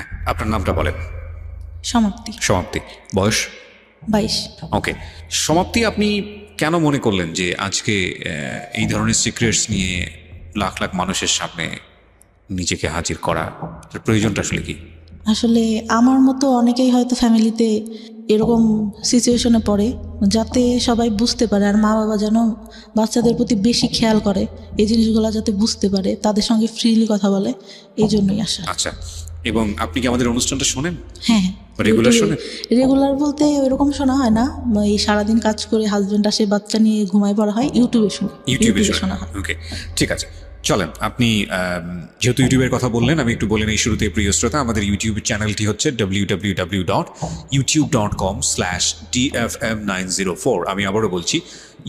হ্যাঁ, আপনার নামটা বলেন। সমাপ্তি। সমাপ্তি। বয়স? 22। ওকে। সমাপ্তি, আপনি কেন মনে করলেন যে আজকে এই ধরনের সিক্রেটস নিয়ে লাখ লাখ মানুষের সামনে নিজেকে হাজির করা, তার প্রয়োজনটা আসলে কি? আসলে আমার মতো অনেকেই হয়তো ফ্যামিলিতে এরকম সিচুয়েশনে পড়ে, যাতে সবাই বুঝতে পারে আর মা বাবা যেন বাচ্চাদের প্রতি বেশি খেয়াল করে, এই জিনিসগুলো যাতে বুঝতে পারে, তাদের সঙ্গে ফ্রিলি কথা বলে, এই জন্যই আসা। আচ্ছা, এবং আপনি কি আমাদের অনুষ্ঠানটা শোনেন? হ্যাঁ, রেগুলার শোনেন? রেগুলার বলতে ওইরকম শোনা হয় না, এই সারাদিন কাজ করে হাজবেন্ড আসে, বাচ্চা নিয়ে ঘুমায় পড়া হয়, ইউটিউবে শোনা হয়। ওকে, ঠিক আছে। চলেন, আপনি যেহেতু ইউটিউবের কথা বললেন, আমি একটু বলে নেই শুরুতে, প্রিয় শ্রোতা, আমাদের ইউটিউব চ্যানেলটি হচ্ছে www.youtube.com/dfm904। আমি আবারও বলছি,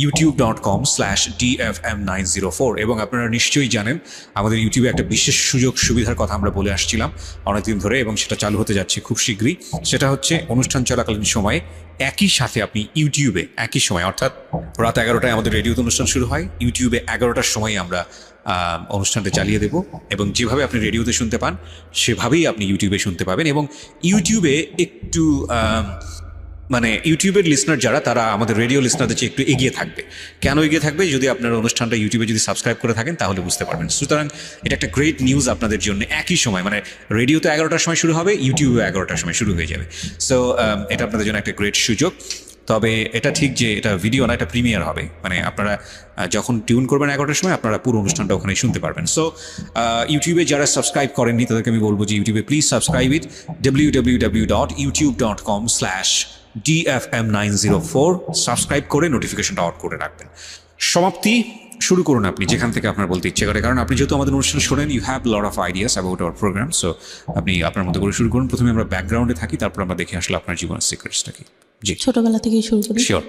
youtube.com/dfm904। এবং আপনারা নিশ্চয়ই জানেন আমাদের ইউটিউবে একটা বিশেষ সুযোগ সুবিধার কথা আমরা বলে আসছিলাম অনেকদিন ধরে, এবং সেটা চালু হতে যাচ্ছে খুব শীঘ্রই। সেটা হচ্ছে অনুষ্ঠান চলাকালীন সময়ে একই সাথে আপনি ইউটিউবে একই সময়, অর্থাৎ রাত 11টায় আমাদের রেডিওতে অনুষ্ঠান শুরু হয়, ইউটিউবে 11টার সময় আমরা অনুষ্ঠানটা চালিয়ে দেব, এবং যেভাবে আপনি রেডিওতে শুনতে পান সেভাবেই আপনি ইউটিউবে শুনতে পাবেন। এবং ইউটিউবে একটু মানে ইউটিউবের লিসনার যারা, তারা আমাদের রেডিও লিসনারদের চেয়ে একটু এগিয়ে থাকবে। কেন এগিয়ে থাকবে? যদি আপনার অনুষ্ঠানটা ইউটিউবে যদি সাবস্ক্রাইব করে থাকেন তাহলে বুঝতে পারবেন। সুতরাং এটা একটা গ্রেট নিউজ আপনাদের জন্য। একই সময়, মানে রেডিওতে 11টার সময় শুরু হবে, ইউটিউবে 11টার সময় শুরু হয়ে যাবে। সো এটা আপনাদের জন্য একটা গ্রেট সুযোগ। তবে এটা ঠিক যে এটা ভিডিও না, এটা প্রিমিয়ার হবে, মানে আপনারা যখন টিউন করবেন 11টার সময় আপনারা পুরো অনুষ্ঠানটা ওখানে শুনতে পারবেন। সো ইউটিউবে যারা সাবস্ক্রাইব করেননি তাদেরকে আমি বলবো যে ইউটিউবে please subscribe it, www.youtube.com/dfm904। Subscribe করে নোটিফিকেশনটা অন করে রাখবেন। সমাপ্তি, শুরু করুন আপনি যেখান থেকে আপনার বলতে ইচ্ছে করে, কারণ আপনি যেহেতু আমাদের অনুষ্ঠান শোনেন, you have lot of ideas about our program. So আপনি আপনার মতো করে শুরু করুন। প্রথমে আমরা ব্যাকগ্রাউন্ডে থাকি, তারপর আমরা দেখে আসলে আপনার জীবনের সিক্রেটসটা কি। জি, ছোটবেলা থেকেই শুরু করি। শিওর।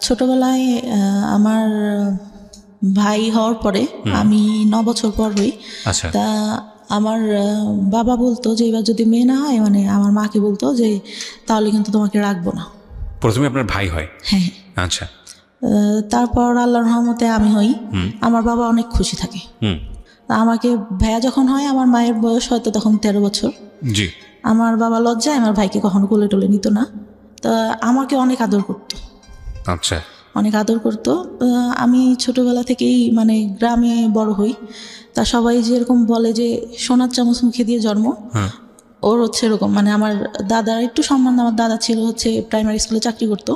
ছোটবেলায় আমার ভাই হওয়ার পরে আমি 9 বছর পর হই। আচ্ছা। তা আমার বাবা বলতো যে এবার যদি মেয়ে না হয়, মানে আমার মাকে বলতো যে তাহলে কিন্তু তোমাকে রাখবো না। প্রথমে আপনার ভাই হয়? হ্যাঁ। আচ্ছা। তারপর আল্লাহর রহমতে আমি হই। আমার বাবা অনেক খুশি থাকে। আমাকে ভাইয়া যখন হয়, আমার মায়ের বয়স হয়তো তখন 13 বছর। জি। আমার বাবা লজ্জায় আমার ভাইকে কখনো কোলে টোলে নিত না, তা আমাকে অনেক আদর করতো। আচ্ছা। অনেক আদর করতো। আমি ছোটবেলা থেকেই মানে গ্রামে বড় হই, তা সবাই যেরকম বলে যে সোনার চামচ মুখে দিয়ে জন্ম, ওর হচ্ছে এরকম। মানে আমার দাদার একটু সম্মান, আমার দাদা ছিল হচ্ছে প্রাইমারি স্কুলে চাকরি করতো।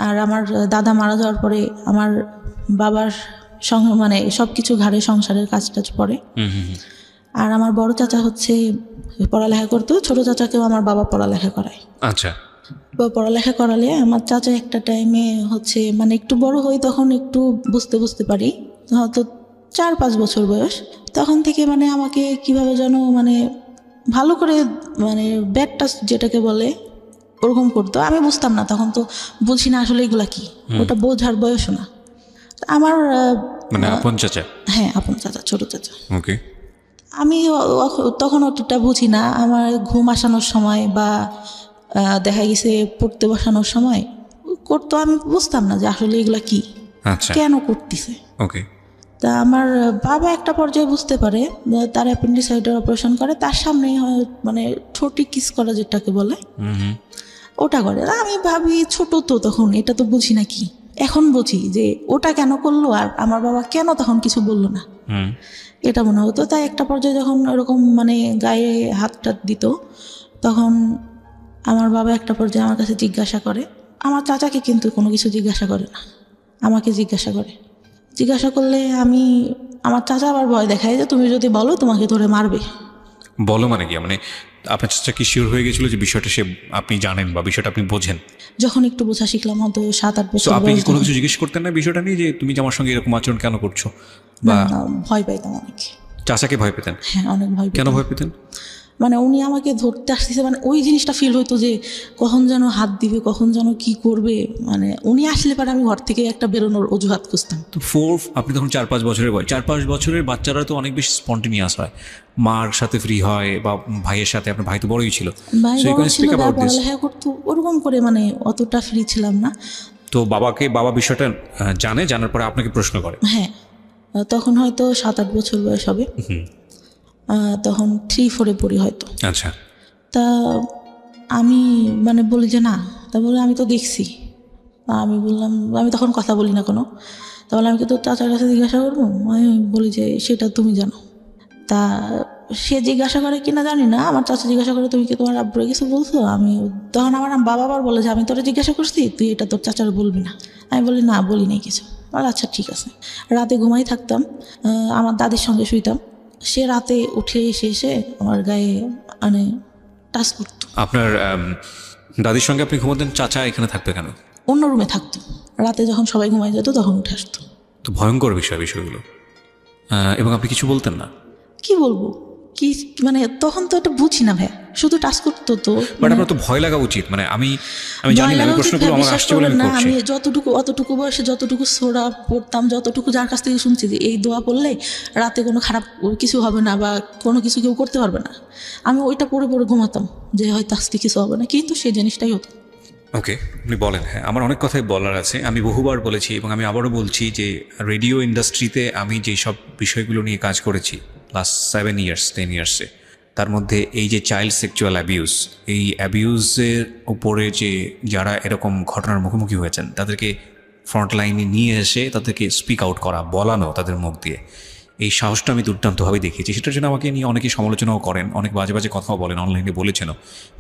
আর আমার দাদা মারা যাওয়ার পরে আমার বাবার মানে সব কিছু ঘাড়ে, সংসারের কাজ টাজ পড়ে। আর আমার বড় চাচা হচ্ছে পড়ালেখা করতো, ছোট চাচাকেও আমার বাবা পড়ালেখা করায়। আচ্ছা। পড়ালেখা করালে আমার চাচা একটা টাইমে হচ্ছে, মানে একটু বড় হই তখন একটু বুঝতে পারি, হয়তো 4-5 বছর বয়স, তখন থেকে মানে আমাকে কিভাবে যেন মানে ভালো করে মানে ব্যাড টাচ যেটাকে বলে ওরকম করতো। আমি বুঝতাম না, তখন তো বুঝি না আসলে এগুলা কি, ওটা বোঝার বয়সও না আমার। মানে আপন চাচা? হ্যাঁ, আপন চাচা, ছোট চাচা। ওকে। আমি তখন অতটা বুঝি না। আমার ঘুম আসানোর সময় বা দেখা গেছে পড়তে বসানোর সময় করতো, আমি বুঝতাম না যে আসলে এগুলা কি, কেন করতেছে। ওকে। তা আমার বাবা একটা পর্যায়ে বুঝতে পারে, তার অ্যাপেন্ডিসাইটের অপারেশন করে, তার সামনেই হয় মানে ঠোঁটে কিস করা যেটাকে বলে, ওটা করে। আমি ভাবি ছোট তো তখন, এটা তো বুঝি না কি। এখন বুঝি যে ওটা কেন করলো আর আমার বাবা কেন তখন কিছু বললো না, এটা মনে হতো। তাই একটা পর্যায়ে যখন ওরকম মানে গায়ে হাত টাত দিত, তখন আমার বাবা একটা পর্যায়ে আমার কাছে জিজ্ঞাসা করে, আমার চাচাকে কিন্তু কোনো কিছু জিজ্ঞাসা করে না, আমাকে জিজ্ঞাসা করে। জিজ্ঞাসা করলে আমার চাচা আবার ভয় দেখায় যে তুমি যদি বলো তোমাকে ধরে মারবে। বলো মানে কি? মানে আপনার চাচা কি শিওর হয়ে গেছিল যে বিষয়টা আপনি জানেন বা বিষয়টা আপনি বোঝেন? যখন একটু বোঝা শিখলাম, হয়তো 7-8 বছর। আপনি কি কোনো কিছু জিজ্ঞেস করতেন না বিষয়টা নিয়ে, যে তুমি আমার সঙ্গে এরকম আচরণ কেন করছো? বা ভয় পাইতাম অনেক। চাচাকে ভয় পেতেন? হ্যাঁ, অনেক ভয়। কেন ভয় পেতেন? মানে উনি আমাকে ধরতে আসতেছে, মানে ওই জিনিসটা ফিল হইতো যে কখন যেন হাত দিবে, কখন যেন কি করবে। মানে উনি আসলে পরে আমি ঘর থেকে একটা বেরোনোর অজুহাত খুঁজতাম। তো আপনি তখন 4-5 বছরের বয়স। 4-5 বছরের বাচ্চারা তো অনেক বেশি স্পন্টেনিয়াস হয়, মার সাথে ফ্রি হয় বা ভাইয়ের সাথে। আপনার ভাই তো বড়ই ছিল, পড়ালেখা করতো, ওরকম করে মানে অতটা ফ্রি ছিলাম না। তো বাবা বিষয়টা জানার পরে আপনাকে প্রশ্ন করে? হ্যাঁ, তখন হয়তো 7-8 বছর বয়স হবে। তখন 3-4 পড়ি হয়তো। আচ্ছা, তা আমি মানে বলি যে না, তা বলে আমি তো দেখছি। আমি বললাম, আমি তখন কথা বলি না কোনো। তাহলে আমি কি তোর চাচার কাছে জিজ্ঞাসা করবো? আমি বলি যে সেটা তুমি জানো। তা সে জিজ্ঞাসা করে কিনা জানি না, আমার চাচা জিজ্ঞাসা করে তুমি কি তোমার আব্বুরে কিছু বলছো? আমি তখন আমার বাবা আবার বলে যে আমি তোরা জিজ্ঞাসা করছি, তুই এটা তোর চাচার বলবি না। আমি বলি না, বলি নাই কিছু। আর আচ্ছা ঠিক আছে। রাতে ঘুমাই থাকতাম, আমার দাদির সঙ্গে শুইতাম। সে রাতে উঠে এসে আমার গায়ে মানে টাচ করতো। আপনার দাদির সঙ্গে আপনি ঘুমাতেন, চাচা এখানে থাকবে কেন? অন্য রুমে থাকতো, রাতে যখন সবাই ঘুমাই যেত তখন উঠে আসতো। তো ভয়ঙ্কর বিষয়গুলো। এবং আপনি কিছু বলতেন না? কি বলবো, কি মানে তখন তো এটা বুঝি না ভাইয়া, শুধু টাচ করতো তো। বাট আপনার তো ভয় লাগা উচিত। মানে আমি জানি না, প্রশ্নগুলো আমার আসছে বলে আমি করছি। আমি অতটুকু বয়সে যতটুকু সোরা পড়তাম, যতটুকু যার কাছ থেকে শুনছি যে এই দোয়া পড়লে রাতে কোনো খারাপ কিছু হবে না বা কোনো কিছু কেউ করতে পারবে না, আমি ওইটা পড়ে ঘুমাতাম যে হয়তো আজকে কিছু হবে না, কিন্তু সেই জিনিসটাই হতো। ওকে, আপনি বলেন। হ্যাঁ, আমার অনেক কথাই বলার আছে। আমি বহুবার বলেছি এবং আমি আবারও বলছি যে রেডিও ইন্ডাস্ট্রিতে আমি যেসব বিষয়গুলো নিয়ে কাজ করেছি লাস্ট 7 ইয়ার্স 10 ইয়ার্সে, তার মধ্যে এই যে চাইল্ড সেক্সুয়াল অ্যাবিউজ, এই অ্যাবিউজের উপরে যে যারা এরকম ঘটনার মুখোমুখি হয়েছেন তাদেরকে ফ্রন্ট লাইনে নিয়ে এসে তাদেরকে স্পিক আউট করা, বলানো তাদের মুখ দিয়ে, এই সাহসটা আমি দুর্দান্তভাবে দেখিয়েছি। সেটার জন্য আমাকে নিয়ে অনেকেই সমালোচনাও করেন, অনেক বাজে বাজে কথাও বলেন, অনলাইনে বলেছেন।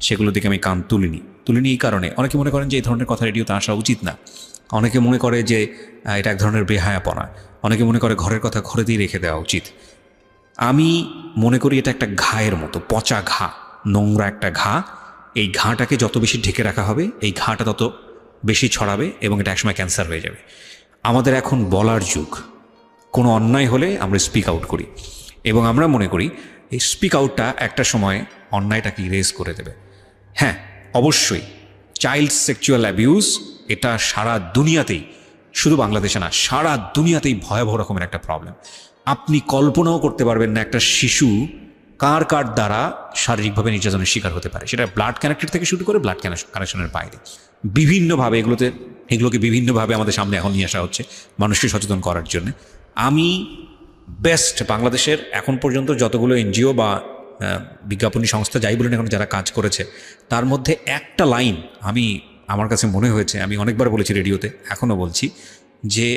সেগুলো দিকে আমি কান তুলিনি এই কারণে অনেকে মনে করেন যে এই ধরনের কথা রেডিওতে আসা উচিত না। অনেকে মনে করে যে এটা এক ধরনের বেহায়াপনা। অনেকে মনে করে ঘরের কথা ঘরেতেই রেখে দেওয়া উচিত। আমি মনে করি এটা একটা ঘায়ের মতো, পচা ঘা, নোংরা একটা ঘা। এই ঘাটাকে যত বেশি ঢেকে রাখা হবে, এই ঘাটা তত বেশি ছড়াবে এবং এটা একসময় ক্যান্সার হয়ে যাবে। আমাদের এখন বলার যুগ। কোনো অন্যায় হলে আমরা স্পিক আউট করি এবং আমরা মনে করি এই স্পিক আউটটা একটা সময় অন্যায়টাকে ইরেজ করে দেবে। হ্যাঁ, অবশ্যই চাইল্ড সেক্সুয়াল অ্যাবিউজ এটা সারা দুনিয়াতেই, শুধু বাংলাদেশে না, সারা দুনিয়াতেই ভয়াবহ রকমের একটা প্রবলেম। আপনি কল্পনাও করতে পারবেন না একটা শিশু কার দ্বারা শারীরিকভাবে নির্যাতনের শিকার হতে পারে। সেটা ব্লাড কানেক্টেড থেকে শুরু করে ব্লাড কানেকশনের বাইরে বিভিন্নভাবে এগুলোকে বিভিন্নভাবে আমাদের সামনে এখন নিয়ে আসা হচ্ছে মানুষকে সচেতন করার জন্য। আমি বেস্ট বাংলাদেশের এখন পর্যন্ত যতগুলো এনজিও বা বিজ্ঞাপনী সংস্থা যাই বলেন এখন যারা কাজ করেছে, তার মধ্যে একটা লাইন আমার কাছে মনে হয়েছে, আমি অনেকবার বলেছি রেডিওতে, এখনও বলছি, যে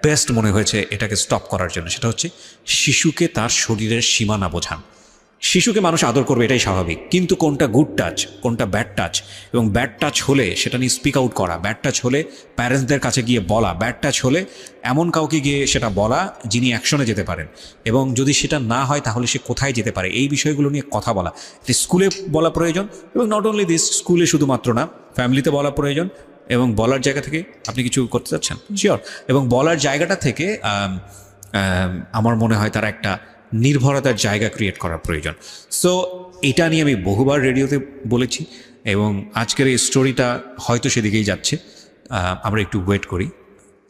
বেস্ট মনে হয়েছে এটাকে স্টপ করার জন্য। সেটা হচ্ছে শিশুকে তার শরীরের সীমানা বোঝান। শিশুকে মানুষ আদর করবে, এটাই স্বাভাবিক, কিন্তু কোনটা গুড টাচ, কোনটা ব্যাড টাচ, এবং ব্যাড টাচ হলে সেটা নিয়ে স্পিক আউট করা, ব্যাড টাচ হলে প্যারেন্টসদের কাছে গিয়ে বলা, ব্যাড টাচ হলে এমন কাউকে গিয়ে সেটা বলা যিনি অ্যাকশনে যেতে পারেন, এবং যদি সেটা না হয় তাহলে সে কোথায় যেতে পারে, এই বিষয়গুলো নিয়ে কথা বলা। স্কুলে বলা প্রয়োজন, এবং নট অনলি দিস, স্কুলে শুধুমাত্র না, ফ্যামিলিতে বলা প্রয়োজন। এবং বলার জায়গা থেকে আপনি কিছু করতে চাচ্ছেন, শিওর, এবং বলার জায়গাটা থেকে আমার মনে হয় তারা একটা নির্ভরতার জায়গা ক্রিয়েট করা প্রয়োজন। সো এটা নিয়ে আমি বহুবার রেডিওতে বলেছি এবং আজকের এই স্টোরিটা হয়তো সেদিকেই যাচ্ছে। আমরা একটু ওয়েট করি,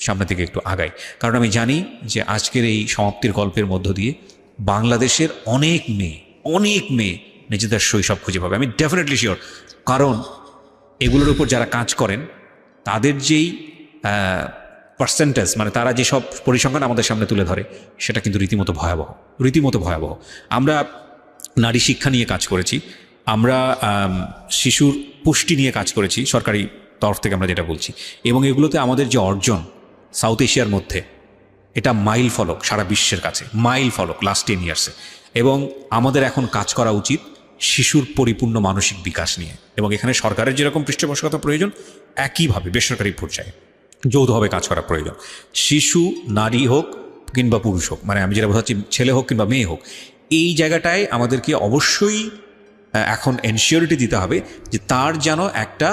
সামনে থেকে একটু আগাই, কারণ আমি জানি যে আজকের এই সমাপ্তির গল্পের মধ্য দিয়ে বাংলাদেশের অনেক মেয়ে নিজেদের শৈশব খুঁজে পাবে। আমি ডেফিনেটলি শিওর, কারণ এগুলোর উপর যারা কাজ করেন তাদের যেই পার্সেন্টেজ, মানে তারা যেসব পরিসংখ্যান আমাদের সামনে তুলে ধরে, সেটা কিন্তু রীতিমতো ভয়াবহ। আমরা নারী শিক্ষা নিয়ে কাজ করেছি, আমরা শিশুর পুষ্টি নিয়ে কাজ করেছি সরকারি তরফ থেকে, আমরা যেটা বলছি, এবং এগুলোতে আমাদের যে অর্জন সাউথ এশিয়ার মধ্যে, এটা মাইল ফলক সারা বিশ্বের কাছে, মাইল ফলক লাস্ট 10 ইয়ার্সে। এবং আমাদের এখন কাজ করা উচিত শিশুর পরিপূর্ণ মানসিক বিকাশ নিয়ে, এবং এখানে সরকারের যেরকম পৃষ্ঠপোষকতা প্রয়োজন, একইভাবে বেসরকারি পর্যায়ে যৌথভাবে কাজ করা প্রয়োজন। শিশু নারী হোক কিংবা পুরুষ হোক, মানে আমি যেটা বোঝাচ্ছি, ছেলে হোক কিংবা মেয়ে হোক, এই জায়গাটায় আমাদেরকে অবশ্যই এখন এনশিওরিটি দিতে হবে যে তার যেন একটা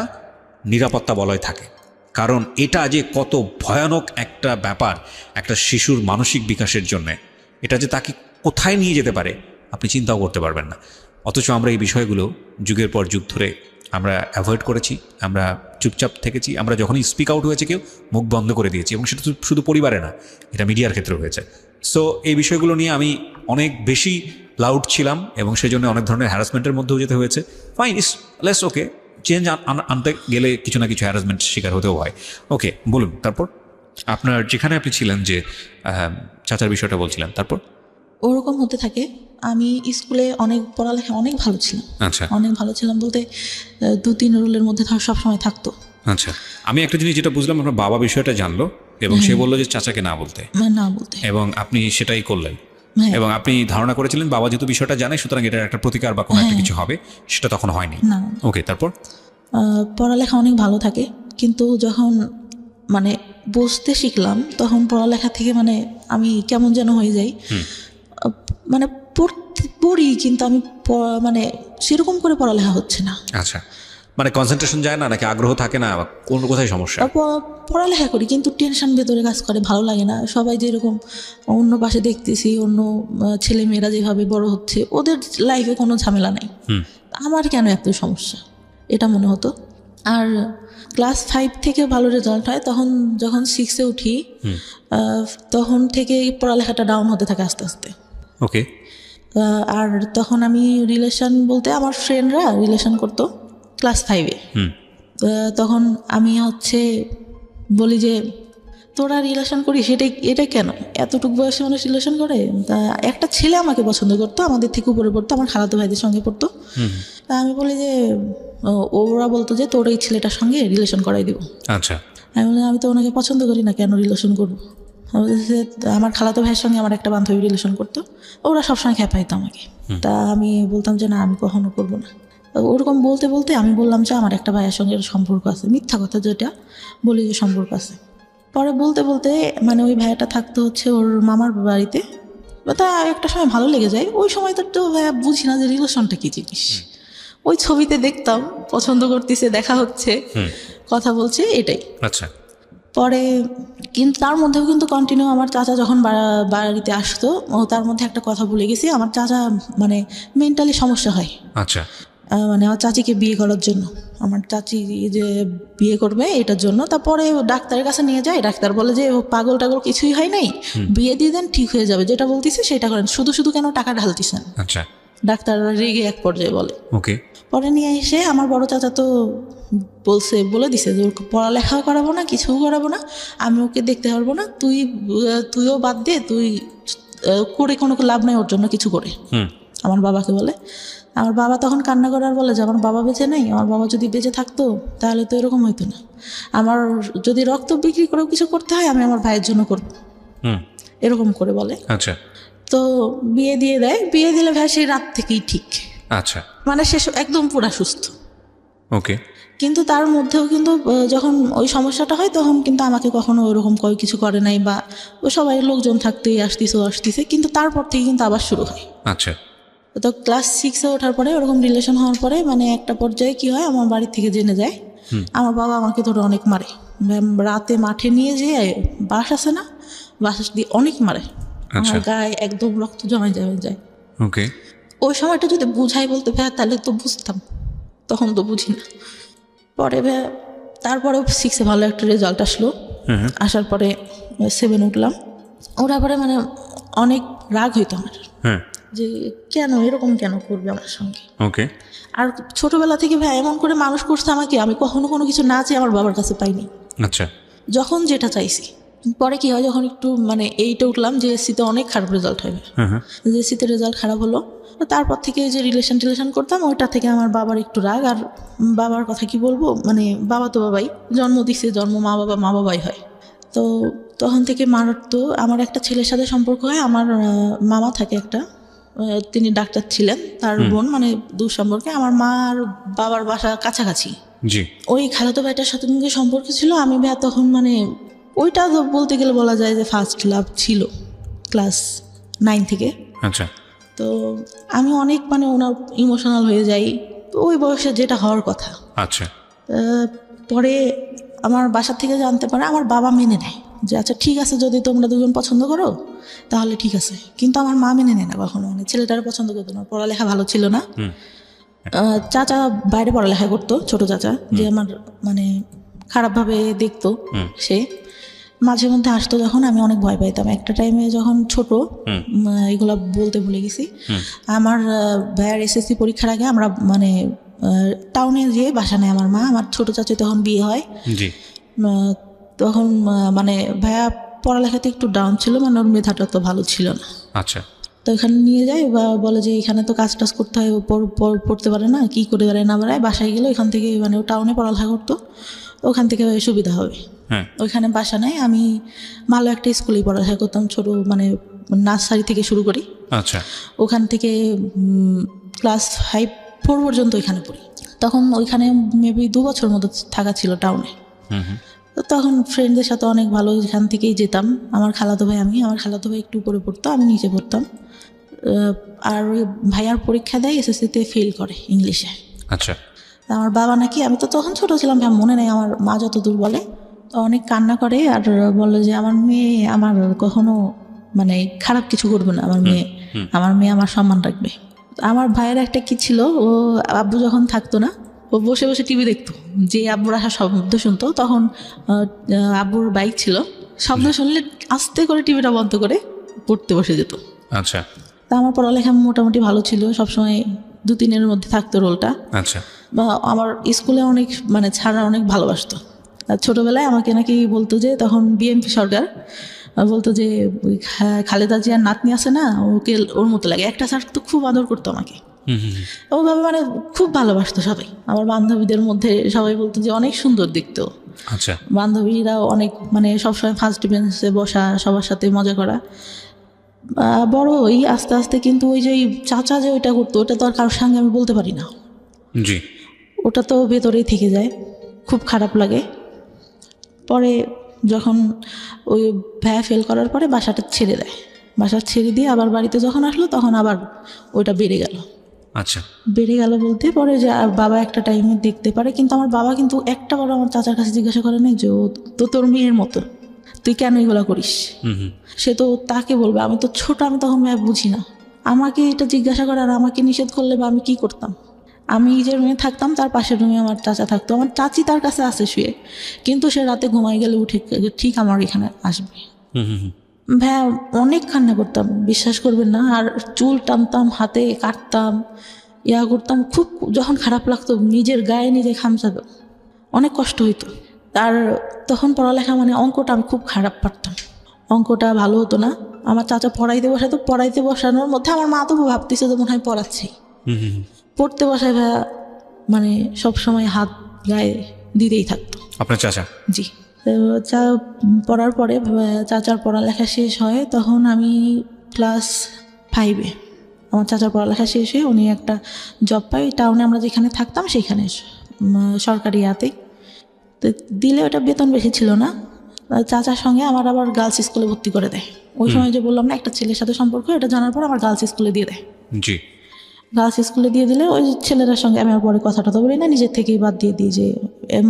নিরাপত্তা বলয় থাকে। কারণ এটা যে কত ভয়ানক একটা ব্যাপার একটা শিশুর মানসিক বিকাশের জন্যে, এটা যে তাকে কোথায় নিয়ে যেতে পারে আপনি চিন্তাও করতে পারবেন না। অথচ আমরা এই বিষয়গুলো যুগের পর যুগ ধরে আমরা অ্যাভয়েড করেছি, আমরা চুপচাপ থেকেছি। আমরা যখনই স্পিক আউট হয়েছে কেউ, মুখ বন্ধ করে দিয়েছি, এবং সেটা শুধু পরিবারে না, এটা মিডিয়ার ক্ষেত্রে হয়েছে। সো এই বিষয়গুলো নিয়ে আমি অনেক বেশি লাউড ছিলাম এবং সেই জন্য অনেক ধরনের হ্যারাসমেন্টের মধ্যেও যেতে হয়েছে। ফাইন, ইস লেস ওকে, চেঞ্জ আনতে গেলে কিছু না কিছু হ্যারাসমেন্ট শিকার হতেও হয়। ওকে, বলুন তারপর আপনার যেখানে আপনি ছিলেন, যে চাচার বিষয়টা বলছিলেন, তারপর ওরকম হতে থাকে। আমি স্কুলে অনেক পড়ালেখা অনেক ভালো ছিলাম। আচ্ছা অনেক ভালো ছিলাম বলতে 2-3 রোলের মধ্যে সবসময় থাকতো। আচ্ছা, আমি একটা জিনিস যেটা বুঝলাম, আপনার বাবা বিষয়টা জানলো এবং সে বললো যে চাচাকে না বলতে, না বলতে। এবং আপনি সেটাই করলেন। হ্যাঁ। এবং আপনি ধারণা করেছিলেন বাবা যেহেতু বিষয়টা জানে সুতরাং এটার একটা প্রতিকার বা কোনো একটা কিছু হবে, সেটা তখন হয়নি। না। ওকে, তারপর? পড়ালেখা অনেক ভালো থাকে, কিন্তু যখন মানে বুঝতে শিখলাম তখন পড়ালেখা থেকে মানে আমি কেমন যেন হয়ে যাই। মানে পড়ি কিন্তু আমি মানে সেরকম করে পড়ালেখা হচ্ছে না। আচ্ছা, মানে কনসেন্ট্রেশন যায় না নাকি আগ্রহ থাকে না, কোন কোথায় সমস্যা? পড়ালেখা করি কিন্তু টেনশন ভেতরে কাজ করে, ভালো লাগে না। সবাই যেরকম অন্য পাশে দেখতেছি, অন্য ছেলে মেয়েরা যেভাবে বড় হচ্ছে, ওদের লাইফে কোনো ঝামেলা নাই, আমার কেন এত সমস্যা, এটা মনে হতো। আর ক্লাস 5 থেকে ভালো রেজাল্ট হয়, তখন যখন 6-এ উঠি তখন থেকে পড়ালেখাটা ডাউন হতে থাকে আস্তে আস্তে। ওকে। আর তখন আমি রিলেশন বলতে আমার ফ্রেন্ডরা রিলেশন করতো ক্লাস 5-এ। তখন আমি বলি যে তোরা রিলেশন করিস, এটা কেন, এতটুকু বয়সে মানুষ রিলেশন করে? তা একটা ছেলে আমাকে পছন্দ করতো, আমাদের থেকে উপরে পড়তো, আমার খালাতো ভাইদের সঙ্গে পড়তো। তা আমি বলি যে ওরা বলতো যে তোর এই ছেলেটার সঙ্গে রিলেশন করাই দিব। আচ্ছা। আমি বলি আমি তো ওনাকে পছন্দ করি না, কেন রিলেশন করবো? আমার খালাতো ভাইয়ের সঙ্গে আমার একটা বান্ধবী রিলেশন করতো, ওরা সবসময় খেপাইতো আমাকে। তা আমি বলতাম যে না, আমি কখনো করবো না। ওরকম বলতে বলতে আমি বললাম যে আমার একটা ভাইয়ের সঙ্গে সম্পর্ক আছে, মিথ্যা কথা যেটা বলি যে সম্পর্ক আছে। পরে বলতে বলতে মানে ওই ভাইয়াটা থাকতো ওর মামার বাড়িতে। তা একটা সময় ভালো লেগে যায়, ওই সময় তো ভাইয়া বুঝি না যে রিলেশনটা কি জিনিস। ওই ছবিতে দেখতাম পছন্দ করতেছে, দেখা হচ্ছে, কথা বলছে, এটাই। আচ্ছা। পরে কিন্তু তার মধ্যেও কিন্তু কন্টিনিউ আমার চাচা যখন বাড়িতে আসতো, তার মধ্যে একটা কথা ভুলে গেছি, আমার চাচা মানে মেন্টালি সমস্যা হয়। আচ্ছা। মানে আমার চাচিকে বিয়ে করার জন্য, আমার চাচি যে বিয়ে করবে এটার জন্য। তারপরে ডাক্তারের কাছে নিয়ে যায়, ডাক্তার বলে যে পাগল টাগল কিছুই হয় নাই, বিয়ে দিয়ে দেন, ঠিক হয়ে যাবে, যেটা বলতেছে সেটা করেন, শুধু শুধু কেন টাকা ঢালতেছেন। আচ্ছা। ডাক্তার রেগে এক পর্যায়ে বলে। ওকে। পরে নিয়ে এসে আমার বড় চাচা তো বলে দিছে যে ওকে পড়ালেখাও করাবো না, কিছুও করাবো না, আমি ওকে দেখতে পারবো না, তুইও বাদ দে, তুই করে কোনো লাভ নাই ওর জন্য কিছু করে। আমার বাবাকে বলে। আমার বাবা তখন কান্না করার বলে যে আমার বাবা বেঁচে নেই, আমার বাবা যদি বেঁচে থাকতো তাহলে তো এরকম হইতো না, আমার যদি রক্ত বিক্রি করেও কিছু করতে হয় আমি আমার ভাইয়ের জন্য করবো, এরকম করে বলে। আচ্ছা। তো বিয়ে দিয়ে দেয়, বিয়ে দিলে ভাই সেই রাত থেকেই ঠিক। আচ্ছা। মানে সে একদম পুরা সুস্থ। ওকে। কিন্তু তার মধ্যেও কিন্তু যখন ওই সমস্যাটা হয় তখন কিন্তু আমাকে কখনো ওরকম কিছু করে নাই, বা ও সবাই লোকজন থাকতেই আসতেছে, কিন্তু তারপর থেকে কিন্তু আবার শুরু হয়। আচ্ছা। তো ক্লাস 6-এ ওঠার পরে ওরকম রিলেশন হওয়ার পরে মানে একটা পর্যায়ে কি হয়, আমার বাড়ির থেকে জেনে যায়, আমার বাবা আমাকে ধরে অনেক মারে, রাতে মাঠে নিয়ে যেয়ে বাস আছে না, বাস দিয়ে অনেক মারে, আমার গায়ে একদম রক্ত জমায় যায়। ওকে। ওই সময়টা যদি বুঝাই বলতে ভাই তাহলে তো বুঝতাম, তখন তো বুঝি না। পরে তারপরে 6-এ ভালো একটা রেজাল্ট আসলো, আসার পরে 7 উঠলাম, ওরা পরে মানে অনেক রাগ হইতো আমার যে কেন এরকম কেন করবে আমার সঙ্গে। ওকে। আর ছোটবেলা থেকে ভাই এমন করে মানুষ করছে আমাকে, আমি কখনো কোনো কিছু না চেয়ে আমার বাবার কাছে পাইনি। আচ্ছা। যখন যেটা চাইছি। পরে কি হয়, যখন একটু মানে 8-এ উঠলাম, JSC-তে অনেক খারাপ রেজাল্ট হয়, JSC-তে রেজাল্ট খারাপ হলো, তারপর থেকে যে রিলেশন করতাম ওইটা থেকে আমার বাবার একটু রাগ। আর বাবার কথা কি বলবো, মানে বাবা তো বাবাই, জন্ম দিছে, মা বাবাই হয়। তো তখন থেকে তো আমার একটা ছেলের সাথে সম্পর্ক হয়, আমার মামা থাকে একটা, তিনি ডাক্তার ছিলেন, তার বোন, মানে দূর সম্পর্কে। আমার মা আর বাবার বাসা কাছাকাছি, ওই খালাতো ভাইটার সাথে সম্পর্ক ছিল। আমি তখন মানে ওইটা বলতে গেলে বলা যায় যে ফার্স্ট লাভ ছিল ক্লাস 9 থেকে। আচ্ছা। তো আমি অনেক মানে ওনার ইমোশনাল হয়ে যাই, ওই বয়সে যেটা হওয়ার কথা। আচ্ছা। পরে আমার বাসা থেকে জানতে পারে, আমার বাবা মেনে নেয় যে আচ্ছা ঠিক আছে, যদি তোমরা দুজন পছন্দ করো তাহলে ঠিক আছে, কিন্তু আমার মা মেনে নেয় না কখনো, মানে ছেলেটারে পছন্দ করতো না, পড়ালেখা ভালো ছিল না। চাচা বাইরে পড়ালেখা করতো, ছোট চাচা, যে আমার মানে খারাপভাবে দেখতো, সে মাঝে মধ্যে আসতো যখন, আমি অনেক ভয় পাইতাম। একটা টাইমে যখন ছোট, এগুলা বলতে ভুলে গেছি, আমার ভাইয়ার SSC পরীক্ষার আগে আমরা মানে টাউনে যেয়ে বাসা নেয় আমার মা, আমার ছোট চাচি তখন বিয়ে হয়। তখন মানে ভাইয়া পড়ালেখাতে একটু ডাউন ছিল, মানে ওর মেধাটা তো ভালো ছিল না। আচ্ছা। তো এখানে নিয়ে যায় বা বলে যে এখানে তো কাজ টাজ করতে হয়, ও পড়তে পারে না, কী করে পারে না পারে, বাসায় গেলে ওইখান থেকে মানে ও টাউনে পড়ালেখা করতো, ওখান থেকে সুবিধা হবে। হ্যাঁ ওইখানে বাসা নেয়, আমি ভালো একটা স্কুলেই পড়ালেখা করতাম, ছোট মানে নার্সারি থেকে শুরু করি, আচ্ছা ওখান থেকে ক্লাস 5-4 পর্যন্ত ওইখানে পড়ি। তখন ওইখানে মেবি 2 বছর মতো থাকা ছিল টাউনে। তো তখন ফ্রেন্ডদের সাথে অনেক ভালো, এখান থেকেই যেতাম। আমার খালাতো ভাই একটু উপরে পড়তো, আমি নিচে পড়তাম। আর ওই ভাইয়ার পরীক্ষা দেয়, এসএসসিতে ফেল করে ইংলিশে। আচ্ছা আমার বাবা নাকি, আমি তো তখন ছোট ছিলাম, ভাই মনে নেই, আমার মা যতদূর বলে, তো অনেক কান্না করে আর বলে যে আমার মেয়ে আমার কখনো মানে খারাপ কিছু করবে না, আমার মেয়ে আমার সম্মান রাখবে। আমার ভাইয়ের একটা কি ছিল, ও আব্বু যখন থাকতো না, ও বসে বসে টিভি দেখতো, যে আব্বুর আসা শব্দ শুনতো, তখন আব্বুর বাইক ছিল, শব্দ শুনলে আস্তে করে টিভিটা বন্ধ করে পড়তে বসে যেত। আচ্ছা তা আমার পড়ালেখা মোটামুটি ভালো ছিল, সবসময় 2-3-এর মধ্যে থাকতো রোলটা। আচ্ছা বা আমার স্কুলে অনেক মানে ছাড়া অনেক ভালোবাসতো। আর ছোটোবেলায় আমাকে নাকি বলতো যে, তখন বিএনপি সরকার, বলতো যে ওই খালেদা জিয়ার নাতনি আছে না, ওকে ওর মতো লাগে। একটা স্যার তো খুব আদর করতো আমাকে, ওভাবে মানে খুব ভালোবাসতো সবাই। আমার বান্ধবীদের মধ্যে সবাই বলতো যে অনেক সুন্দর দেখতো। আচ্ছা বান্ধবীরা অনেক মানে সবসময় ফার্স্ট বেঞ্চে বসা, সবার সাথে মজা করা। বড় ওই আস্তে আস্তে কিন্তু ওই যে ওই চাচা যে ওইটা করতো, ওটা তো আর কারোর সঙ্গে আমি বলতে পারি না, জি ওটা তো ভেতরেই থেকে যায়, খুব খারাপ লাগে। পরে যখন ওই ভাইয়া ফেল করার পরে বাসাটা ছেড়ে দেয়, বাসা ছেড়ে দিয়ে আবার বাড়িতে যখন আসলো, তখন আবার ওইটা বেড়ে গেল। আচ্ছা বেড়ে গেল বলতে পরে যে বাবা একটা টাইমে দেখতে পারে, কিন্তু আমার বাবা কিন্তু একটা বড় আমার চাচার কাছে জিজ্ঞাসা করে নাই যে ও তো তোর মেয়ের মতো, তুই কেন এগুলো করিস। সে তো তাকে বলবে, আমি তো ছোট, আমি তখন বুঝি না, আমাকে এটা জিজ্ঞাসা করে আর আমাকে নিষেধ করলে বা আমি কি করতাম। আমি যে রুমে থাকতাম, তার পাশের রুমে আমার চাচা থাকতো, আমার চাচি তার কাছে আসে শুয়ে, কিন্তু সে রাতে ঘুমাই গেলে উঠে ঠিক আমার এখানে আসবে। ভাইয়া অনেক কান্না করতাম, বিশ্বাস করবেন না, আর চুল টানতাম, হাতে কাটতাম, করতাম, খুব যখন খারাপ লাগতো নিজের গায়ে নিজে খামচাতাম, অনেক কষ্ট হইতো। আর তখন পড়ালেখা মানে অঙ্কটা আমি খুব খারাপ পারতাম, অঙ্কটা ভালো হতো না। আমার চাচা পড়াইতে বসানোর মধ্যে আমার মা তো ভাবতেছে যে মনে হয় পড়াচ্ছি, পড়তে বসায় ভাইয়া মানে সবসময় হাত গায়ে দিতেই থাকতো। আপনার চাচা? জি। পড়ার পরে চাচার পড়ালেখা শেষ হয়, তখন আমি ক্লাস 5-এ আমার চাচার পড়ালেখা শেষ হয়ে উনি একটা জব পাই টাউনে, আমরা যেখানে থাকতাম সেখানে সরকারি ইয়াতেই। তো দিলে ওটা বেতন বেশি ছিল না। চাচার সঙ্গে আমার আবার গার্লস স্কুলে ভর্তি করে দেয়। ওই সময় যে বললাম না একটা ছেলের সাথে সম্পর্ক, এটা জানার পর আমার গার্লস স্কুলে দিয়ে দেয়। জি। গার্লস স্কুলে দিয়ে দিলে ওই ছেলেটার সঙ্গে আমি আর পরে কথাটা তো বলি না, নিজের থেকেই বাদ দিয়ে দিই যে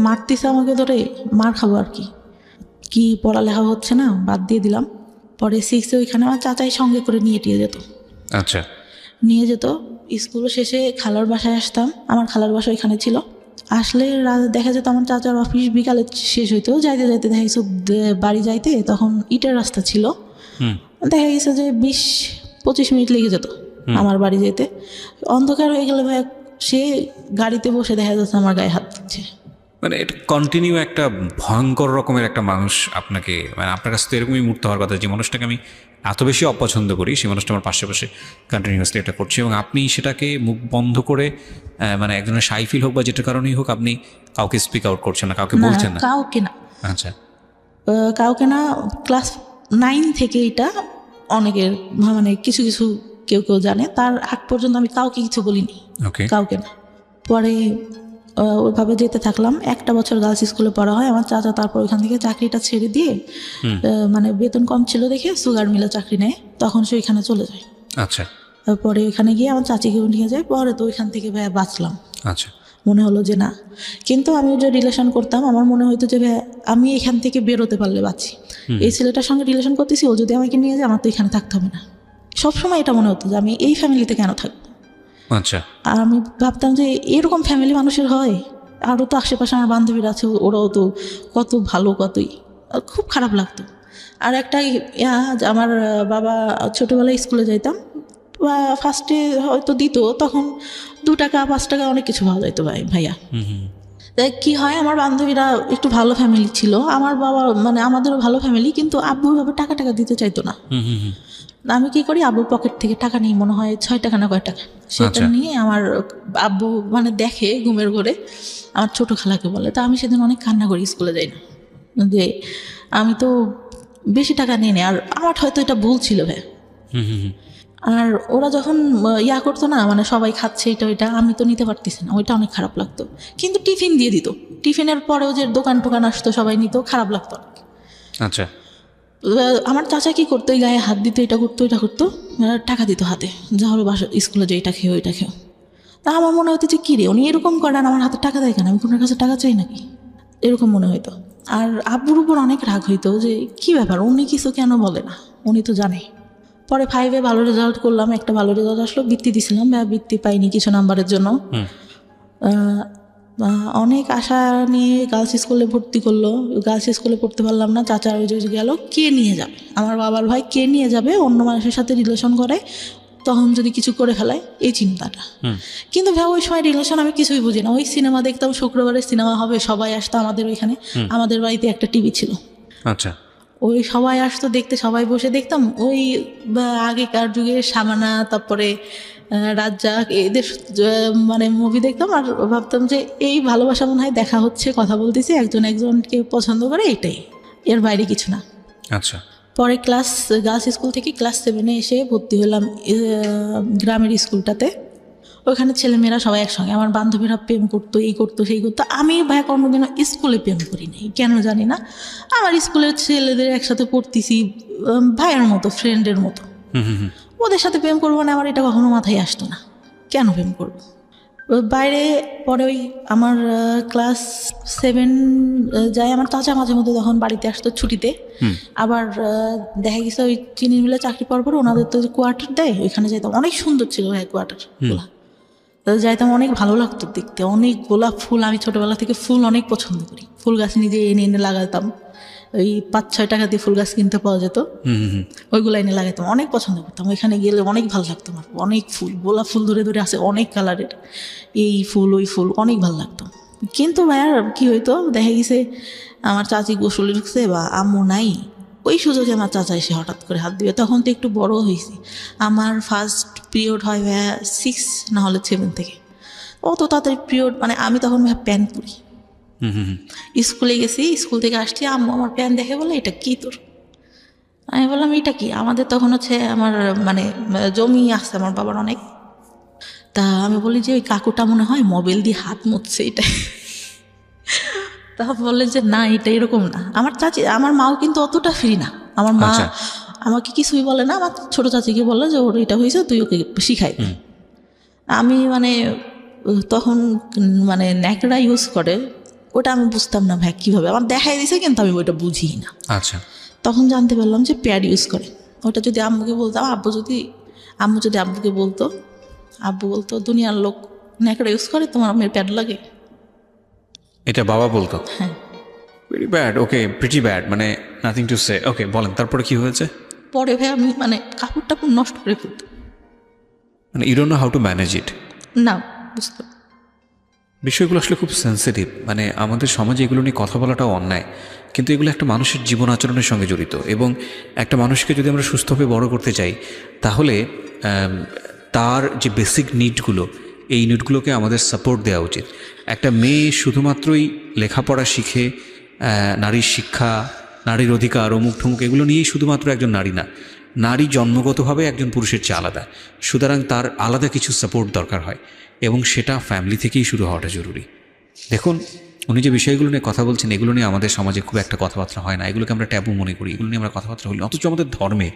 মারতেছে আমাকে ধরে, মার খাবো আর কি পড়ালেখা হচ্ছে না, বাদ দিয়ে দিলাম। পরে 6-এ ওইখানে আমার চাচাই সঙ্গে করে নিয়ে যেত। আচ্ছা। নিয়ে যেত, স্কুল শেষে খালার বাসায় আসতাম, আমার খালার বাসা ওইখানে ছিল। আসলে দেখা যেত আমার চাচার অফিস বিকালে শেষ হইতো, যাইতে যাইতে দেখা গেছে বাড়ি যাইতে তখন ইটের রাস্তা ছিল, দেখা গেছে যে 20-25 মিনিট লেগে যেত আমার বাড়ি যেতে। অন্ধকার হয়ে গেলে ভাই সে গাড়িতে বসে দেখা যাচ্ছে আমার গায়ে হাত দিচ্ছে। মানে এটা কন্টিনিউ একটা ভয়ঙ্কর রকমের একটা মানুষ আপনাকে, মানে আপনার কাছে তো এরকমই মুহূর্ত হওয়ার কথা, যে মানুষটাকে আমি এত বেশি অপছন্দ করি, সেই মানুষটা আমার পাশে কন্টিনিউয়াসলি এটা করছে, এবং আপনি সেটাকে মুখ বন্ধ করে মানে একজনের শাই ফিল হোক বা যেটার কারণেই হোক, আপনি কাউকে স্পিক আউট করছেন না, কাউকে বলছেন না? কাউকে না। আচ্ছা। কাউকে না। ক্লাস 9 থেকে এটা অনেকের মানে কিছু কেউ জানে, তার আগ পর্যন্ত আমি কাউকে কিছু বলিনি, কাউকে না। পরে ওইভাবে যেতে থাকলাম, একটা বছর গার্লস স্কুলে পড়া হয় আমার চাচা। তারপর ওইখান থেকে চাকরিটা ছেড়ে দিয়ে মানে বেতন কম ছিল দেখে সুগার মিলে চাকরি নেয়, তখন সে ওইখানে চলে যায়। আচ্ছা। তারপরে ওইখানে গিয়ে আমার চাচিকেও নিয়ে যায়। পরে তো ওইখান থেকে ভাইয়া বাঁচলাম। আচ্ছা। মনে হলো যে না, কিন্তু আমি যে রিলেশন করতাম আমার মনে হতো যে ভাইয়া আমি এখান থেকে বেরোতে পারলে বাঁচি, এই ছেলেটার সঙ্গে রিলেশন করতেছি, ও যদি আমাকে নিয়ে যায় আমার তো এখানে থাকতে হবে না। সবসময় এটা মনে হতো যে আমি এই ফ্যামিলিতে কেন থাকবো। আচ্ছা। আর আমি ভাবতাম যে এরকম ফ্যামিলি মানুষের হয়, আরও তো আশেপাশে আমার বান্ধবীরা আছে, ওরাও তো কত ভালো, কতই, খুব খারাপ লাগতো। আর একটা আমার বাবা ছোটোবেলায় স্কুলে যাইতাম, ফার্স্টে হয়তো দিত, তখন 2 টাকা 5 টাকা অনেক কিছু পাওয়া যাইতো ভাইয়া। তাই কি হয়, আমার বান্ধবীরা একটু ভালো ফ্যামিলি ছিল, আমার বাবা মানে আমাদেরও ভালো ফ্যামিলি, কিন্তু আব্বু ভাবে টাকা দিতে চাইতো না। আমি কি করি, আব্বুর পকেট থেকে টাকা নিই, মনে হয় 6 টাকা না কয় টাকা, সেটা আচ্ছা। নিয়ে আমার আব্বু মানে দেখে ঘুমের ঘরে, আমার ছোট খালাকে বলে। তা আমি সেদিন অনেক কান্না করি, স্কুলে যাই না, যে আমি তো বেশি টাকা নিয়ে নিই, আর আমার হয়তো এটা ভুল ছিল ভাই। আর ওরা যখন ইয়া করতো না, মানে সবাই খাচ্ছে এটা ওইটা, আমি তো নিতে পারতেছি না, ওইটা অনেক খারাপ লাগতো। কিন্তু টিফিন দিয়ে দিত, টিফিনের পরেও যে দোকান টোকান আসতো সবাই নিত, খারাপ লাগতো অনেক। আচ্ছা। আমার চাচা কি করতো, ওই গায়ে হাত দিত, এটা করতো এটা করতো, টাকা দিত হাতে, যা হলো বাসা স্কুলে যে এটা খেয়ে ওইটা খেয়েও। তা আমার মনে হতো যে কী রে, উনি এরকম করেন, আমার হাতে টাকা দেয় কেন, আমি কোনো কাছে টাকা চাই নাকি, এরকম মনে হইতো। আর আব্বুর উপর অনেক রাগ হইতো যে কি ব্যাপার, উনি কিছু কেন বলে না, উনি তো জানে। পরে 5-এ ভালো রেজাল্ট করলাম, একটা ভালো রেজাল্ট আসলো, বৃত্তি দিছিলাম, বৃত্তি পাইনি কিছু নাম্বারের জন্য। অনেক আশা নিয়ে গার্লস স্কুলে ভর্তি করলো, গার্লস স্কুলে পড়তে পারলাম না। চাচা ওই যে গেল, কে নিয়ে যাবে, আমার বাবার ভাই কে নিয়ে যাবে, অন্য মানুষের সাথে রিলেশন করে, তখন যদি কিছু করে ফেলায়, এই চিন্তাটা। কিন্তু ভাই ওই সময় রিলেশন আমি কিছুই বুঝি না, ওই সিনেমা দেখতাম, শুক্রবারে সিনেমা হবে, সবাই আসতো আমাদের ওইখানে, আমাদের বাড়িতে একটা টিভি ছিল। আচ্ছা। ওই সবাই আসতো দেখতে, সবাই বসে দেখতাম। ওই আগেকার যুগে শাবানা, তারপরে রাজ্জাক, এদের মানে মুভি দেখতাম, আর ভাবতাম যে এই ভালোবাসা মনে হয় দেখা হচ্ছে, কথা বলতেছি, একজন একজনকে পছন্দ করে, এটাই, এর বাইরে কিছু না। আচ্ছা। পরে গার্লস স্কুল থেকে ক্লাস 7-এ এসে ভর্তি হলাম গ্রামের স্কুলটাতে। ওইখানে ছেলেমেয়েরা সবাই একসঙ্গে, আমার বান্ধবীরা প্রেম করতো, এই করতো সেই করতো। আমি ভাই কোনোদিনও স্কুলে প্রেম করি নাই, কেন জানি না। আমার স্কুলের ছেলেদের একসাথে পড়তেছি, ভাইয়ের মতো, ফ্রেন্ডের মতো, ওদের সাথে প্রেম করবো না, আমার এটা কখনো মাথায় আসতো না, কেন প্রেম করবো। বাইরে পরে ওই আমার ক্লাস 7 যায়, আমার চাচা মাঝে মধ্যে তখন বাড়িতে আসতো ছুটিতে। আবার দেখা গেছে ওই চিনি মিলে চাকরি পাওয়ার পর ওনাদের তো কোয়ার্টার দেয়, ওইখানে যাইতাম, অনেক সুন্দর ছিল ভাই কোয়ার্টার গুলা, যাইতাম, অনেক ভালো লাগতো দেখতে, অনেক গোলাপ ফুল, আমি ছোটবেলা থেকে ফুল অনেক পছন্দ করি, ফুল গাছ নিজে এনে এনে লাগাতাম, ওই 5-6 টাকা দিয়ে ফুল গাছ কিনতে পাওয়া যেত, ওইগুলো এনে লাগাতাম, অনেক পছন্দ করতাম। ওইখানে গেলে অনেক ভালো লাগতো আমার, অনেক ফুল, গোলাপ ফুল ধরে ধরে আছে অনেক কালারের, এই ফুল ওই ফুল, অনেক ভালো লাগতো। কিন্তু ভাইয়ার কি হইতো, দেখা গেছে আমার চাচি গোসলে ঢুকছে বা আম্মু নাই, ওই সুযোগে আমার চাচা এসে হঠাৎ করে হাত দিবে। তখন তো একটু বড় হয়েছি, আমার ফার্স্ট পিরিয়ড হয় ভাইয়া 6 না হলে 7 থেকে, অত তাড়াতাড়ি পিরিয়ড, মানে আমি তখন ভাইয়া প্যান্ট পরি, স্কুলে গেছি, স্কুল থেকে আসছি, আম্মু আমার প্যান্ট দেখে বলে এটা কি তোর, আমি বললাম এটা কি, আমাদের তখন হচ্ছে আমার মানে জমি আছে আমার বাবার অনেক, তা আমি বলি যে ওই কাকুটা মনে হয় মোবাইল দিয়ে হাত মুছছে এটা, তা বললে যে না এটা এরকম না। আমার চাচি, আমার মাও কিন্তু অতটা ফ্রি না, আমার মা আমাকে কিছুই বলে না, আমার ছোট চাচিকে বলে যে ওর এটা হয়েছে, তুই ওকে শিখাই। আমি মানে তখন মানে ন্যাকড়া ইউজ করে, ওটা আমি বুঝতাম না ভাই কীভাবে, আমার দেখাই দিছে কিন্তু আমি ওইটা বুঝি না। আচ্ছা। তখন জানতে পারলাম যে প্যাড ইউজ করে, ওটা যদি আম্মুকে বলতাম, আম্মু যদি আব্বুকে বলতো, আব্বু বলতো দুনিয়ার লোক ন্যাকড়া ইউজ করে, তোমার আম্মের প্যাড লাগে, এটা বাবা বলতো? হ্যাঁ। ভেরি ব্যাড, ওকে, প্রিটি ব্যাড, মানে নাথিং টু সে। ওকে, বলেন তারপরে কি হয়েছে? পরে ভাই আমি মানে কাপড় টাপড় নষ্ট করে ফেলতাম, মানে you don't know how to manage it. না বুঝতে, বিষয়গুলো আসলে খুব সেন্সিটিভ, মানে আমাদের সমাজে এগুলো নিয়ে কথা বলাটাও অন্যায়, কিন্তু এগুলো একটা মানুষের জীবন আচরণের সঙ্গে জড়িত, এবং একটা মানুষকে যদি আমরা সুস্থভাবে বড় করতে চাই, তাহলে তার যে বেসিক নিডগুলো, এই নিডগুলোকে আমাদের সাপোর্ট দেওয়া উচিত। একটা মেয়ে শুধুমাত্রই লেখাপড়া শিখে, নারীর শিক্ষা, নারীর অধিকার, অমুক ঠুমুক এগুলো নিয়েই শুধুমাত্র একজন নারী না, নারী জন্মগতভাবে একজন পুরুষের চেয়ে আলাদা, সুতরাং তার আলাদা কিছু সাপোর্ট দরকার হয়, এবং সেটা ফ্যামিলি থেকেই শুরু হওয়াটা জরুরি। দেখুন, উনি যে বিষয়গুলো নিয়ে কথা বলছেন, এগুলো নিয়ে আমাদের সমাজে খুব একটা কথাবার্তা হয় না, এগুলোকে আমরা ট্যাবু মনে করি, এগুলো নিয়ে আমরা কথাবার্তা হই না। অথচ আমাদের ধর্মে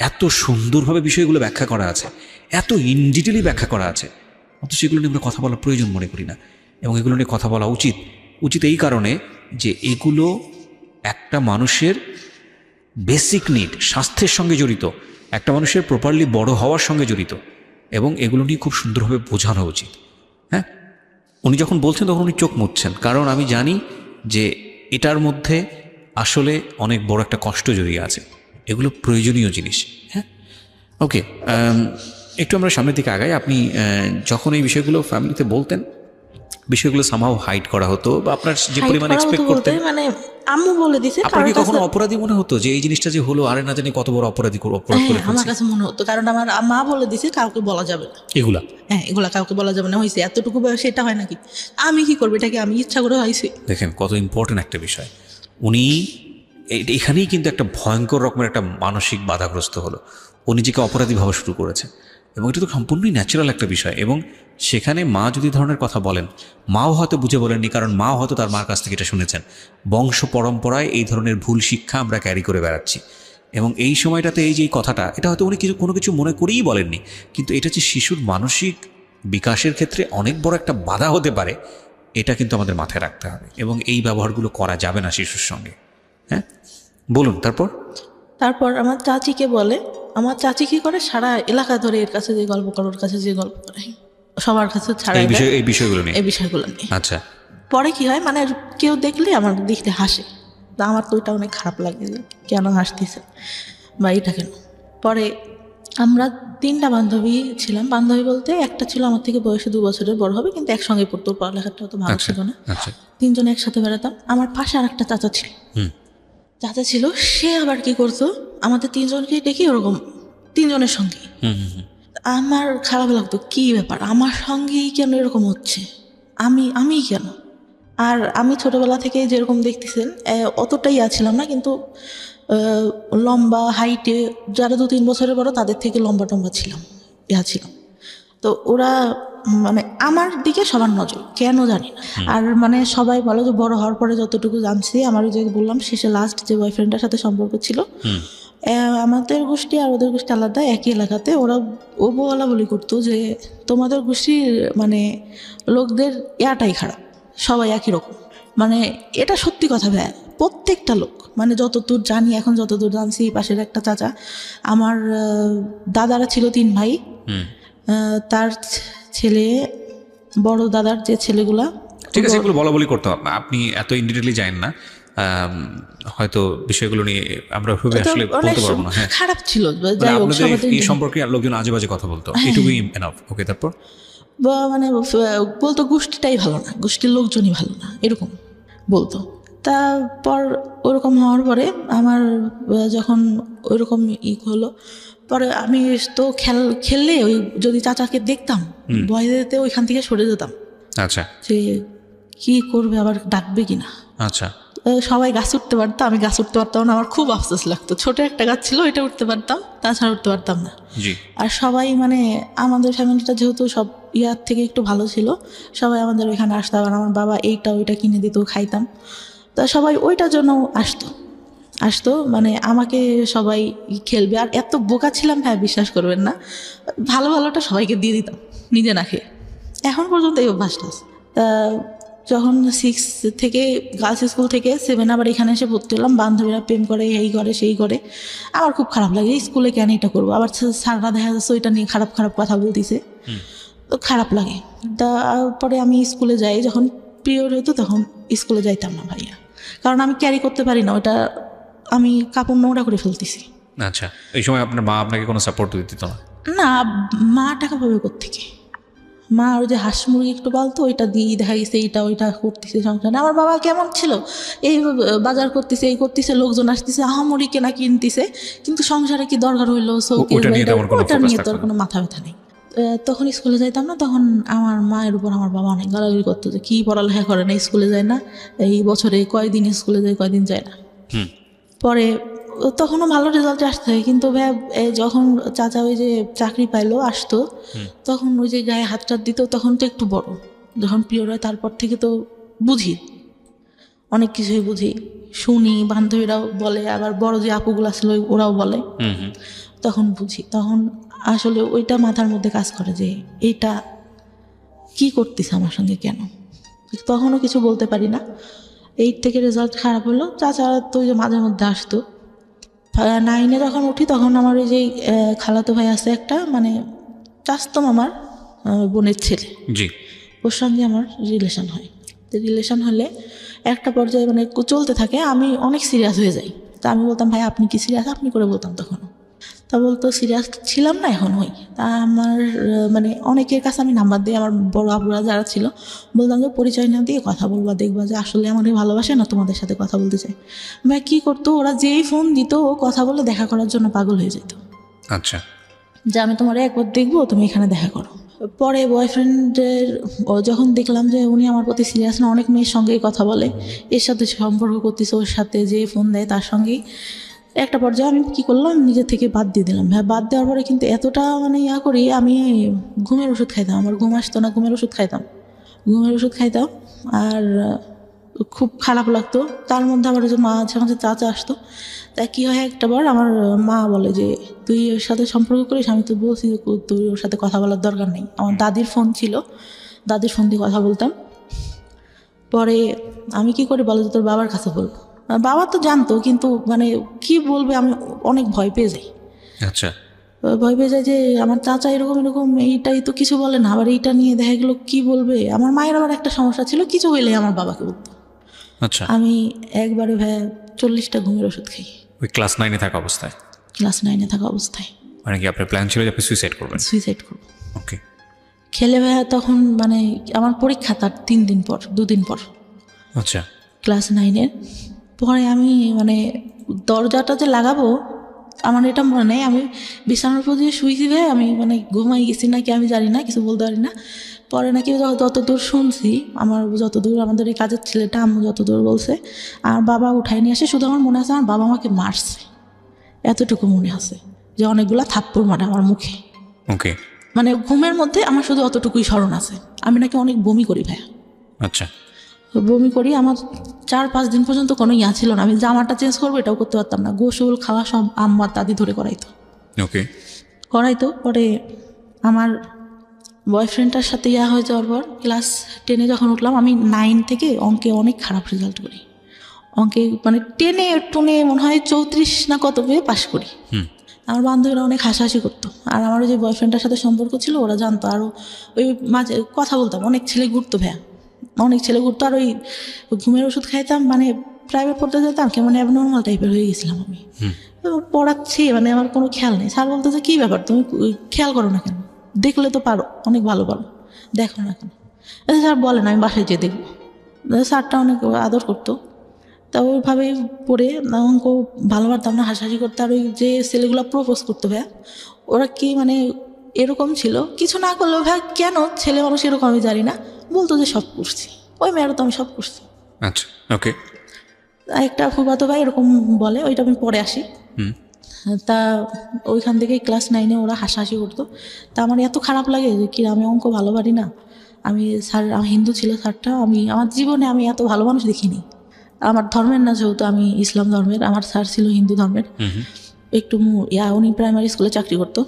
এত সুন্দরভাবে বিষয়গুলো ব্যাখ্যা করা আছে, এত ইন ডিটেলি ব্যাখ্যা করা আছে, অথচ এগুলো নিয়ে আমরা কথা বলার প্রয়োজন মনে করি না। এবং এগুলো নিয়ে কথা বলা উচিত এই কারণে যে এগুলো একটা মানুষের বেসিক নিড, স্বাস্থ্যের সঙ্গে জড়িত, একটা মানুষের প্রপারলি বড় হওয়ার সঙ্গে জড়িত, এবং এগুলো নিয়ে খুব সুন্দরভাবে বোঝানো উচিত। হ্যাঁ, উনি যখন বলছেন তখন উনি চোখ মুছছেন, কারণ আমি জানি যে এটার মধ্যে আসলে অনেক বড় একটা কষ্ট জড়িয়ে আছে, এগুলো প্রয়োজনীয় জিনিস। হ্যাঁ, ওকে, একটু আমরা সামনের দিকে আগাই। আপনি যখন এই বিষয়গুলো ফ্যামিলিতে বলতেন, বিষয়গুলো সামহাও হাইড করা হতো, বা আপনার যে পরিমাণ এক্সপেক্ট করতেন? মানে আম্মু বলে দিছে। আপনার কি কখনো অপরাধী মনে হতো যে এই জিনিসটা যে হলো, আরে না জানি কত বড় অপরাধ করে হ্যাঁ, আমার ফেলছি? কাছে মনে হতো, কারণ আমার মা বলে দিছে কাউকে বলা যাবে না এগুলা হ্যাঁ, এগুলা কাউকে বলা যাবে না। হয়েছে এতটুকু বয়সে এটা হয় নাকি? আমি কি করবো? এটাকে আমি ইচ্ছা করে হয়েছে। দেখেন কত ইম্পর্টেন্ট একটা বিষয়। উনি এখানেই কিন্তু একটা ভয়ঙ্কর রকমের একটা মানসিক বাধাগ্রস্ত হলো। ও নিজেকে অপরাধী ভাবা শুরু করেছে, এবং এটা তো সম্পূর্ণই ন্যাচারাল একটা বিষয়। এবং সেখানে মা যদি ধরনের কথা বলেন, মাও হয়তো বুঝে বলেননি, কারণ মাও হয়তো তার মার কাছ থেকে এটা শুনেছেন। বংশ পরম্পরায় এই ধরনের ভুল শিক্ষা আমরা ক্যারি করে বেড়াচ্ছি, এবং এই সময়টাতে এই যে এই কথাটা, এটা হয়তো উনি কোনো কিছু মনে করেই বলেননি, কিন্তু এটা যে শিশুর মানসিক বিকাশের ক্ষেত্রে অনেক বড় একটা বাধা হতে পারে, এটা কিন্তু আমাদের মাথায় রাখতে হবে। এবং এই ব্যবহারগুলো করা যাবে না শিশুর সঙ্গে। হ্যাঁ, বলুন তারপর আমার চাচিকে বলে, আমার চাচি কি করে, সারা এলাকা ধরে এর কাছে যে গল্প করে, ওর কাছে যে গল্প করে, সবার কাছে ছাড়াই এই বিষয়গুলো নিয়ে। এই বিষয়গুলো নিয়ে। আচ্ছা, পরে কি হয়, মানে কেউ দেখলে আমার দেখতে হাসে, তা আমার তো ওইটা অনেক খারাপ লাগে যে কেন হাসতেছে বা এটা কেন। পরে আমরা 3টা বান্ধবী ছিলাম। বান্ধবী বলতে একটা ছিল আমার থেকে বয়সে 2 বছরের বড় হবে, কিন্তু একসঙ্গে পড়তো, পড়ালেখাটা অত ভালো ছিল না। আচ্ছা, 3জন একসাথে বেড়াতাম। আমার পাশে আর একটা চাচা ছিল। চাচা ছিল, সে আবার কি করতো, আমাদের 3জনকে ডেকে ওরকম 3জনের সঙ্গে। আমার খারাপ লাগতো, কি ব্যাপার আমার সঙ্গেই কেন এরকম হচ্ছে, আমি কেন। আর আমি ছোটবেলা থেকে যেরকম দেখতেছেন অতটাই ছিলাম না, কিন্তু লম্বা হাইটে যারা 2-3 বছরের বড় তাদের থেকে লম্বা টম্বা ছিলাম, ছিলাম। তো ওরা মানে আমার দিকে সবার নজর, কেন জানি না। আর মানে সবাই বলে যে বড় হওয়ার পরে যতটুকু জানছি, আমার যে বললাম শেষে লাস্ট যে বয়ফ্রেন্ডের সাথে সম্পর্ক ছিল, আমাদের গোষ্ঠী আর ওদের গোষ্ঠী আলাদা, একই এলাকাতে। ও বলা বলি করতো যে তোমাদের গোষ্ঠীর মানে লোকদের ইয়াটাই খারাপ, সবাই একই রকম। মানে এটা সত্যি কথা ভাই, প্রত্যেকটা লোক, মানে যতদূর জানি, এখন যতদূর জানছি, পাশের একটা চাচা, আমার দাদারা ছিল 3 ভাই, তার ছেলে, বড় দাদার যে ছেলেগুলা, ঠিক আছে, এগুলো বলা বলি করতে হবে, আপনি এত ইনডিটেইলি জানেন না, হয়তো বিষয়গুলো নিয়ে আমরা খুবই আসলে বলতে পারবো না। হ্যাঁ, খারাপ ছিল, যাই হোক সবাই এই সম্পর্কে আর লোকজন আজে বাজে কথা বলতো, এটুকুই এনাফ। ওকে, তারপর মানে বলতো গোষ্ঠীটাই ভালো না, গোষ্ঠীর লোকজনই ভালো না, এরকম বলতো। তারপর ওরকম হওয়ার পরে আমার যখন ওইরকম হলো, পরে আমি তো খেললে ওই যদি চাচাকে দেখতাম, ভয় দিতে ওইখান থেকে সরে যেতাম। আচ্ছা, যে কি করবে, আবার ডাকবে কিনা। আচ্ছা, সবাই গাছ উঠতে পারতো, আমি গাছ উঠতে পারতাম না, আমার খুব আফসোস লাগতো। ছোট একটা গাছ ছিল, এটা উঠতে পারতাম, তাছাড়া উঠতে পারতাম না। আর সবাই মানে আমাদের ফ্যামিলিটা যেহেতু সব ইয়ার থেকে একটু ভালো ছিল, সবাই আমাদের ওইখানে আসতো। আর আমার বাবা এইটা ওইটা কিনে দিত, খাইতাম। তা সবাই ওইটার জন্য আসতো মানে আমাকে সবাই খেলবে। আর এত বোকা ছিলাম ভাই, বিশ্বাস করবেন না, ভালো ভালোটা সবাইকে দিয়ে দিতাম, নিজে না খেয়ে। এখন পর্যন্ত এই অভ্যাসটা আছে। তা যখন 6 থেকে গার্লস স্কুল থেকে 7 আবার এখানে এসে ভর্তি হলাম, বান্ধবীরা প্রেম করে, এই করে সেই করে, আমার খুব খারাপ লাগে। স্কুলে কেন এটা করবো, আবার স্যাররা দেখা যাচ্ছে ওইটা নিয়ে খারাপ খারাপ কথা বলতেছে, তো খারাপ লাগে। তারপরে আমি স্কুলে যাই, যখন পিরিয়ড হতো তখন স্কুলে যাইতাম না ভাইয়া, কারণ আমি ক্যারি করতে পারি না, ওটা আমি কাপড় নোংরা করে ফেলতেছি। আচ্ছা, এই সময় আপনার মা আপনাকে কোনো সাপোর্ট দিত না? না, মা টাকা পাবে কোত্থেকে? মা ওই যে হাঁস মুরগি একটু বলতো, ওইটা দিয়ে দেখা গেছে এইটা ওইটা করতেছে সংসারে। আমার বাবা কেমন ছিল, এই বাজার করতেছে, এই করতেছে, লোকজন আসতেছে, আহামরি কেনা কিনতেছে, কিন্তু সংসারে কি দরকার হইলো, ওটা নিয়ে তোর কোনো মাথা ব্যথা নেই। তখন স্কুলে যাইতাম না, তখন আমার মায়ের উপর আমার বাবা অনেক গালাগালি করতো যে কি পড়ালেখা করে না, স্কুলে যায় না, এই বছরে কয়দিন স্কুলে যায়, কয়দিন যায় না। পরে তখনও ভালো রেজাল্ট আসতে হয়, কিন্তু যখন চাচা ওই যে চাকরি পাইলো আসতো, তখন ওই যে গায়ে হাত টাত দিত, তখন তো একটু বড়, যখন পিরিয়ড হয় তারপর থেকে তো বুঝি, অনেক কিছুই বুঝি, শুনি, বান্ধবীরাও বলে, আবার বড় যে আপুগুলো ছিল ওরাও বলে, তখন বুঝি। তখন আসলে ওইটা মাথার মধ্যে কাজ করে যে এটা কি করতেছে আমার সঙ্গে, কেন। তখনও কিছু বলতে পারি না। 8 থেকে রেজাল্ট খারাপ হলো, চাচা তো ওই যে মাঝে মধ্যে আসতো। 9 যখন উঠি, তখন আমার ওই যে খালাতো ভাই আছে একটা, মানে চাচতো মামার বোনের ছেলে, ওর সঙ্গে আমার রিলেশন হয়। তো রিলেশন হলে একটা পর্যায়ে মানে চলতে থাকে, আমি অনেক সিরিয়াস হয়ে যাই। তা আমি বলতাম ভাই আপনি কি সিরিয়াস, আপনি করে বলতাম তখন। তা বলতো সিরিয়াস ছিলাম না, এখন হই। তা আমার মানে অনেকের কাছে আমি নাম্বার দিই, আমার বড় আপুরা যারা ছিল বলতাম যে পরিচয় না দিয়ে কথা বলবা, দেখবা যে আসলে আমাকে ভালোবাসে না তোমাদের সাথে কথা বলতে চাই। ভাই কী করতো, ওরা যেই ফোন দিত ও কথা বলে দেখা করার জন্য পাগল হয়ে যেত, আচ্ছা, যে আমি তোমার একবার দেখবো, তুমি এখানে দেখা করো। পরে বয়ফ্রেন্ডের যখন দেখলাম যে উনি আমার প্রতি সিরিয়াস না, অনেক মেয়ের সঙ্গেই কথা বলে, এর সাথে সম্পর্ক করতেছে, ওর সাথে যে ফোন দেয় তার সঙ্গেই, একটা পর্যায়ে আমি কী করলাম, নিজে থেকে বাদ দিয়ে দিলাম। হ্যাঁ, বাদ দেওয়ার পরে কিন্তু এতটা মানে করি, আমি ঘুমের ওষুধ খাইতাম, আমার ঘুম আসতো না, ঘুমের ওষুধ খাইতাম আর খুব খারাপ লাগতো। তার মধ্যে আবার যে মাঝে মাঝে চাচা আসতো, তাই কী হয়, একটা বার আমার মা বলে যে তুই ওর সাথে সম্পর্ক করিস, আমি তো বলছি তুই ওর সাথে কথা বলার দরকার নেই। আমার দাদির ফোন ছিল, দাদির ফোন দিয়ে কথা বলতাম। পরে আমি কি করি বলো, যে তোর বাবার কাছে বলবো। বাবা তো জানতো, কিন্তু মানে কি বলবে, আমি অনেক ভয় পেয়ে যাই। আচ্ছা, ভয় পেয়ে যায় যে আমার চাচা এরকম এরকম, এইটাই তো কিছু বলে না, আবার এইটা নিয়ে দেখা গেলো কি বলবে। আমার মায়ের আবার একটা সমস্যা ছিল, কিছু হইলে আমার বাবাকে বলতো। আচ্ছা। আমি একবারে 40টা ঘুমের ওষুধ খাই ওই ক্লাস 9-এ থাকা অবস্থায়? ক্লাস 9-এ থাকা অবস্থায়। মানে কি আপনার প্ল্যান ছিল যে আপনি সুইসাইড করবেন? সুইসাইড করবো। ওকে। খেলে তখন মানে আমার পরীক্ষা তার 3 দিন পর, 2 দিন পর, আচ্ছা, ক্লাস 9-এর। পরে আমি মানে দরজাটা যে লাগাবো, আমার এটা মনে নেই, আমি বিছানার উপর দিয়ে শুয়েছি, আমি মানে ঘুমাই গেছি নাকি আমি জানি না, কিছু বলতে পারি না। পরে নাকি যতদূর শুনছি, আমার যতদূর, আমাদের এই কাজের ছেলেটা আম্মু যতদূর বলছে, আর বাবা উঠাই নিয়ে আসে। শুধু আমার মনে আছে আমার বাবা আমাকে মারছে, এতটুকু মনে আছে, যে অনেকগুলা থাপ্পড় মারে আমার মুখে। ওকে। মানে ঘুমের মধ্যে আমার শুধু অতটুকুই স্মরণ আছে। আমি নাকি অনেক বমি করি ভাইয়া, আচ্ছা, বমি করি। আমার 4-5 দিন পর্যন্ত কোনো ছিল না, আমি জামাটা চেঞ্জ করবো এটাও করতে পারতাম না। গোসল খাওয়া সব আম্মা দাদি ধরে করাইতো। ওকে। পরে আমার বয়ফ্রেন্ডটার সাথে হয়ে যাওয়ার পর ক্লাস 10-এ যখন উঠলাম, আমি 9 থেকে অঙ্কে অনেক খারাপ রেজাল্ট করি। অঙ্কে মানে 10-এ মনে হয় 34 না কত পেয়ে পাশ করি। আমার বান্ধবীরা অনেক হাসাহাসি করতো, আর আমার যে বয়ফ্রেন্ডটার সাথে সম্পর্ক ছিল ওরা জানতো। আরও ওই মাঝে কথা বলতাম, অনেক ছেলে ঘুরতো ভাইয়া, অনেক ছেলে ঘুরতো। আর ওই ঘুমের ওষুধ খাইতাম, মানে প্রাইভেট পড়তে যেতাম, কেমন অ্যাবনর্মাল টাইপের হয়ে গেছিলাম আমি। পড়াচ্ছি মানে আমার কোনো খেয়াল নেই। স্যার বলতো যে কী ব্যাপার, তুমি খেয়াল করো না কেন, দেখলে তো পারো, অনেক ভালো পারো, দেখো না কেন। স্যার বলেন আমি বাসায় যেয়ে দেখবো। স্যারটা অনেক আদর করতো। তা ওইভাবেই পড়ে অঙ্ক ভালো পারতাম না, হাসাহাসি করতে। আর ওই যে ছেলেগুলো প্রপোজ করতো ভাইয়া, ওরা কি মানে এরকম ছিল, কিছু না করলেও ভাই কেন ছেলে মানুষ এরকম আমি জানি না, বলতো যে সব করছি। ওই মেয়েরা তো আমি সব করছি। আচ্ছা, ওকে। একটা ফুফাতো ভাই এরকম বলে, ওইটা আমি পরে আসি। তা ওইখান থেকেই ক্লাস 9-এ ওরা হাসাহাসি করতো। তা আমার এত খারাপ লাগে যে কি আমি অঙ্ক ভালো পারি না। আমি স্যার, আমি হিন্দু ছিল স্যারটা, আমি আমার জীবনে আমি এত ভালো মানুষ দেখিনি। আমার ধর্মের না, যেহেতু আমি ইসলাম ধর্মের, আমার স্যার ছিল হিন্দু ধর্মের। একটু উনি প্রাইমারি স্কুলে চাকরি করতো।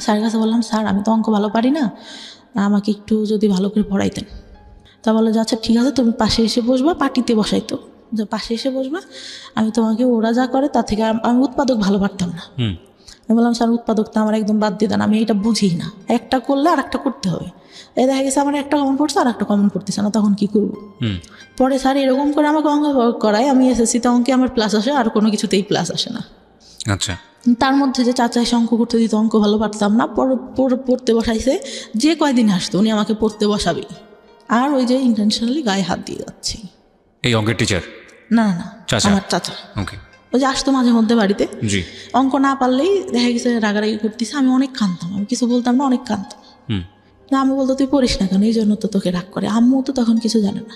স্যারের কাছে বললাম, স্যার আমি তো অঙ্ক ভালো পারি না, আমাকে একটু যদি ভালো করে পড়াইতেন। তা বলে যে আচ্ছা ঠিক আছে, তুমি পাশে এসে বসবা, পার্টিতে বসাইতো, যে পাশে এসে বসবা, আমি তোমাকে ওরা যা করে তার থেকে আমি উৎপাদক ভালো পারতাম না। আমি বললাম স্যার উৎপাদকটা আমার একদম বাদ দিয়ে দেন, আমি এটা বুঝি না, একটা করলে আর একটা করতে হবে। এই দেখা গেছে আমার একটা কমন পড়ছে আর একটা কমন পড়তেছে না, তখন কি করবো। পরে স্যার এরকম করে আমাকে অঙ্ক করায়, আমি এসএসসিতে অঙ্কে আমার প্লাস আসে, আর কোনো কিছুতেই প্লাস আসে না। আচ্ছা। তার মধ্যে যে চাচা এসে অঙ্ক করতে দিত, অঙ্ক ভালো পারতাম না, পড়তে বসাইছে, যে কয়দিন আসতো উনি আমাকে পড়তে বসাবেই, আর ওই যে ইন্টেনশনালি গায়ে হাত দিয়ে যাচ্ছে। এই অঙ্কের টিচার? না না, আমার চাচা। ওকে। ওই যে আসতো মাঝে মধ্যে বাড়িতে, জি। অঙ্ক না পারলেই দেখা গেছে রাগারাগি করতেছে, আমি অনেক কাঁদতাম, আমি কিছু বলতাম না, অনেক কাঁদতাম। না আম্মু বলতো তুই পড়িস না কেন, এই জন্য তো তোকে রাগ করে। আম্মু তো তখন কিছু জানে না।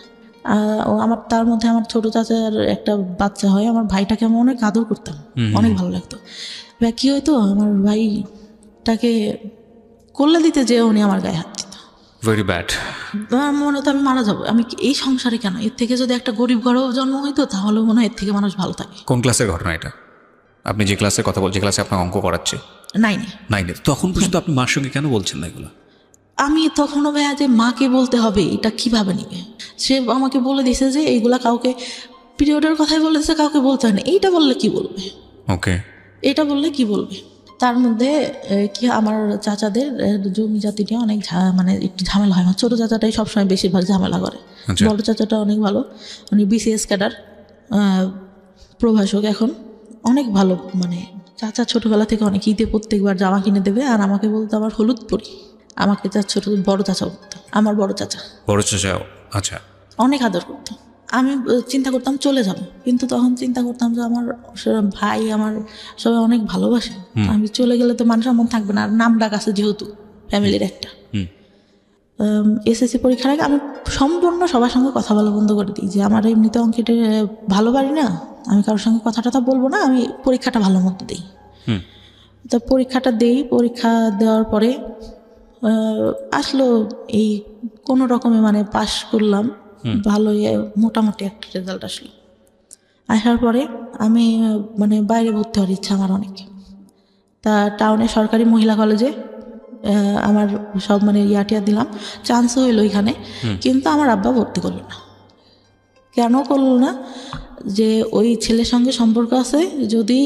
আমার তার মধ্যে আমার ছোট চাচার একটা বাচ্চা হয়, আমার ভাইটাকে আমি অনেক আদর করতাম, অনেক ভালো লাগতো। কী হয়তো আমার ভাইটাকে কোলে দিতে যেয়ে উনি আমার গায়ে হাত দিত। Very bad. আমার মনে হতো আমি মারা যাবো, আমি এই সংসারে কেন, এর থেকে যদি একটা গরিব ঘরেও জন্ম হইতো তাহলে মনে হয় এর থেকে মানুষ ভালো থাকে। কোন ক্লাসের ঘটনা এটা? আপনি যে ক্লাসের কথা বলছেন, যে ক্লাসে আপনার অঙ্ক করাচ্ছে? 9-এ। তখন পর্যন্ত আপনি মার সঙ্গে কেন বলছেন না এগুলো? আমি তখনও ভাইয়া যে মাকে বলতে হবে এটা কিভাবে নিবে, সে আমাকে বলে দিছে যে এইগুলা কাউকে, পিরিয়ডের কথাই বলে দিছে, কাউকে বলতে হয় না। এইটা বললে কি বলবে? ওকে। এটা বললে কি বলবে? তার মধ্যে কি আমার চাচাদের জমি জাতি নিয়ে অনেক মানে একটু ঝামেলা হয়। আমার ছোটো চাচাটাই সবসময় বেশিরভাগ ঝামেলা করে। বড় চাচাটা অনেক ভালো, উনি বিসিএস ক্যাডার, প্রভাষক, এখন অনেক ভালো মানে চাচা ছোটোবেলা থেকে অনেক ঈদে প্রত্যেকবার জামা কিনে দেবে, আর আমাকে বলতো আমার হলুদ পরি। আমাকে বড় চাচা বলতো, আমার বড় চাচা। বড় চাচা, আচ্ছা। অনেক আদর করতো। আমি চিন্তা করতাম চলে যাব, কিন্তু তখন চিন্তা করতাম যে আমার ভাই, আমার সবাই অনেক ভালোবাসে, আমি চলে গেলে তো মান সম্মান থাকবে না। আর নাম ডাক আছে যেহেতু ফ্যামিলির একটা। এসএসসি পরীক্ষার আগে আমি সম্পূর্ণ সবার সঙ্গে কথা বলা বন্ধ করে দিই, যে আমার এমনিতে অঙ্কেটে ভালো পারি না, আমি কারোর সঙ্গে কথা টথা বলবো না, আমি পরীক্ষাটা ভালো মতো দিই। তো পরীক্ষাটা দিই, পরীক্ষা দেওয়ার পরে আসলো এই কোনো রকমে মানে পাশ করলাম, ভালোই মোটামুটি একটা রেজাল্ট আসলো। আসার পরে আমি মানে বাইরে ভর্তি হওয়ার ইচ্ছা আমার অনেক। তা টাউনে সরকারি মহিলা কলেজে আমার সব মানে ইয়াটিয়া দিলাম, চান্সও হইলো এখানে, কিন্তু আমার আব্বা ভর্তি করলো না। কেন করলো না? যে ওই ছেলের সঙ্গে সম্পর্ক আছে, যদি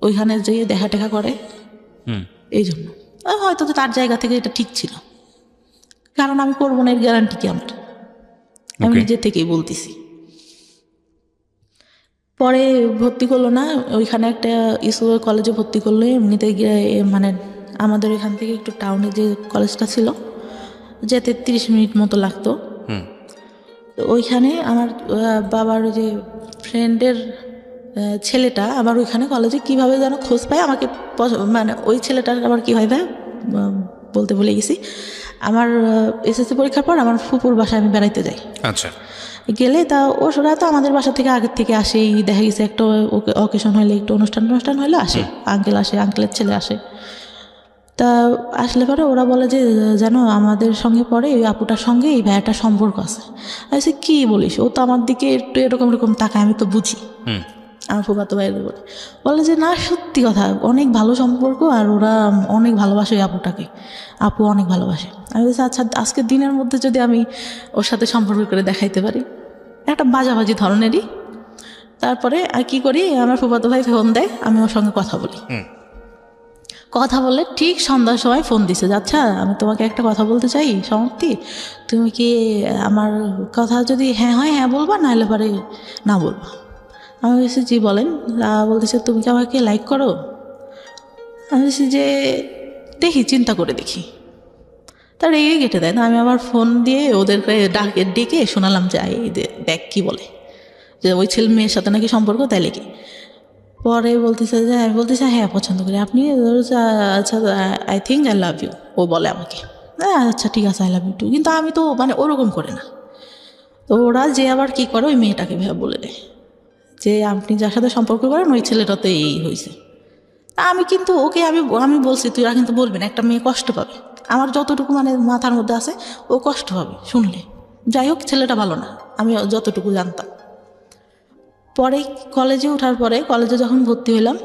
ওইখানে যেয়ে দেখা টেকা করে, এই জন্য। হয়তো তার জায়গা থেকে এটা ঠিক ছিল, কারণ আমি করবো না এর গ্যারান্টি কি আমার, আমি নিজে থেকেই বলতেছি। পরে ভর্তি করলো না, ওইখানে একটা ইসুর কলেজে ভর্তি করলো। এমনিতে মানে আমাদের এখান থেকে একটু টাউনে যে কলেজটা ছিল, যেতে 30 মিনিট মতো লাগতো। তো ওইখানে আমার বাবার যে ফ্রেন্ডের ছেলেটা আবার ওইখানে কলেজে কীভাবে যেন খোঁজ পায় আমাকে, মানে ওই ছেলেটার আবার কী হয় ভাই বলতে ভুলে গেছি। আমার এসএসসি পরীক্ষার পর আমার ফুপুর বাসায় আমি বেড়াইতে যাই। আচ্ছা। গেলে তা ওরা তো আমাদের বাসা থেকে আগের থেকে আসেই, দেখা গেছে একটা অকেশন হলে, একটু অনুষ্ঠান হলে আসে, আঙ্কেল আসে, আঙ্কেলের ছেলে আসে। তা আসলে পরে ওরা বলে যে যেন আমাদের সঙ্গে পরে ওই আপুটার সঙ্গে এই ভাইয়াটার সম্পর্ক আছে। আমি কী বলিস, ও তো আমার দিকে একটু এরকম তাকায়, আমি তো বুঝি। আমার ফুফাতো ভাইদের বলে যে না সত্যি কথা, অনেক ভালো সম্পর্ক, আর ওরা অনেক ভালোবাসে ওই আপুটাকে, আপু অনেক ভালোবাসে। আমি বলছি আচ্ছা, আজকের দিনের মধ্যে যদি আমি ওর সাথে সম্পর্ক করে দেখাইতে পারি, একটা বাজাবাজি ধরনেরই। তারপরে আর কি করি, আমার ফুফাতো ভাই ফোন দেয়, আমি ওর সঙ্গে কথা বলি। কথা বলে ঠিক সন্ধ্যার সময় ফোন দিছে, আচ্ছা আমি তোমাকে একটা কথা বলতে চাই সমাপ্তি, তুমি কি আমার কথা যদি হ্যাঁ হয় হ্যাঁ বলবা, নাহলে পরে না বলবা। আমি বলছি জি বলেন। বলতেছে তুমি কি আমাকে লাইক করো? আমি বলছি যে দেখি, চিন্তা করে দেখি। তার রেগে কেটে দেয় না। আমি আবার ফোন দিয়ে ওদেরকে ডেকে শোনালাম যে দেখ কি বলে, যে ওই ছেলে মেয়ের সাথে নাকি সম্পর্ক, তাই লেগে। পরে বলতেছে যে আমি বলতেছি হ্যাঁ পছন্দ করি আপনি, আচ্ছা I think I love you, ও বলে আমাকে। আচ্ছা ঠিক আছে, আই লাভ ইউ টু। কিন্তু আমি তো মানে ওরকম করে না। তো ওরা যে আবার কি করে, ওই মেয়েটাকে ভেবে বলে দেয় যে আপনি যার সাথে সম্পর্ক করেন ওই ছেলেটাতে এই হয়েছে। আমি কিন্তু ওকে আমি বলছি তুই আর কিন্তু বলবি না, একটা মেয়ে কষ্ট পাবে। আমার যতটুকু মানে মাথার মধ্যে আছে, ও কষ্ট পাবে শুনলে। যাই হোক, ছেলেটা ভালো না, আমি যতটুকু জানতাম। পরে কলেজে ওঠার পরে, কলেজে যখন ভর্তি হইলাম,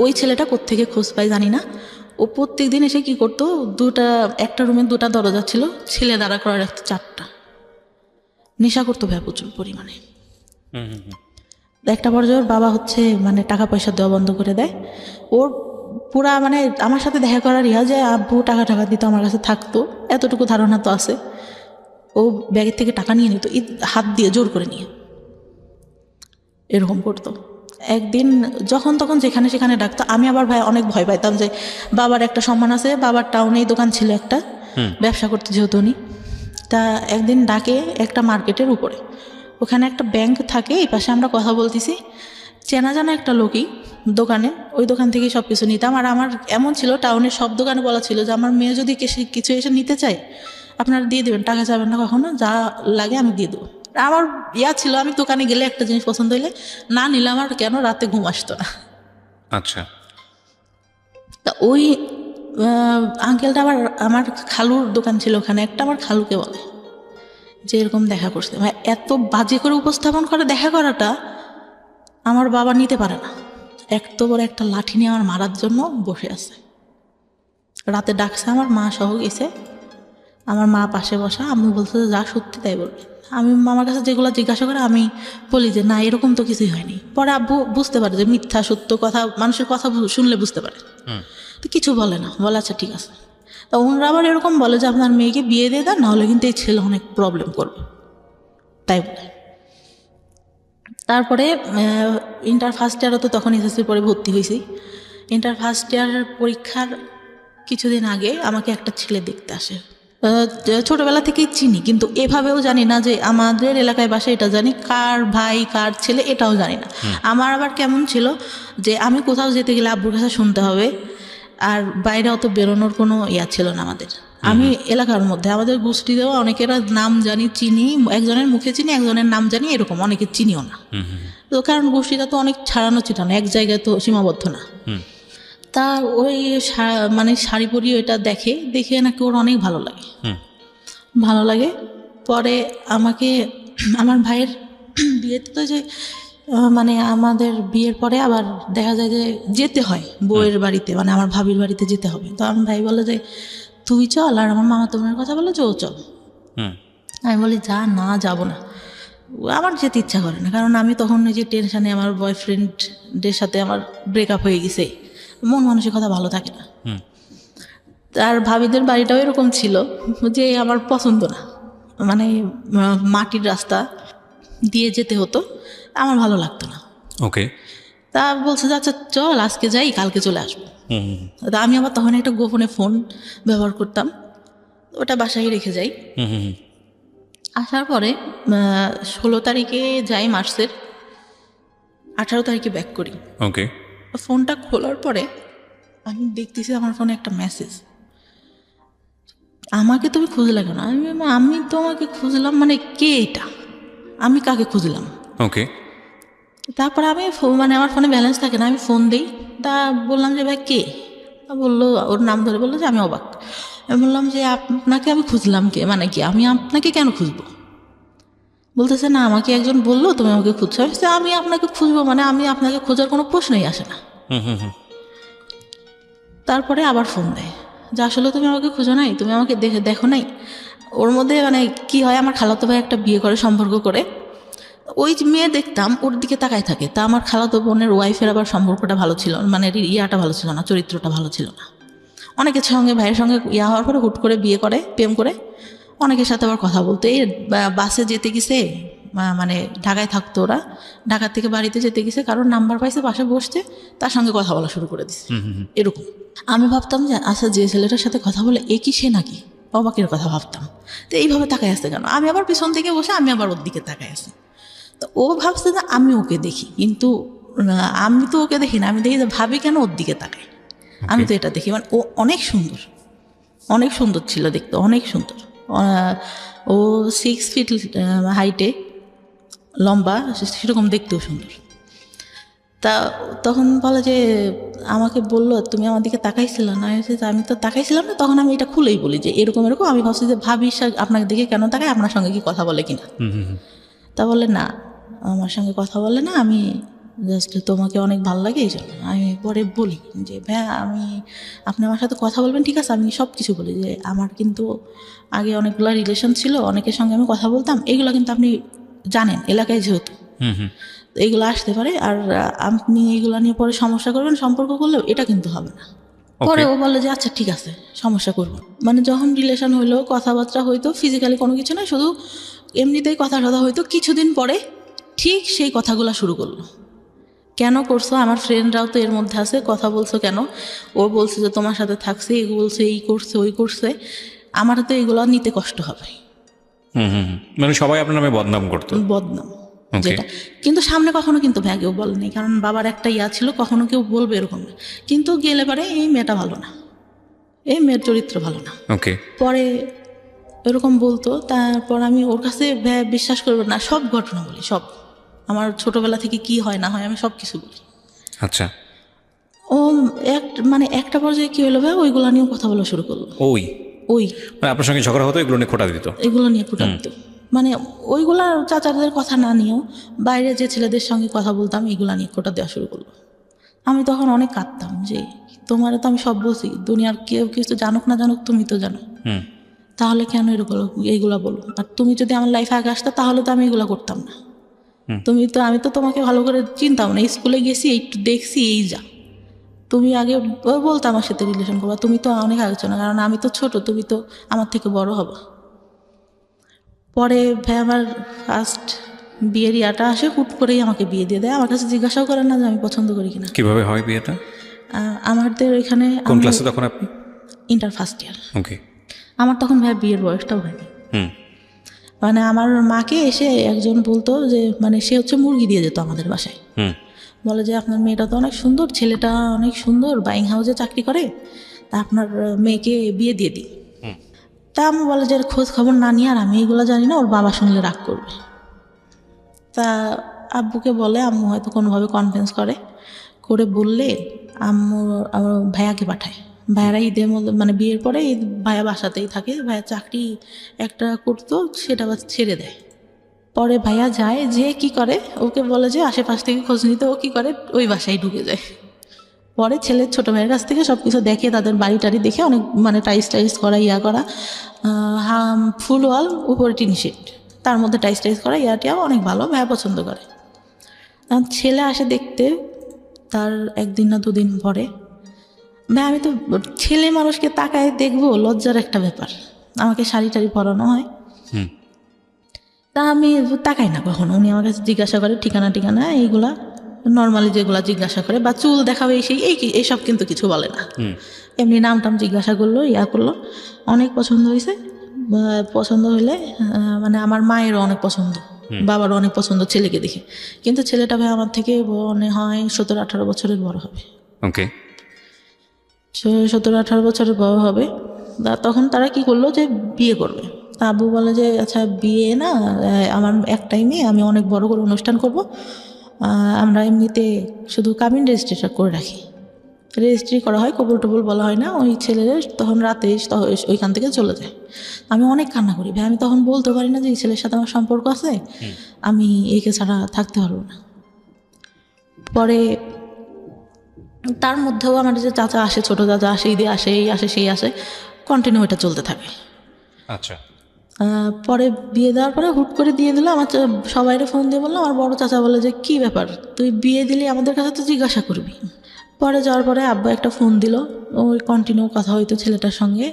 ওই ছেলেটা কোত্থেকে খোঁজ পাই জানি না, ও প্রত্যেক দিন এসে কী করতো, একটা রুমে 2টা দরজা ছিল, ছেলে দাঁড়া করা রাখতো 4টা। নেশা করতো ভাই প্রচুর পরিমাণে। একটা পর্যায়ে ওর বাবা মানে টাকা পয়সা দেওয়া বন্ধ করে দেয়। ওর পুরা মানে আমার সাথে দেখা করার যে আব্বু টাকা দিত, আমার কাছে থাকতো, এতটুকু ধারণা তো আছে। ও ব্যাগের থেকে টাকা নিয়ে নিত, হাত দিয়ে জোর করে নিয়ে এরকম করতো। একদিন যখন তখন যেখানে সেখানে ডাকতো। আমি আবার ভাই অনেক ভয় পাইতাম, যে বাবার একটা সম্মান আছে, বাবার টাউনেই দোকান ছিল একটা, ব্যবসা করতে যেহেতু উনি। তা একদিন ডাকে একটা মার্কেটের উপরে, ওখানে একটা ব্যাংক থাকে, এই পাশে আমরা কথা বলতেছি, চেনা জানা একটা লোকই দোকানে, ওই দোকান থেকেই সব কিছু নিতাম। আর আমার এমন ছিল, টাউনের সব দোকানে বলা ছিল যে আমার মেয়ে যদি কিছু এসে নিতে চায় আপনারা দিয়ে দেবেন, টাকা চাবেন না কখনো, যা লাগে আমি দিয়ে দেবো। আমার ছিল, আমি দোকানে গেলে একটা জিনিস পছন্দ হইলে না নিলে আমার কেন রাতে ঘুম আসতো না। আচ্ছা। তা ওই আঙ্কেলটা আমার খালুর দোকান ছিল ওখানে একটা, আমার খালুকে বলে যে এরকম দেখা করছে। ভাই এত বাজে করে উপস্থাপন করে দেখা করাটা আমার বাবা নিতে পারে না। এত বড় একটা লাঠি নিয়ে আমার মারার জন্য বসে আছে। রাতে ডাকছে, আমার মা সহ গেছে, আমার মা পাশে বসা। আমি বলছে যা সত্যি তাই বলবে। আমি মামার কাছে যেগুলো জিজ্ঞাসা করে আমি বলি যে না এরকম তো কিছুই হয়নি। পরে আব্বু বুঝতে পারে যে মিথ্যা সত্য কথা, মানুষের কথা শুনলে বুঝতে পারে, তো কিছু বলে না, বলে আচ্ছা ঠিক আছে। তা ওনারা আবার এরকম বলে যে আপনার মেয়েকে বিয়ে দিয়ে দেন, নাহলে কিন্তু এই ছেলে অনেক প্রবলেম করবে, তাই বলে। তারপরে ইন্টার ফার্স্ট ইয়ারও তো তখন এসএসসির পরে ভর্তি হয়েছি। ইন্টার ফার্স্ট ইয়ার পরীক্ষার কিছুদিন আগে আমাকে একটা ছেলে দেখতে আসে। ছোটবেলা থেকেই চিনি, কিন্তু এভাবেও জানি না যে আমাদের এলাকায় বাসা, এটা জানি কার ভাই কার ছেলে এটাও জানি না। আমার আবার কেমন ছিল যে আমি কোথাও যেতে গেলে আব্বুর কাছে শুনতে হবে, আর বাইরে অত বেরোনোর কোনো ইয়া ছিল না আমাদের। আমি এলাকার মধ্যে আমাদের গোষ্ঠীতেও অনেকের নাম জানি, চিনি, একজনের মুখে চিনি, একজনের নাম জানি, এরকম অনেকে চিনিও না। তো কারণ গোষ্ঠীটা তো অনেক ছাড়ানো চিটানো, এক জায়গায় তো সীমাবদ্ধ না। তা ওই মানে শাড়ি পরিয়ে এটা দেখে নাকি ওর অনেক ভালো লাগে। পরে আমাকে আমার ভাইয়ের বিয়েতে তো যে মানে আমাদের বিয়ের পরে আবার দেখা যায় যে যেতে হয় বউয়ের বাড়িতে, মানে আমার ভাবির বাড়িতে যেতে হবে। তো আমার ভাই বলে যে তুই চল, আর আমার মামা তোমার কথা বলে যে ও চল। আমি বলি না, যাবো না, আমার যেতে ইচ্ছা করে না। কারণ আমি তখন এই যে টেনশানে, আমার বয়ফ্রেন্ডের সাথে আমার ব্রেকআপ হয়ে গেছে, মন মানসিকতা ভালো থাকে না। আর ভাবিদের বাড়িটাও এরকম ছিল যে আমার পছন্দ না, মানে মাটির রাস্তা দিয়ে যেতে হতো, আমার ভালো লাগতো না। ওকে। তা বলছে যে আচ্ছা চল আজকে যাই, কালকে চলে আসবো। তা আমি আবার তখন একটা গোপনে ফোন ব্যবহার করতাম, ওটা বাসায় রেখে যাই। আসার পরে 16 তারিখে যাই মার্চের, 18 তারিখে ব্যাক করি। ওকে। ফোনটা খোলার পরে আমি দেখতেছি আমার ফোনে একটা মেসেজ, আমাকে তুমি খুঁজলে কেন? আমি তোমাকে খুঁজলাম, মানে কে এটা, আমি কাকে খুঁজলাম? ওকে। তারপরে আমি মানে আমার ফোনে ব্যালেন্স থাকে না, আমি ফোন দিই। তা বললাম যে ভাই কে? বললো, ওর নাম ধরে বললো যে আমি অবাক। আমি বললাম যে আপনাকে আমি খুঁজলাম কে, মানে কি আমি আপনাকে কেন খুঁজবো? বলতেছে না, আমাকে একজন বললো তুমি আমাকে খুঁজছো। আমি আপনাকে খুঁজবো মানে আমি আপনাকে খোঁজার কোনো প্রশ্নই আসে না। তারপরে আবার ফোন দেয় যে আসলে তুমি আমাকে খুঁজো নাই, তুমি আমাকে দেখো নাই। ওর মধ্যে মানে কি হয়, আমার খালাতো ভাই একটা বিয়ে করে, সম্পর্ক করে, ওই যে মেয়ে দেখতাম ওর দিকে তাকায় থাকে। তা আমার খালাতো বোনের ওয়াইফের আবার সম্পর্কটা ভালো ছিল, মানে ইয়াটা ভালো ছিল না, চরিত্রটা ভালো ছিল না। অনেকের সঙ্গে, ভাইয়ের সঙ্গে ইয়া হওয়ার পরে হুট করে বিয়ে করে, প্রেম করে, অনেকের সাথে আবার কথা বলতো। এই বাসে যেতে গেছে, মানে ঢাকায় থাকতো ওরা, ঢাকা থেকে বাড়িতে যেতে গেছে, কারণ নাম্বার পাইছে, পাশে বসছে, তার সঙ্গে কথা বলা শুরু করে দিচ্ছে এরকম। আমি ভাবতাম যে আচ্ছা যে ছেলেটার সাথে কথা বলে এ কি সে নাকি, অবাকের কথা ভাবতাম। তো এইভাবে তাকায় আসছে কেন? আমি আবার পিছন থেকে বসে আমি আবার ওর দিকে তাকায় আসি। তো ও ভাবছে যে আমি ওকে দেখি, কিন্তু আমি তো ওকে দেখি না, আমি দেখি যে ভাবি কেন ওর দিকে তাকায়। আমি তো এটা দেখি, মানে ও অনেক সুন্দর ছিল দেখতে, অনেক সুন্দর। ও 6 ফিট হাইটে, লম্বা, সেরকম দেখতেও সুন্দর। তা তখন বলে যে আমাকে বললো তুমি আমার দিকে তাকাইছিল না। আমি তো তাকাইছিলাম না। তখন আমি এটা খুলেই বলি যে এরকম, আমি ভাবছি যে ভাবি আপনাকে দেখে কেন তাকায়, আপনার সঙ্গে কি কথা বলে কিনা। তা বলে না, আমার সঙ্গে কথা বলে না, আমি জাস্ট তোমাকে অনেক ভালো লাগে এই জন্য। আমি পরে বলি যে ভাইয়া আপনি আমার সাথে কথা বলবেন, ঠিক আছে, আমি সব কিছু বলি যে আমার কিন্তু আগে অনেকগুলো রিলেশন ছিল, অনেকের সঙ্গে আমি কথা বলতাম, এইগুলো কিন্তু আপনি জানেন এলাকায় যেহেতু এইগুলো আসতে পারে, আর আপনি এইগুলো নিয়ে পরে সমস্যা করবেন, সম্পর্ক করলেও এটা কিন্তু হবে না। পরে ও বলে যে আচ্ছা ঠিক আছে, সমস্যা করবো। মানে যখন রিলেশন হইলো, কথাবার্তা হইতো, ফিজিক্যালি কোনো কিছু না, শুধু এমনিতেই কথা হইতো। কিছুদিন পরে ঠিক সেই কথাগুলো শুরু করলো, কেন করছো, আমার ফ্রেন্ডরাও তো এর মধ্যে আছে, কথা বলছো কেন? ও বলছে যে তোমার সাথে থাকছে, এই বলছে, এই করছে, ওই করছে, আমার তো এগুলো নিতে কষ্ট হবে। মানে সবাই আপনার নামে বদনাম করতো। বদনাম যেটা, কিন্তু সামনে কখনো কিন্তু কেউ বলেনি, কারণ বাবার একটা ইয়া ছিল, কখনো কেউ বলবে এরকম না। কিন্তু গেলে পারে এই মেয়েটা ভালো না, এই মেয়ের চরিত্র ভালো না, পরে এরকম বলতো। তারপর আমি ওর কাছে বিশ্বাস করবো না, সব ঘটনা বলি, সব আমার ছোটবেলা থেকে কি হয় না হয় আমি সব কিছু বলি। আচ্ছা। ও মানে একটা পর্যায়ে কি হলো, ওইগুলো নিয়ে কথা বলা শুরু করলো। ওই মানে আপনার সঙ্গে ঝগড়া হতো, এগুলো নিয়ে খোঁটা দিত, মানে ওইগুলা চাচাদের কথা না নিয়েও বাইরে যে ছেলেদের সঙ্গে কথা বলতাম এইগুলা নিয়ে খোঁটা দেওয়া শুরু করলো। আমি তখন অনেক কাঁদতাম যে তোমার তো আমি সব বলছি, দুনিয়ার কেউ কিছু জানুক না জানুক তুমি তো জানো, তাহলে কেন এরকম এইগুলা বলো? আর তুমি যদি আমার লাইফে আগে আসতে তাহলে তো আমি এগুলা করতাম না। আমি তো তোমাকে ভালো করে চিনতাম না, স্কুলে গেছি একটু দেখছি, এই যা তুমি আগে বলতো আমার সাথে রিলেশন করবা, তুমি তো অনেক আলোচনা, কারণ আমি তো ছোট, তুমি তো আমার থেকে বড় হবা। পরে ভাই আমার ফার্স্ট বিয়ের ইয়াটা আসে, হুট করেই আমাকে বিয়ে দিয়ে দেয়। আমার কাছে জিজ্ঞাসাও করেন না যে আমি পছন্দ করি কিনা। কিভাবে হয় বিয়েটা? আমাদের এখানে কোন ক্লাসে তখন আপনি? Inter first year. ওকে। আমার তখন ভাই বিয়ের বয়সটাও হয়নি। মানে আমার মাকে এসে একজন বলতো যে মানে সে হচ্ছে মুরগি দিয়ে যেত আমাদের বাসায়। বলে যে আপনার মেয়েটা তো অনেক সুন্দর, ছেলেটা অনেক সুন্দর, বাইং হাউসে চাকরি করে, তা আপনার মেয়েকে বিয়ে দিয়ে দিই। তা আমি বলে যে খোঁজ খবর না নিয়ে, আর আমি এগুলো জানি না, ওর বাবা শুনলে রাগ করবে। তা আব্বুকে বলে, আম্মু হয়তো কোনোভাবে কনভিন্স করে বললে আম্মু আমার ভাইয়াকে পাঠায়। ভাইয়ারা ঈদের মধ্যে মানে বিয়ের পরে ঈদ ভাইয়া বাসাতেই থাকে। ভাইয়া চাকরি একটা করতো, সেটা আবার ছেড়ে দেয়। পরে ভাইয়া যায়, যে কি করে ওকে বলে যে আশেপাশ থেকে খোঁজ নিতে, ও কী করে ওই বাসায় ঢুকে যায়। পরে ছেলের ছোটো ভাইয়ের কাছ থেকে সব কিছু দেখে, তাদের বাড়ি টাড়ি দেখে অনেক মানে টাইস করা, করা, ফুল ওয়াল, উপরে টিন শিট, তার মধ্যে টাইস করা, টিয়াও অনেক ভালো, ভাইয়া পছন্দ করে। ছেলে আসে দেখতে, তার একদিন না দুদিন পরে। ভাই আমি তো ছেলে মানুষকে তাকায় দেখবো, লজ্জার একটা ব্যাপার। আমাকে শাড়ি টাড়ি পরানো হয়, তা আমি তাকাই না কখনো। উনি আমার কাছে জিজ্ঞাসা করে ঠিকানা এইগুলা নর্মালি যেগুলা জিজ্ঞাসা করে, বা চুল দেখাবে এইসব কিন্তু কিছু বলে না। এমনি নাম টাম জিজ্ঞাসা করলো, করলো। অনেক পছন্দ হয়েছে। পছন্দ হলে মানে আমার মায়েরও অনেক পছন্দ, বাবারও অনেক পছন্দ ছেলেকে দেখে। কিন্তু ছেলেটা ভাই আমার থেকে মনে হয় 17-18 বছরের বড় হবে। ওকে। 17-18 বছরের বড় হবে। তখন তারা কি করলো যে বিয়ে করবে। আব্বু বলে যে আচ্ছা বিয়ে না, আমার একটাই মেয়ে, আমি অনেক বড় করে অনুষ্ঠান করব, আমরা এমনিতে শুধু কাবিন রেজিস্ট্রেশন করে রাখি। রেজিস্ট্রি করা হয়, কবুল টবুল বলা হয় না। ওই ছেলের তখন রাতে ওইখান থেকে চলে যায়। আমি অনেক কান্না করি ভাই। আমি তখন বলতে পারি না যে এই ছেলের সাথে আমার সম্পর্ক আছে, আমি একে ছাড়া থাকতে পারবো না। পরে তার মধ্যেও আমার যে চাচা আসে, ছোটো চাচা আসে, ঈদে আসে, এই আসে সেই আসে, কন্টিনিউ এটা চলতে থাকে। আচ্ছা। পরে বিয়ে দেওয়ার পরে হুট করে দিয়ে দিল। আমার সবাইরে ফোন দিয়ে বললাম, আমার বড় চাচা বলে যে কী ব্যাপার, তুই বিয়ে দিলি আমাদের কাছে তো জিজ্ঞাসা করবি। পরে যাওয়ার পরে আব্বা একটা ফোন দিল, ওই কন্টিনিউ কথা হইতো ছেলেটার সঙ্গে।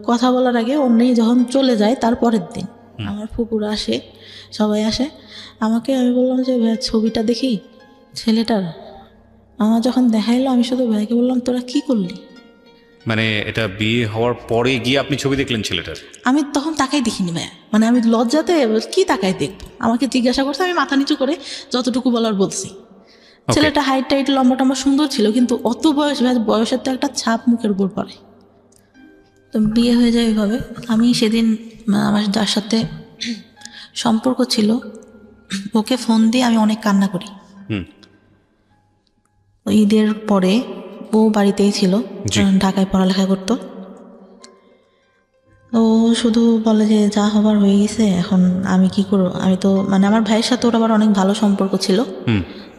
কথা বলার আগে অন্যই যখন চলে যায়, তার পরের দিন আমার ফুপুরা আসে, সবাই আসে। আমি বললাম যে ভাই ছবিটা দেখি ছেলেটার। আমার যখন দেখাইলো, আমি শুধু ভাইকে বললাম তোরা কি করলি। মানে এটা বিয়ে হওয়ার পরে গিয়ে আপনি ছবি দেখলেন ছেলেটার? আমি তখন তাকাই দেখিনি ভাই, মানে আমি লজ্জাতে কি তাকাই দেখবো। আমাকে জিজ্ঞাসা করছে, আমি মাথা নিচু করে যতটুকু বলার বলছি। ছেলেটা হাইট টাইট লম্বা টম্বা সুন্দর ছিল, কিন্তু অত বয়সের তো একটা ছাপ মুখের উপর পড়ে। তো বিয়ে হয়ে যায় এইভাবে। আমি সেদিন আমার যার সাথে সম্পর্ক ছিল ওকে ফোন দিয়ে আমি অনেক কান্না করি। ঈদের পরে ও বাড়িতেই ছিল, ঢাকায় পড়ালেখা করতো। ও শুধু বলে যে যা হবার হয়ে গেছে, এখন আমি কি করবো। আমি তো মানে আমার ভাইয়ের সাথে ওর আবার অনেক ভালো সম্পর্ক ছিল।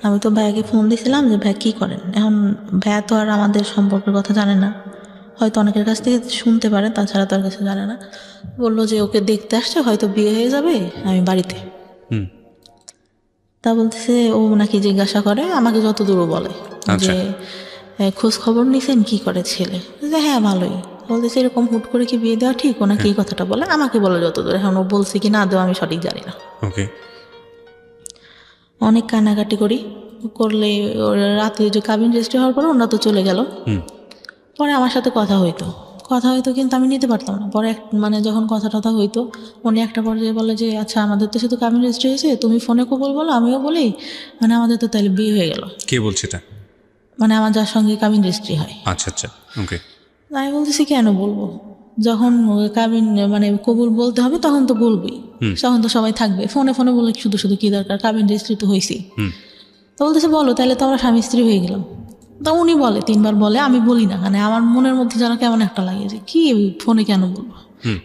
আমি তো ভাইয়াকে ফোন দিয়েছিলাম যে ভাই কী করেন। এখন ভাইয়া তো আর আমাদের সম্পর্কের কথা জানে না, হয়তো অনেকের কাছ থেকে শুনতে পারে, তাছাড়া তো আর কিছু জানে না। বললো যে ওকে দেখতে আসছে, হয়তো বিয়ে হয়ে যাবে, আমি বাড়িতে। তা বলতেছে ও নাকি জিজ্ঞাসা করে আমাকে, যত দূরও বলে যে খোঁজ খবর নিছেন কি করে ছেলে, যে হ্যাঁ ভালোই। বলতেছে এরকম হুট করে কি বিয়ে দেওয়া ঠিক, ওনাকে এই কথাটা বলে আমাকে বলে যত দূর। এখন ও বলছে কি না দেওয়া আমি সঠিক জানি না। অনেক কান্নাকাটি করলে রাতে যে কাবিন রেজিস্ট্রি হওয়ার পরে ওনারা তো চলে গেল। পরে আমার সাথে কথা হইতো, কিন্তু আমি নিতে পারতাম না। পরে মানে যখন কথা হইতো, উনি একটা পর্যায়ে বলে যে আচ্ছা আমাদের তো শুধু কাবিন রেজিস্ট্রি হয়েছে, তুমি ফোনে কবুল বলো, আমিও বলি, মানে আমাদের তো তাহলে বিয়ে হয়ে গেল। কে বলছে এটা? মানে আমার যার সঙ্গে কাবিন রেজিস্ট্রি হয়। আচ্ছা আচ্ছা, ওকে। আমি বলতেছি কেন বলবো, যখন কাবিন মানে কবুল বলতে হবে তখন তো বলবি, তখন তো সবাই থাকবে। ফোনে বলে শুধু কি দরকার, কাবিন রেজিস্ট্রি তো হয়েছি। তো বলতেছে বলো, তাহলে তো আমরা স্বামী স্ত্রী হয়ে গেলাম। তা উনি বলে 3 বার বলে, আমি বলি না। মানে আমার মনের মধ্যে যেন কেমন একটা লাগে যে কি ফোনে কেন বলবো।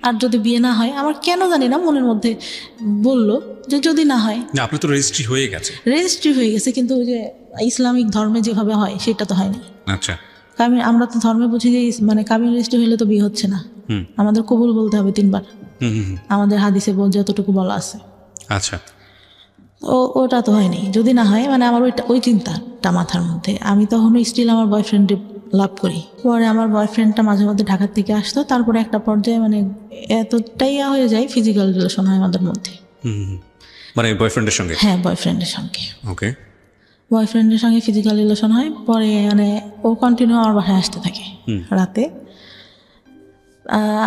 আর যদি বিয়ে না হয়, আমার কেন জানি না মনের মধ্যে বললো যে যদি না হয়। আপনার তো রেজিস্ট্রি হয়ে গেছে, কিন্তু ওই যে ইসলামিক ধর্মে যেভাবে হয় সেটা তো হয়নি। আচ্ছা। আমরা তো ধর্মে বুঝি যে মানে কাবিন রেজিস্ট্রি হলে তো বিয়ে হচ্ছে না, আমাদের কবুল বলতে হবে 3 বার। আমাদের হাদিসে যতটুকু বলা আছে। আচ্ছা। ওটা তো হয়নি। যদি না হয়, মানে আমার ওই চিন্তাটা মাথার মধ্যে। আমি তখনও স্টিল আমার বয়ফ্রেন্ডে লাভ করি। পরে আমার বয়ফ্রেন্ডটা মাঝে মধ্যে ঢাকার থেকে আসতো। তারপরে একটা পর্যায়ে মানে এতটাই হয়ে যায়, ফিজিক্যাল রিলেশন হয় আমাদের মধ্যে। মানে বয়ফ্রেন্ডের সঙ্গে? হ্যাঁ, বয়ফ্রেন্ডের সঙ্গে। ওকে। বয়ফ্রেন্ডের সঙ্গে ফিজিক্যাল রিলেশন হয়, পরে মানে ও কন্টিনিউ আমার বাসায় আসতে থাকে রাতে,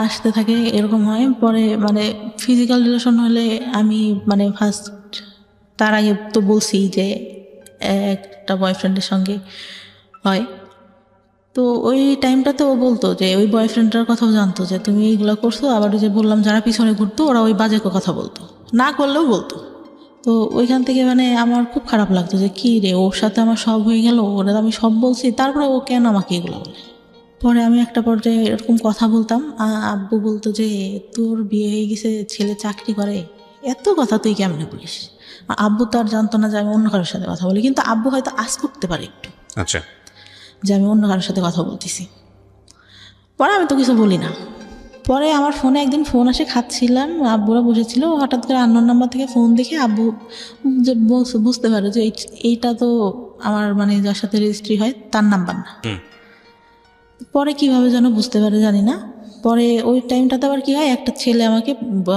আসতে থাকে, এরকম হয়। পরে মানে ফিজিক্যাল রিলেশন হলে আমি মানে ফার্স্ট, তার আগে তো বলছি যে একটা বয়ফ্রেন্ডের সঙ্গে হয়। তো ওই টাইমটাতে ও বলতো যে ওই বয়ফ্রেন্ডটার কথাও জানতো যে তুমি এইগুলো করছো, আবার ওই যে বললাম যারা পিছনে ঘুরতো ওরা ওই বাজে কথা বলতো, না করলেও বলতো। তো ওইখান থেকে মানে আমার খুব খারাপ লাগতো যে কী রে, ওর সাথে আমার সব হয়ে গেল, ওরা আমি সব বলছি, তারপরে ও কেন আমাকে এগুলো বলে। পরে আমি একটা পর্যায়ে এরকম কথা বলতাম, আব্বু বলতো যে তোর বিয়ে হয়ে গেছে, ছেলে চাকরি করে, এত কথা তুই কেমনে বলিস। আব্বু তো আর জানতো না যে আমি অন্য কারোর সাথে কথা বলি, কিন্তু আব্বু হয়তো আজ করতে পারে একটু, আচ্ছা, যে আমি অন্য কারোর সাথে কথা বলতেছি। পরে আমি তো কিছু বলি না। পরে আমার ফোনে একদিন ফোন আসে, খাচ্ছিলাম, আব্বুরা বসেছিল, হঠাৎ করে আননোন নাম্বার থেকে ফোন দেখে আব্বু যে বুঝতে পারে যে এইটা তো আমার মানে যার সাথে রেজিস্ট্রি হয় তার নাম্বার না। পরে কিভাবে যেন বুঝতে পারে জানি না। পরে ওই টাইমটাতে আবার কি হয়, একটা ছেলে আমাকে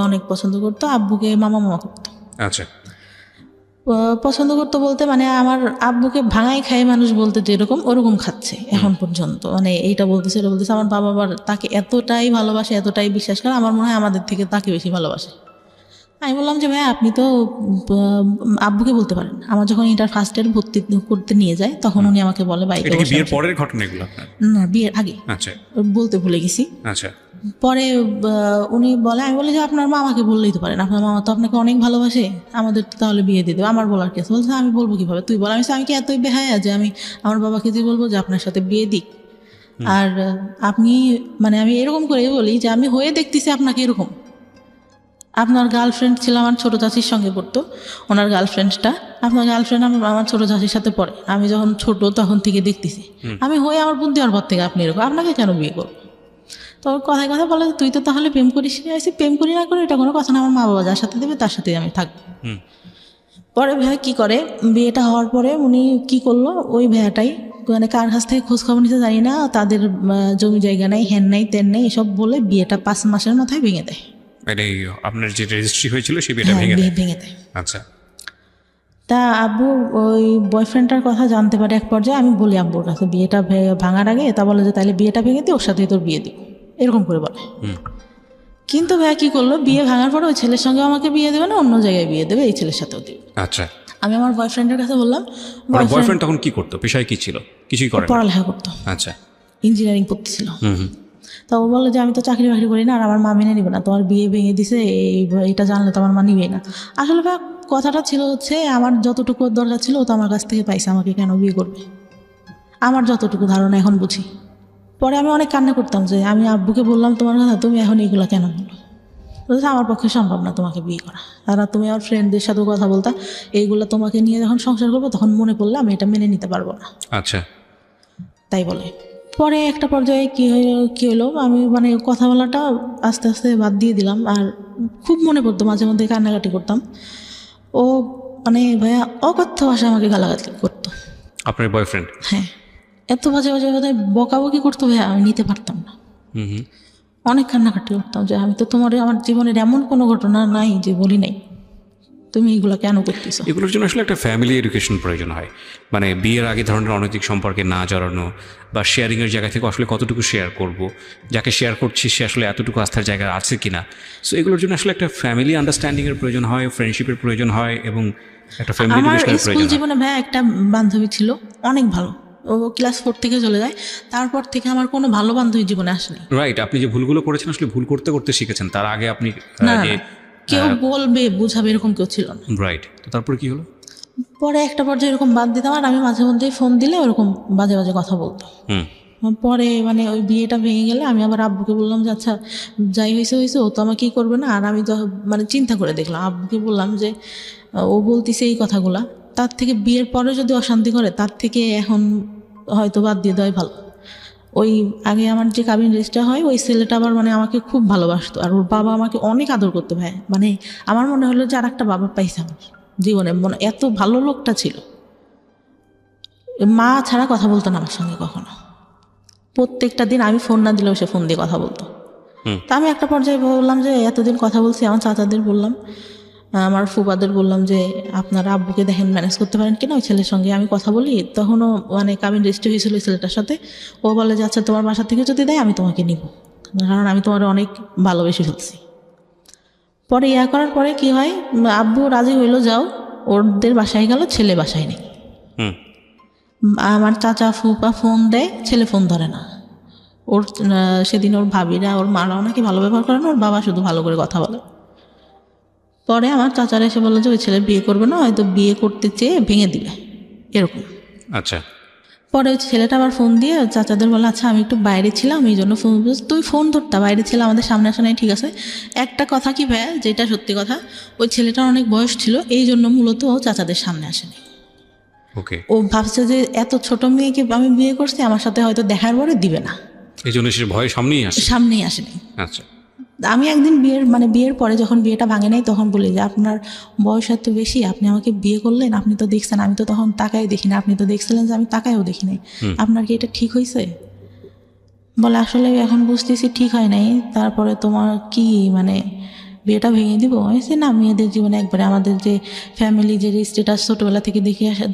অনেক পছন্দ করতো, আব্বুকে মামা মামা করতো। আচ্ছা। পছন্দ করতো বলতে মানে আমার আব্বুকে ভাঙাই খায় মানুষ বলতে যেরকম, ওরকম খাচ্ছে এখন পর্যন্ত। মানে এইটা বলতেছে, এটা বলতেছে। আমার বাবা আবার তাকে এতটাই ভালোবাসে, এতটাই বিশ্বাস করে, আমার মনে হয় আমাদের থেকে তাকে বেশি ভালোবাসে। আমি বললাম যে ভাই আপনি তো আব্বুকে বলতে পারেন। আমার যখন ইন্টার ফার্স্ট ইয়ার ভর্তি করতে নিয়ে যায়, তখন উনি আমাকে বলে বাইকে এটা কি বসে। বিয়ের পরের ঘটনা এগুলো আপনার? না, বিয়ের আগে। আচ্ছা বলতে ভুলে গেছি। আচ্ছা। পরে উনি বলে, আমি বলি যে আপনার মামাকে বললেই তো পারেন, আপনার মামা তো আপনাকে অনেক ভালোবাসে, আমাদের তো তাহলে বিয়ে দিয়ে দেবে। আমার বলার কেস। বলছে আমি বলবো কিভাবে, তুই বল। আমি কি এতই বেহায়া যে আমি আমার বাবাকে দিয়ে বলবো যে আপনার সাথে বিয়ে দিক? আর আপনি মানে আমি এরকম করে বলি যে আমি হয়ে দেখতেছি আপনাকে এরকম। আপনার গার্লফ্রেন্ড ছিল, আমার ছোটো চাচির সঙ্গে পড়তো, ওনার গার্লফ্রেন্ডটা, আপনার গার্লফ্রেন্ড আমার ছোটো চাচির সাথে পড়ে। আমি যখন ছোট তখন থেকে দেখতেছি, আমি হয়ে আমার বুদ্ধি হওয়ার পর থেকে আপনি এরকম, আপনাকে কেন বিয়ে করবো? তো কথায় কথা বলে তুই তো তাহলে প্রেম করিস নি। আমি প্রেম করি না করে এটা কোনো কথা না, আমার মা বাবা যার সাথে দেবে তার সাথেই আমি থাকবো। পরে ভাইয়া কী করে, বিয়েটা হওয়ার পরে উনি কি করলো, ওই ভাইয়াটাই মানে কার কাছ থেকে খোঁজ খবর নিতে জানি না, তাদের জমি জায়গা নাই, হ্যান নাই, তেন নেই, এসব বলে বিয়েটা 5 মাসের মাথায় ভেঙে দেয়। মানে আপনার যে রেজিস্ট্রি হয়েছিল সেই বিয়েটা হ্যাঁ, ভেঙে দেয়? ভেঙে দেয়। আচ্ছা। তা আব্বু ওই বয়ফ্রেন্ডটার কথা জানতে পারে এক পর্যায়ে। আমি বলি আব্বুর কাছে বিয়েটা ভাঙার আগে, তা বলে যে তাহলে বিয়েটা ভেঙে দিয়ে ওর সাথে তোর বিয়ে দিব, এরকম করে বলে। কিন্তু ভাইয়া কী করলো, বিয়ে ভাঙার পরে ওই ছেলের সঙ্গে আমাকে বিয়ে দেবে না, অন্য জায়গায় বিয়ে দেবে, এই ছেলের সাথেও দেবে। আচ্ছা। আমি আমার বয়ফ্রেন্ডের কাছে বললাম, বয়ফ্রেন্ড তখন কি করতো, পেশায় কি ছিল? কিছুই করে না? পড়ালেখা করতো, আচ্ছা। ইঞ্জিনিয়ারিং পড়তেছিল। তো ও বলে যে আমি তো চাকরি বাকরি করি না, আর আমার মা মেনে নিবে না, তোমার বিয়ে ভেঙে দিছে, এইটা জানলে তো আমার মা নিবেই না। আসলে ভাই কথাটা ছিল হচ্ছে আমার যতটুকু দরকার ছিল ও তো আমার কাছ থেকে পাইছে, আমাকে কেন বিয়ে করবে, আমার যতটুকু ধারণা এখন বুঝি। পরে আমি অনেক কান্না করতাম যে আমি আব্বুকে বললাম তোমার কথা, তুমি এখন এগুলো কেন বলো? বলছে আমার পক্ষে সম্ভব না তোমাকে বিয়ে করা, আর তুমি আমার ফ্রেন্ডদের সাথেও কথা বলতা, এইগুলো তোমাকে নিয়ে যখন সংসার করবো তখন মনে পড়লে আমি এটা মেনে নিতে পারবো না। আচ্ছা। তাই বলে পরে একটা পর্যায়ে কী হলো, আমি মানে কথা বলাটা আস্তে আস্তে বাদ দিয়ে দিলাম। আর খুব মনে পড়তো, মাঝে মধ্যে কান্নাকাটি করতাম। ও মানে ভাইয়া অকথ্য ভাষায় আমাকে গালাগালি করতো। আপনার বয়ফ্রেন্ড? হ্যাঁ, এত বাজে বাজে বাজে বকাবকি করতো ভাইয়া, আমি নিতে পারতাম না। অনেক কান্নাকাটি করতাম যে আমি তো তোমার আমার জীবনের এমন কোনো ঘটনা নাই যে বলি নাই, তুমি এগুলো কেন করতেছো? এগুলোর জন্য আসলে একটা ফ্যামিলি এডুকেশন প্রয়োজন হয়। মানে বিয়ের আগে ধরনের অনৈতিক সম্পর্কে না জড়ানো, বা শেয়ারিংয়ের জায়গা থেকে আসলে কতটুকু শেয়ার করব, যাকে শেয়ার করছি সে আসলে এতটুকু আস্থার জায়গা আছে কিনা। সো এগুলোর জন্য আসলে একটা ফ্যামিলি আন্ডারস্ট্যান্ডিংয়ের প্রয়োজন হয়, ফ্রেন্ডশিপের প্রয়োজন হয়, এবং একটা ফ্যামিলি আমার এডুকেশনের স্কুল প্রয়োজন হয়। জীবনে ভাইয়া একটা বান্ধবী ছিল, অনেক ভালো। ও ক্লাস 4 থেকে চলে যায়, তারপর থেকে আমার কোনো ভালো বান্ধবী জীবনে আসেনি। রাইট। আপনি যে ভুলগুলো করেছেন আসলে ভুল করতে করতে শিখেছেন, তার আগে আপনি না, যে কেউ বলবে বুঝাবে এরকম কেউ ছিল না। রাইট। তো তারপরে কি হলো? পরে একটা পর্যায়ে এরকম বাদ দিতাম, আর আমি মাঝে মধ্যেই ফোন দিলে ওরকম বাজে বাজে কথা বলতো। পরে মানে ওই বিয়েটা ভেঙে গেলে আমি আবার আব্বুকে বললাম যে আচ্ছা যাই হয়েছে হয়েছে, ও তো আমার কী করবে না। আর আমি তো মানে চিন্তা করে দেখলাম, আব্বুকে বললাম যে ও বলতেছে এই কথাগুলা, তার থেকে বিয়ের পরে যদি অশান্তি করে তার থেকে এখন হয়তো বাদ দিয়ে দেওয়াই ভালো। ওই আগে আমার যে কাবিন রেজিস্টার হয়, ওই ছেলেটা আবার মানে আমাকে খুব ভালোবাসতো, আর ওর বাবা আমাকে অনেক আদর করতো ভাই। মানে আমার মনে হলো যে আর একটা বাবা পাইছে আমার জীবনে, মনে এত ভালো লোকটা ছিল। মা ছাড়া কথা বলতো না আমার সঙ্গে কখনো, প্রত্যেকটা দিন আমি ফোন না দিলেও সে ফোন দিয়ে কথা বলতো। তা আমি একটা পর্যায়ে বললাম যে এতদিন কথা বলছি, আমার চাচাদের বললাম, আমার ফুফাদের বললাম যে আপনারা আব্বুকে দেখেন ম্যানেজ করতে পারেন কিনা ওই ছেলের সঙ্গে আমি কথা বলি। তখনও মানে কাবিন রেজিস্ট্রি হয়েছিল ওই ছেলেটার সাথে। ও বলে যে আচ্ছা তোমার বাসা থেকে যদি দেয় আমি তোমাকে নিব, কারণ আমি তোমার অনেক ভালোবেসে ফেলছি। পরে ইয়া করার পরে কি হয়, আব্বু রাজি হইলো যাও, ওদের বাসায় গেল, ছেলে বাসায় নেই। আমার চাচা ফুপা ফোন দেয়, ছেলে ফোন ধরে না। ওর সেদিন ওর ভাবিরা ওর মারাও নাকি ভালো ব্যবহার করে না, ওর বাবা শুধু ভালো করে কথা বলে। পরে আমার চাচারা এসে বললো যে ওই ছেলে বিয়ে করবে না, হয়তো বিয়ে করতে চেয়ে ভেঙে দিবে এরকম। আচ্ছা। পরে ওই ছেলেটা আবার ফোন দিয়ে চাচাদের বলে আচ্ছা আমি একটু বাইরে ছিলাম এই জন্য ফোন, তুই ফোন ধরতা, বাইরে ছিল, আমাদের সামনে আসা নাই, ঠিক আছে। একটা কথা কি ভাইয়া, যেটা সত্যি কথা, ওই ছেলেটার অনেক বয়স ছিল, এই জন্য মূলত ও চাচাদের সামনে আসেনি। ওকে। ও ভাবছে যে এত ছোট মেয়েকে আমি বিয়ে করছি, আমার সাথে হয়তো দেখার পরে দিবে না, এই জন্য সে ভয় সামনেই আসেনি। আচ্ছা। আমি একদিন বিয়ের পরে যখন বিয়েটা ভাঙে নাই তখন বলি যে আপনার বয়স এত বেশি, আপনি আমাকে বিয়ে করলেন, আপনি তো দেখছেন আমি তো তখন তাকাই দেখি না, আপনি তো দেখছিলেন যে আমি তাকাইও দেখি নাই, আপনার কি এটা ঠিক হয়েছে? বলে আসলে এখন বুঝতেছি ঠিক হয় নাই, তারপরে তোমার কি মানে বিয়েটা ভেঙে দিব? হয়েছে না, মেয়েদের জীবনে একবারে আমাদের যে ফ্যামিলি যে স্ট্যাটাস ছোটোবেলা থেকে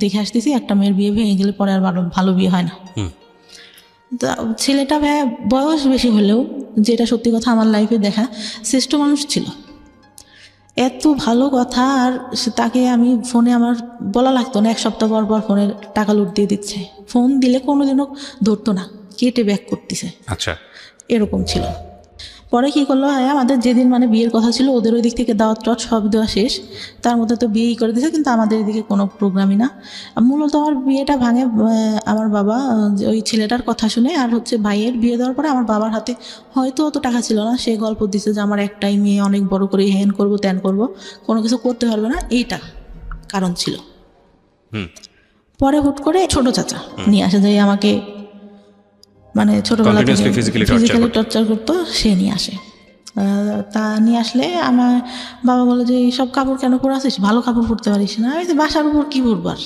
দেখে আসতেছি, একটা মেয়ের বিয়ে ভেঙে গেলে পরে আর ভালো বিয়ে হয় না। ছেলেটা ভাইয়া বয়স বেশি হলেও, যেটা সত্যি কথা আমার লাইফে দেখা, শ্রেষ্ঠ মানুষ ছিল, এত ভালো কথা। আর তাকে আমি ফোনে আমার বলা লাগতো না, এক সপ্তাহ পর পর ফোনের টাকা লুট দিয়ে দিচ্ছে, ফোন দিলে কোনোদিনও ধরতো না, কেটে ব্যাক করতেছে। আচ্ছা, এরকম ছিল। পরে কী করলো, আমাদের যেদিন মানে বিয়ের কথা ছিল, ওদের ওই দিক থেকে দাওয়াত টাওয়াত সব দেওয়া শেষ, তার মধ্যে তো বিয়েই করে দিয়েছে, কিন্তু আমাদের এদিকে কোনো প্রোগ্রামই না। মূলত আমার বিয়েটা ভাঙে আমার বাবা ওই ছেলেটার কথা শুনে, আর হচ্ছে ভাইয়ের বিয়ে দেওয়ার পরে আমার বাবার হাতে হয়তো অত টাকা ছিল না, সে গল্প দিচ্ছে যে আমার একটাই মেয়ে, অনেক বড় করে হ্যান করবো ত্যান করবো, কোনো কিছু করতে পারবে না, এইটা কারণ ছিল। পরে হুট করে ছোট চাচা নিয়ে আসে, যে আমাকে মানে ছোটবেলা থেকে ফিজিক্যালি টর্চার করতো, সে নিয়ে আসে। তা নিয়ে আসলে আমার বাবা বলে যে এইসব কাপড় কেন পরে আসিস, ভালো কাপড় পরতে পারিস না? আমি বাসার উপর কী পরবার,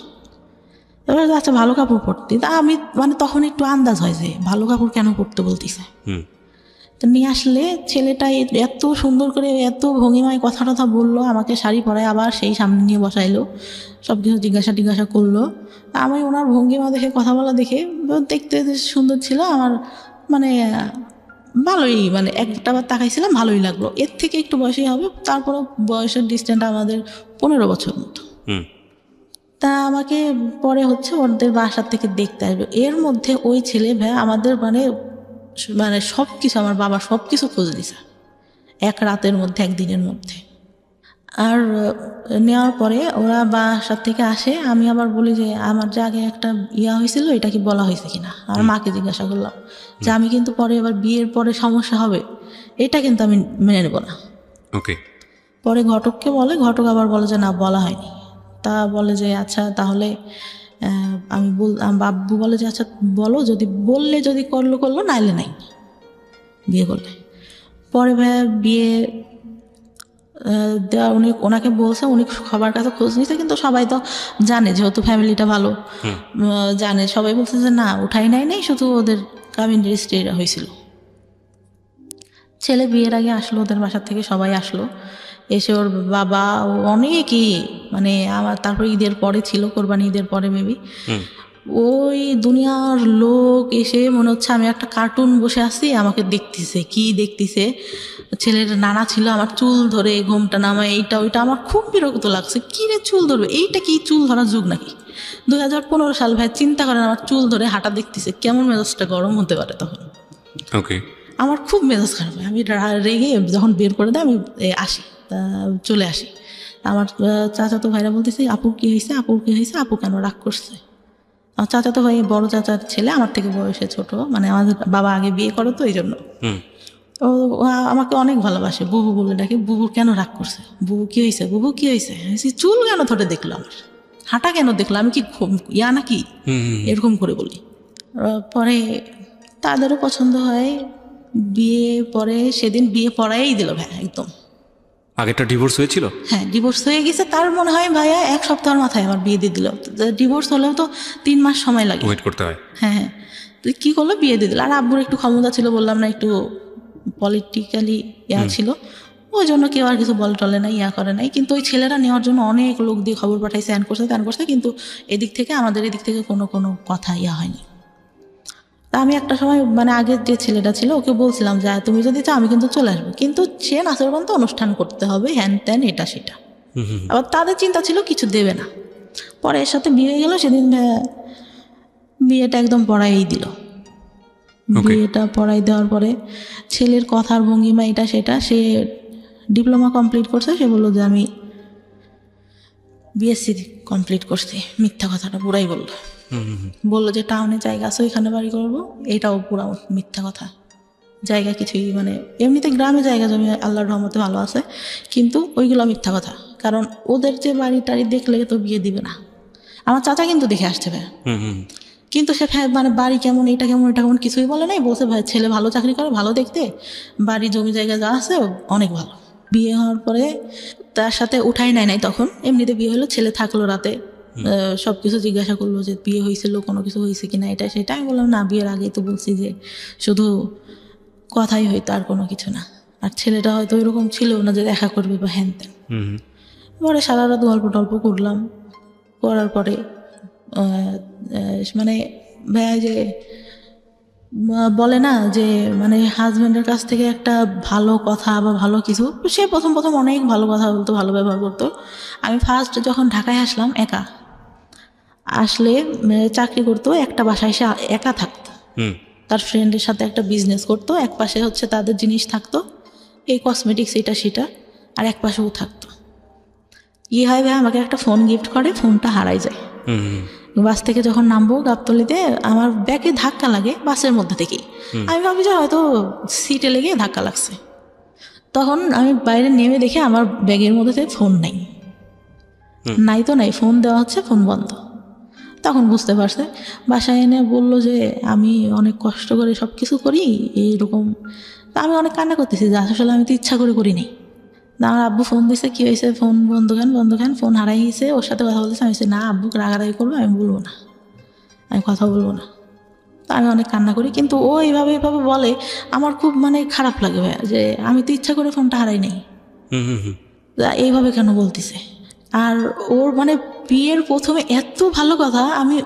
এবার আচ্ছা ভালো কাপড় পরতে। তা আমি মানে তখন একটু আন্দাজ হয় যে ভালো কাপড় কেন পরতে বলতেছে। তো নিয়ে আসলে ছেলেটা এত সুন্দর করে এত ভঙ্গিমায় কথা টথা বললো, আমাকে শাড়ি পরায় আবার সেই সামনে নিয়ে বসাইলো, সব কিছু জিজ্ঞাসা করলো। আমি ওনার ভঙ্গিমা দেখে, কথা বলা দেখে, দেখতে সুন্দর ছিল আমার, মানে ভালোই, মানে একটা বার তাকাইছিলাম, ভালোই লাগলো। এর থেকে একটু বয়সই হবে, তারপরও বয়সের ডিস্টেন্স আমাদের 15 বছর মতো। তা আমাকে পরে হচ্ছে ওদের বাসার থেকে দেখতে আসবে, এর মধ্যে ওই ছেলে ভাই আমাদের মানে সব কিছু, আমার বাবা সব কিছু খোঁজ দিছে এক রাতের মধ্যে, একদিনের মধ্যে। আর নেওয়ার পরে ওরা বাসার থেকে আসে, আমি আবার বলি যে আমার যে আগে একটা ইয়া হয়েছিল, এটা কি বলা হয়েছে কিনা। আমার মাকে জিজ্ঞাসা করলাম যে আমি কিন্তু পরে এবার বিয়ের পরে সমস্যা হবে, এটা কিন্তু আমি মেনে নেব না। ওকে। পরে ঘটককে বলে, ঘটক আবার বলে যে না, বলা হয়নি। তা বলে যে আচ্ছা তাহলে বাব্বু বলে যে আচ্ছা বলো, যদি বললে যদি করলো, নাইলে নাই, বিয়ে করলে। পরে ভাইয়া বিয়ে দেওয়া, ওনাকে বলছে, উনি সবার কাছে খোঁজ নিয়েছে, কিন্তু সবাই তো জানে যেহেতু ফ্যামিলিটা ভালো, জানে, সবাই বলছে যে না উঠাই নাই, শুধু ওদের কাবিন রেজিস্ট্রি হয়েছিল। ছেলে বিয়ের আগে আসলো, ওদের বাসার থেকে সবাই আসলো, এসে ওর বাবা অনেকই মানে আমার, তারপর ঈদের পরে ছিল, কোরবানি ঈদের পরে মেবি, ওই দুনিয়ার লোক এসে মনে হচ্ছে আমি একটা কার্টুন বসে আছি, আমাকে দেখতেছে, কি দেখতেছে। ছেলের নানা ছিল, আমার চুল ধরে ঘোমটা নামায়, এইটা ওইটা, আমার খুব বিরক্ত লাগছে, কি রে চুল ধরবে, এইটা কি চুল ধরার যুগ নাকি? 2015 সাল ভাই, চিন্তা করেন আমার চুল ধরে হাঁটা দেখতেছে, কেমন মেজাজটা গরম হতে পারে তখন। ওকে। আমার খুব মেজাজ খারাপ হয়, আমি রেগে যখন বের করে দেয় আমি আসি, চলে আসি। আমার চাচাতো ভাইরা বলতেছে আপু কি হয়েছে, আপু কেন রাগ করছে? আমার চাচাতো ভাই বড় চাচার ছেলে, আমার থেকে বয়সে ছোট, মানে আমাদের বাবা আগে বিয়ে করে তো এই জন্য। ও আমাকে অনেক ভালোবাসে, বুবু বলে ডাকে। বুবু কেন রাগ করছে, বুবু কি হয়েছে? চুল কেন ধরে দেখলো, আমার হাঁটা কেন দেখলো, আমি কি ইয়া নাকি, এরকম করে বলি। পরে তাদেরও পছন্দ হয়, বিয়ে পরে সেদিন বিয়ে পড়াই দিল ভাই, একদম। আগেরটা ডিভোর্স হয়েছিল? হ্যাঁ, ডিভোর্স হয়ে গেছে, তার মনে হয় ভাইয়া 1 সপ্তাহের মাথায় আমার বিয়ে দিয়ে দিল। ডিভোর্স হলেও তো 3 মাস সময় লাগে, ওয়েট করতে হয়। হ্যাঁ, তো কী করলো, বিয়ে দিয়ে দিল। আর আব্বুর একটু ক্ষমতা ছিল, বললাম না, একটু পলিটিক্যালি ছিল, ওই জন্য কেউ আর কিছু বল টলে নাই, ইয়া করে নাই। কিন্তু ওই ছেলেরা নেওয়ার জন্য অনেক লোক দিয়ে খবর পাঠাইছে, ত্যান করছে, কিন্তু এদিক থেকে আমাদের এদিক থেকে কোনো কথা ইয়া হয়নি। তা আমি একটা সময় মানে আগের যে ছেলেটা ছিল ওকে বলছিলাম যে তুমি যদি চাও আমি কিন্তু চলে আসবো, কিন্তু সে নাচরবান তো অনুষ্ঠান করতে হবে, হ্যান ত্যান এটা সেটা। আবার তাদের চিন্তা ছিল কিছু দেবে না। পরে এর সাথে বিয়ে গেল, সেদিন বিয়েটা একদম পড়াই দিল। বিয়েটা পড়াই দেওয়ার পরে ছেলের কথার ভঙ্গিমা এটা সেটা, সে ডিপ্লোমা কমপ্লিট করছে, সে বললো যে আমি বিএসসি কমপ্লিট করছি। মিথ্যা কথাটা পুরাই বললো যে টাউনে জায়গা আছে ওইখানে বাড়ি করবো, এটাও পুরা মিথ্যা কথা। জায়গা কিছুই মানে এমনিতে গ্রামে জায়গা জমি আল্লাহর রহমতে ভালো আছে, কিন্তু ওইগুলো মিথ্যা কথা। কারণ ওদের যে বাড়ি টাড়ি দেখলে তো বিয়ে দিবে না। আমার চাচা কিন্তু দেখে আসছে ভাই, কিন্তু সে মানে বাড়ি কেমন, এটা কেমন, এটা কেমন কিছুই বলে নাই। বলছে ভাই ছেলে ভালো চাকরি করে, ভালো দেখতে, বাড়ি জমি জায়গা যা আছে অনেক ভালো। বিয়ে হওয়ার পরে তার সাথে উঠাই নাই তখন, এমনিতে বিয়ে হলো, ছেলে থাকলো রাতে, সব কিছু জিজ্ঞাসা করলো যে বিয়ে হয়েছিল, কোনো কিছু হয়েছে কিনা এটা সেটা। আমি বললাম না, বিয়ের আগেই তো বলছি যে শুধু কথাই হইতো আর কোনো কিছু না। আর ছেলেটা হয়তো ওইরকম ছিল না যে দেখা করবে বা হ্যান ত্যান। পরে সারা রাত গল্প টল্প করলাম, করার পরে মানে ভাইয়া যে বলে না যে মানে হাজব্যান্ডের কাছ থেকে একটা ভালো কথা বা ভালো কিছু, সে প্রথম অনেক ভালো কথা বলতো, ভালো ব্যবহার করতো। আমি ফার্স্ট যখন ঢাকায় আসলাম, একা আসলে চাকরি করতো, একটা বাসায় এসে একা থাকতো, তার ফ্রেন্ডের সাথে একটা বিজনেস করতো। এক পাশে হচ্ছে তাদের জিনিস থাকতো, এই কসমেটিক্স এটা সেটা, আর এক পাশেও থাকতো। ইয়ে হয় ভাই, আমাকে একটা ফোন গিফট করে, ফোনটা হারাই যায়। বাস থেকে যখন নামবো গাবতলিতে, আমার ব্যাগে ধাক্কা লাগে বাসের মধ্যে থেকেই। আমি ভাবি যে হয়তো সিটে লেগে ধাক্কা লাগছে। তখন আমি বাইরে নেমে দেখে আমার ব্যাগের মধ্যে থেকে ফোন নাই, তো নাই, ফোন দেওয়া হচ্ছে, ফোন বন্ধ। তখন বুঝতে পারছে, বাসায় এনে বললো যে আমি অনেক কষ্ট করে সব কিছু করি এইরকম। তা আমি অনেক কান্না করতেছি যে আসলে আমি তো ইচ্ছা করে করিনি। আমার আব্বু ফোন দিছে, কী হয়েছে, ফোন বন্ধ কেন, ফোন হারাই গেছে, ওর সাথে কথা বলতেছে। আমি না, আব্বুকে রাগারাগি করবো, আমি বলবো না, আমি কথা বলবো না। তো আমি অনেক কান্না করি, কিন্তু ও এইভাবে বলে, আমার খুব মানে খারাপ লাগে ভাইয়া, যে আমি তো ইচ্ছা করে ফোনটা হারাই নাই, এইভাবে কেন বলতেছে। আর ওর মানে বিয়ের প্রথমে এত ভালো কথা, আমি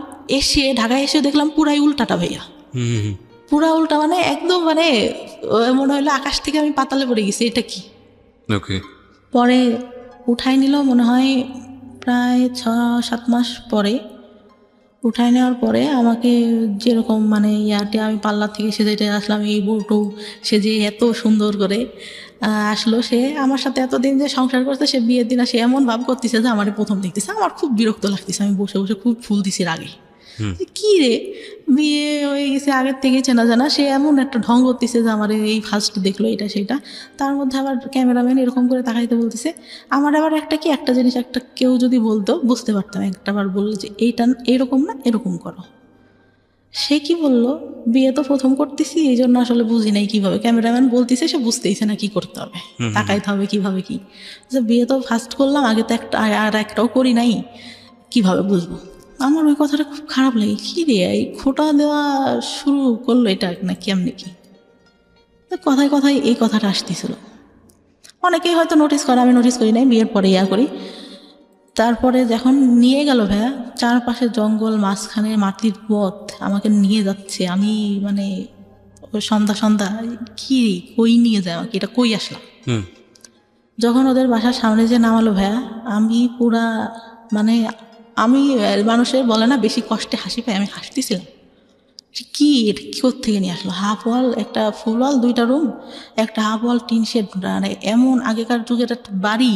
ঢাকায় এসে দেখলাম পুরাই উল্টাটা ভাইয়া, পুরা উল্টা, মানে একদম মানে মনে হলো আকাশ থেকে আমি পাতালে পড়ে গেছি, এটা কি। পরে উঠাই নিল মনে হয় প্রায় 6-7 মাস পরে। উঠাই নেওয়ার পরে আমাকে যেরকম মানে আমি পার্লার থেকে সেজে আসলাম, এই বউটু সে যে এত সুন্দর করে আসলো, সে আমার সাথে এতদিন যে সংসার করতে, সে বিয়ের দিন সে এমন ভাব করতেছে যে আমার প্রথম দেখতেছে। আমার খুব বিরক্ত লাগতেছে, আমি বসে খুব ফুল দিছি রাগে, কি রে বিয়ে হয়ে গেছে আগের থেকে চেনা জানা, সে এমন একটা ঢং করতেছে যে আমার এই ফার্স্ট দেখলো এটা সেটা। তার মধ্যে আবার ক্যামেরাম্যান এরকম করে তাকাইতে বলতেছে। আমার আবার একটা জিনিস কেউ যদি বলতো বুঝতে পারতাম, একটাবার বললো যে এইটা এরকম না, এরকম করো। সে কি বললো, বিয়ে তো প্রথম করতেছি এই জন্য আসলে বুঝি নাই কিভাবে, ক্যামেরাম্যান বলতেছে, সে বুঝতেইছে না কি করতে হবে, তাকাইতে হবে কিভাবে, কি বিয়ে তো ফার্স্ট করলাম, আগে তো একটাও করি নাই, কিভাবে বুঝবো। আমার ওই কথাটা খুব খারাপ লাগে, কী রে এই খোটা দেওয়া শুরু করলো এটা না কেমনি কি। কথায় এই কথাটা আসতেছিল। অনেকেই হয়তো নোটিস করে, আমি নোটিস করি নাই, বিয়ের পরে করি। তারপরে যখন নিয়ে গেল ভাইয়া, চারপাশে জঙ্গল, মাঝখানে মাটির পথ, আমাকে নিয়ে যাচ্ছে, আমি মানে সন্ধ্যা কি কই নিয়ে যায় আমাকে, এটা কই আসলাম। যখন ওদের বাসার সামনে যে নামালো ভাইয়া, আমি পুরা মানে আমি মানুষের বলে না বেশি কষ্টে হাসি পাই, আমি হাসতেছিলাম। কি এটা কি থেকে নিয়ে আসলো, হাফ ওয়াল, একটা ফুল ওয়াল, 2টা রুম, একটা হাফ ওয়াল টিন শেড, মানে এমন আগেকার যুগের একটা বাড়ি,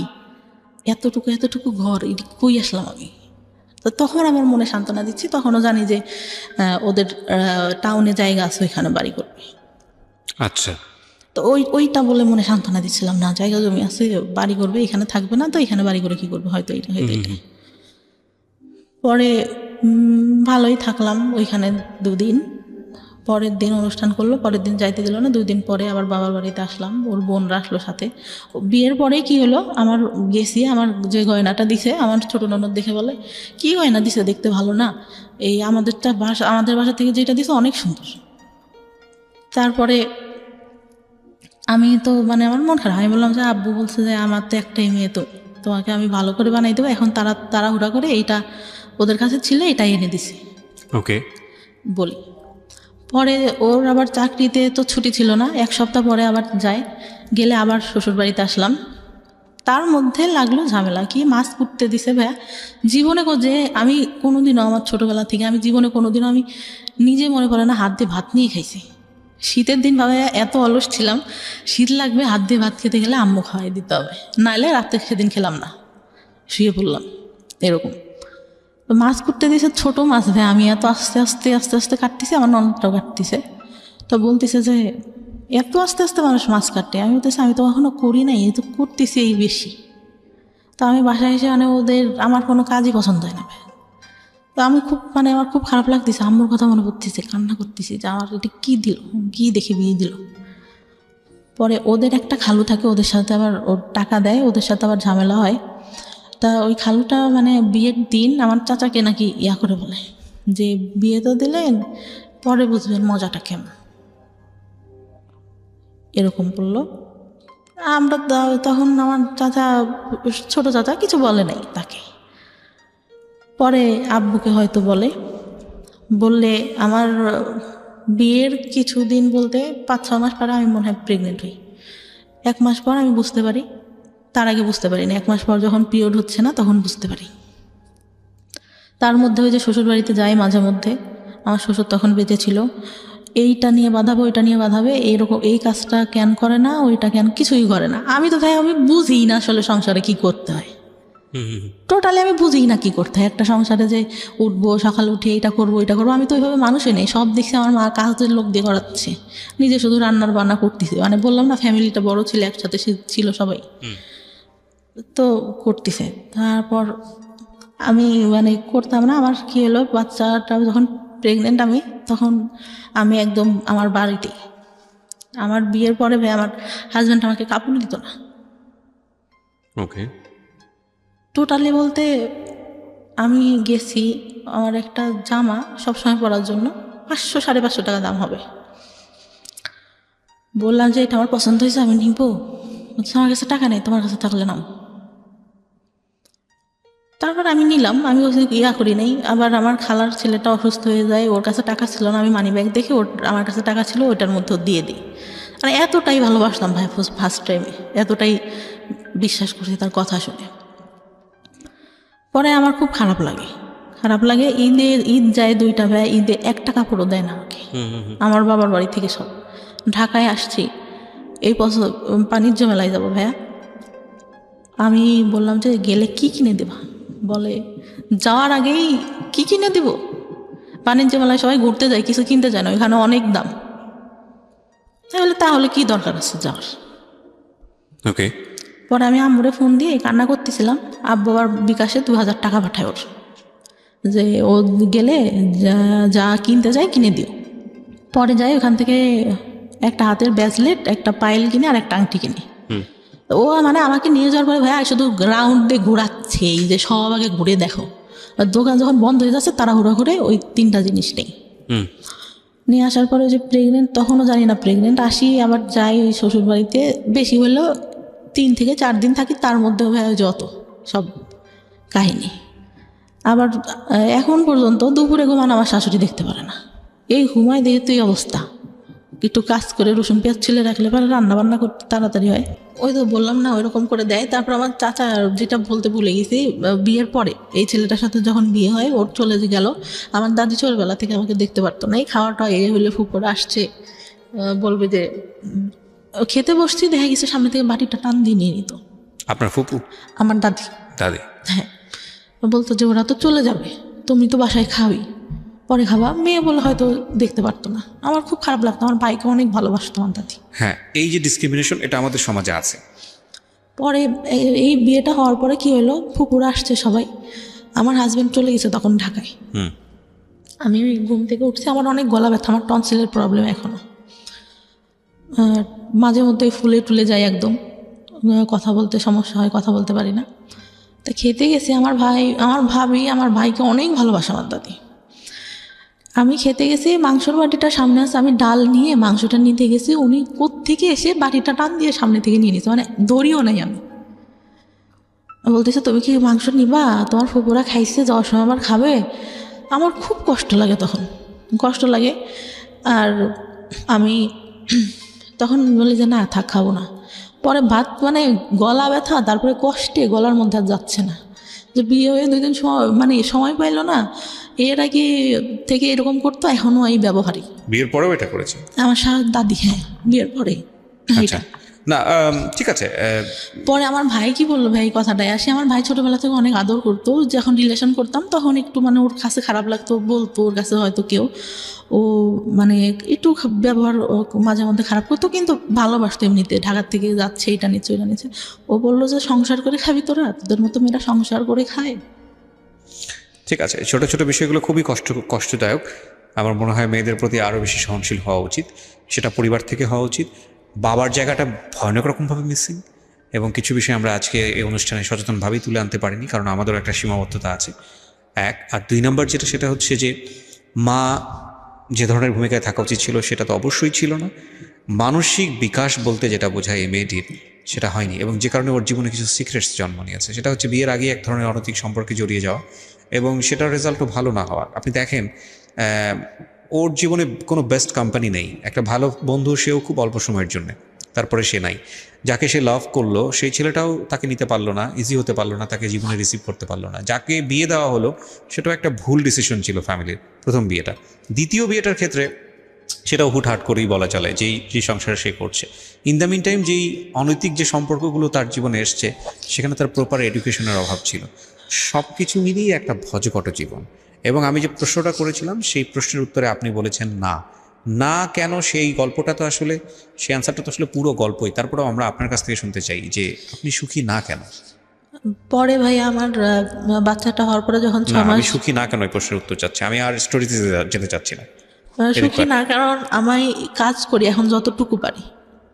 এতটুকু ঘর, এটি কই আসলাম আমি। তো তখন আমার মনে সান্ত্বনা দিচ্ছি, তখনও জানি যে ওদের টাউনে জায়গা আছে, ওইখানে বাড়ি করবে। আচ্ছা, তো ওইটা বলে মনে সান্ত্বনা দিচ্ছিলাম, না জায়গা জমি আছে, বাড়ি করবে, এখানে থাকবে না, তো এখানে বাড়ি করে কি করবে, হয়তো এটা। পরে ভালোই থাকলাম ওইখানে 2 দিন। পরের দিন অনুষ্ঠান করলো, পরের দিন যাইতে দিল না, 2 দিন পরে আবার বাবার বাড়িতে আসলাম, ওর বোনরা আসলো সাথে। বিয়ের পরে কি হলো, আমার গেছি, আমার যে গয়নাটা দিছে আমার ছোটো ননদ দেখে বলে, কি গয়না দিছে, দেখতে ভালো না, এই আমাদের বাসা থেকে যেটা দিছে অনেক সুন্দর। তারপরে আমি তো মানে আমার মন খারাপ, আমি বললাম যে আব্বু বলছে যে আমার তো একটাই মেয়ে, তো তোমাকে আমি ভালো করে বানাই দেবো, এখন তাড়াহুড়া করে এইটা ওদের কাছে ছিল এটাই এনে দিছি ওকে। বলি। পরে ওর আবার চাকরিতে তো ছুটি ছিল না, 1 সপ্তাহ পরে আবার যায়, গেলে আবার শ্বশুরবাড়িতে আসলাম। তার মধ্যে লাগলো ঝামেলা, কি মাছ কুটতে দিছে ভাইয়া। জীবনে যে আমি কোনোদিনও আমার ছোটোবেলা থেকে আমি জীবনে কোনোদিনও আমি নিজে মনে করে না হাত দিয়ে ভাত নিয়ে খাইছি। শীতের দিন ভাবে এত অলস ছিলাম, শীত লাগবে হাত দিয়ে ভাত খেতে গেলে আম্মু খাওয়াই দিতে হবে, নাহলে রাতে সেদিন খেলাম না, শুয়ে পড়লাম এরকম। তো মাছ কুটতে দিয়েছে, ছোটো মাছ ভাই, আমি এত আস্তে আস্তে আস্তে আস্তে কাটতেছি, আমার ননদটাও কাটতেছে। তো বলতেছে যে এত আস্তে আস্তে মানুষ মাছ কাটে, আমি বলতেছি আমি তো কখনো করি নাই, এই তো করতেছি এই বেশি। তো আমি বাসায় এসে মানে ওদের আমার কোনো কাজই পছন্দ হয় না ভাই। তো আমি খুব মানে আমার খুব খারাপ লাগতেছে, আম্মুর কথা মনে পড়তেছে, কান্না করতেছি যে আমার এটা কী দিল, কী দেখে বিয়ে দিল। পরে ওদের একটা খালু থাকে, ওদের সাথে আবার ওর টাকা দেয়, ওদের সাথে আবার ঝামেলা হয়। তা ওই খালুটা মানে বিয়ের দিন আমার চাচাকে নাকি ইয়া করে বলে যে বিয়ে তো দিলেন, পরে বুঝবেন মজাটা কেমন, এরকম বললো। আমরা তখন আমার চাচা, ছোট চাচা কিছু বলে নাই তাকে। পরে আব্বুকে হয়তো বললে আমার বিয়ের কিছুদিন বলতে 5-6 মাস পরে আমি মনে হয় প্রেগনেন্ট হই। 1 মাস পর আমি বুঝতে পারি, তার আগে বুঝতে পারি না, 1 মাস পর যখন পিরিয়ড হচ্ছে না তখন বুঝতে পারি। তার মধ্যে ওই যে শ্বশুর বাড়িতে যাই মাঝে মধ্যে, আমার শ্বশুর তখন বেঁচে ছিল, এইটা নিয়ে বাঁধাবো ওইটা নিয়ে বাঁধাবে, এইরকম এই কাজটা কেন করে না, ওইটা কেন কিছুই করে না। আমি তো ভাই আমি বুঝি না আসলে সংসারে কি করতে হয়, টোটালি আমি বুঝি না কি করতে হয় একটা সংসারে, যে উঠবো সকালে উঠে এটা করবো ওইটা করবো। আমি তো ওইভাবে মানুষই নেই, সব দেখছি আমার মা কাজের লোক দিয়ে করাচ্ছে, নিজে শুধু রান্নার বান্না করতেছে। মানে বললাম না ফ্যামিলিটা বড় ছিল, একসাথে ছিল সবাই, তো করতেছে। তারপর আমি মানে করতাম না, আমার কী হলো বাচ্চাটা যখন প্রেগনেন্ট আমি, তখন আমি একদম আমার বাড়িতেই, আমার বিয়ের পরে ভাই আমার হাজব্যান্ড আমাকে কাপড় দিত না। ওকে। টোটালি বলতে আমি গেছি, আমার একটা জামা সবসময় পরার জন্য 500-550 টাকা দাম হবে। বললাম যে এটা আমার পছন্দ হয়েছে, আমি নিব। বলছে আমার কাছে টাকা নেই, তোমার কাছে থাকলে নাও। তারপর আমি নিলাম, আমি ওই ইয়া করি নাই। আবার আমার খালার ছেলেটা অসুস্থ হয়ে যায়, ওর কাছে টাকা ছিল না, আমি মানি ব্যাগ দেখে আমার কাছে টাকা ছিল, ওইটার মধ্যে দিয়ে দিই। মানে এতটাই ভালোবাসতাম ভাই ফার্স্ট টাইমে, এতটাই বিশ্বাস করছি তার কথা শুনে। পরে আমার খুব খারাপ লাগে, ঈদ যায় 2টা ভাই, ঈদে 1 টাকা পুরো দেয় না আমাকে, আমার বাবার বাড়ি থেকে সব। ঢাকায় আসছি, এই বছর বাণিজ্য মেলায় যাবো ভাইয়া। আমি বললাম যে গেলে কি কিনে দেবা, বলে যাওয়ার আগেই কি কিনে দিব, বাণিজ্য মেলায় সবাই ঘুরতে যায়, কিছু কিনতে যায় না, ওইখানে অনেক দাম। বলে তাহলে কি দরকার আছে যাওয়ার। ওকে। পরে আমি আম্মুরে ফোন দিয়ে কান্না করতেছিলাম, আব্বু আর বিকাশে 2000 টাকা পাঠায় ওর, যে ও গেলে যা কিনতে যায় কিনে দিও। পরে যাই ওখান থেকে একটা হাতের ব্রেসলেট, একটা পায়েল কিনে আর একটা আংটি কিনে। ও মানে আমাকে নিয়ে যাওয়ার পরে ভাইয়া শুধু গ্রাউন্ডে ঘোরাচ্ছে, এই যে সব আগে ঘুরে দেখো। আর দোকান যখন বন্ধ হয়ে যাচ্ছে তাড়াহুড়ো করে ওই 3টা জিনিস নেই, নিয়ে আসার পরে যে প্রেগনেন্ট, তখনও জানি না প্রেগনেন্ট। আসি আবার যাই ওই শ্বশুরবাড়িতে, বেশি হলেও 3 থেকে 4 দিন থাকি, তার মধ্যে ভাইয়া যত সব কাহিনী। আবার এখন পর্যন্ত দুপুরে ঘুমানো আমার শাশুড়ি দেখতে পারে না, এই ঘুমায় দেখে তুই অবস্থা। একটু কাজ করে রসুন পেঁয়াজ ছিলে রাখলে পরে রান্না বান্না করতে তাড়াতাড়ি হয়। ওই তো বললাম না ওইরকম করে দেয়। তারপর আমার চাচা, যেটা বলতে ভুলে গেছি, বিয়ের পরে এই ছেলেটার সাথে যখন বিয়ে হয়, ওর চলে গেল, আমার দাদি ছোটবেলা থেকে আমাকে দেখতে পারতো না। এই খাওয়াটা এই হলে ফুপরে আসছে, বলবে যে খেতে বসছি, দেখা গেছে সামনে থেকে বাটিটা টান দিয়ে নিয়ে নিত। আপনার ফুপু? আমার দাদি। হ্যাঁ, বলতো যে ওরা তো চলে যাবে, তুমি তো বাসায় খাবি, পরে খাবা। মেয়ে বলে হয়তো দেখতে পারতো না। আমার খুব খারাপ লাগতো, আমার ভাইকে অনেক ভালোবাসতো আমার দাদি। হ্যাঁ, এই যে ডিসক্রিমিনেশন, এটা আমাদের সমাজে আছে। পরে এই বিয়েটা হওয়ার পরে কি হলো, ফুপুরা আসছে সবাই, আমার হাজব্যান্ড চলে গেছে তখন ঢাকায়। আমি ঘুম থেকে উঠছি, আমার অনেক গলা ব্যথা, আমার টনসিলের প্রবলেম এখনো, মাঝে মধ্যে ফুলে টুলে যায় একদম, কথা বলতে সমস্যা হয়, কথা বলতে পারি না। তা খেতে গেছি, আমার ভাবি আমার ভাইকে অনেক ভালোবাসে আমার দাদি। আমি খেতে গেছি, মাংসর বাটিটা সামনে আছে, আমি ডাল নিয়ে মাংসটা নিতে গেছি, উনি কোত্থেকে এসে বাটিটা টান দিয়ে সামনে থেকে নিয়ে নিছে, মানে দড়িও নাই। আমি বলতেছে তুমি কি মাংস নিবা, তোমার ফুপুরা খাইছে, যাওয়ার সময় আবার খাবে। আমার খুব কষ্ট লাগে, তখন কষ্ট লাগে। আর আমি তখন বলি যে না থাক, খাবো না। পরে ভাত মানে গলা ব্যথা, তারপরে কষ্টে গলার মধ্যে আর যাচ্ছে না, যে বিয়ে হয়ে 2 দিন সময় মানে সময় পাইলো না, এর আগে থেকে এরকম করতো, এখনও এই ব্যবহারই। বিয়ের পরেও এটা করেছে? আমার দাদি, হ্যাঁ, বিয়ের পরে। আচ্ছা, না ঠিক আছে। পরে আমার ভাই কি বললো, ভাই কথাটাই আসে, আমার ভাই ছোটবেলা থেকে অনেক আদর করতো, যখন রিলেশন করতাম তখন একটু মানে ওর কাছে খারাপ লাগতো, বলতো ওর কাছে হয়তো কেউ, ও মানে একটু ব্যবহার মাঝে মধ্যে খারাপ করতো, কিন্তু ভালোবাসতো এমনিতে। ঢাকার থেকে যাচ্ছে, এটা নিচ্ছে ওইটা নিচ্ছে। ও বললো যে সংসার করে খাবি তোরা, তোদের মতো মেয়েরা সংসার করে খায়। ঠিক আছে, ছোট ছোট বিষয়গুলো খুবই কষ্টদায়ক। আমার মনে হয় মেয়েদের প্রতি আরও বেশি সহনশীল হওয়া উচিত, সেটা পরিবার থেকে হওয়া উচিত। বাবার জায়গাটা ভয়ানক রকমভাবে মিসিং, এবং কিছু বিষয় আমরা আজকে এই অনুষ্ঠানে সচেতনভাবেই তুলে আনতে পারিনি, কারণ আমাদেরও একটা সীমাবদ্ধতা আছে। এক, আর 2 নম্বর যেটা, সেটা হচ্ছে যে মা যে ধরনের ভূমিকায় থাকা উচিত ছিল সেটা তো অবশ্যই ছিল না। মানসিক বিকাশ বলতে যেটা বোঝায় এই মেয়েটির, সেটা হয়নি, এবং যে কারণে ওর জীবনে কিছু সিক্রেটস জন্ম নিয়েছে। সেটা হচ্ছে বিয়ের আগে এক ধরনের অনৈতিক সম্পর্কে জড়িয়ে যাওয়া, এবং সেটার রেজাল্টও ভালো না হওয়া। আপনি দেখেন ওর জীবনে কোনো বেস্ট কোম্পানি নেই, একটা ভালো বন্ধু সেও খুব অল্প সময়ের জন্য, তারপরে সে নাই। যাকে সে লাভ করলো সেই ছেলেটাও তাকে নিতে পারলো না, ইজি হতে পারলো না, তাকে জীবনে রিসিভ করতে পারলো না। যাকে বিয়ে দেওয়া হলো সেটাও একটা ভুল ডিসিশন ছিল ফ্যামিলির, প্রথম বিয়েটা। দ্বিতীয় বিয়েটার ক্ষেত্রে সেটাও হুটহাট করেই বলা চলে, যেই সংসার সে করছে। ইন দ্য মিন টাইম যেই অনৈতিক যে সম্পর্কগুলো তার জীবনে এসছে, সেখানে তার প্রপার এডুকেশনের অভাব ছিল। সব কিছু মিলিয়ে একটা ভজকট জীবন। এবং আমি যে প্রশ্নটা করেছিলাম সেই প্রশ্নের উত্তরে আপনি বলেছেন না। না কেন, সেই গল্পটা তো আসলে, সেই অ্যান্সারটা তো আসলে পুরো গল্পই। তারপরেও আমরা আপনার কাছ থেকে শুনতে চাই যে আপনি সুখী না কেন। পরে ভাই আমার বাচ্চাটা হওয়ার পরে যখন 6 না, মাস, আমি সুখী না কেন এই প্রশ্নের উত্তর চাচ্ছি, আমি আর স্টোরিতে যেতে চাচ্ছি না। সুখী না কারণ আমি কাজ করি এখন যতটুকু পারি,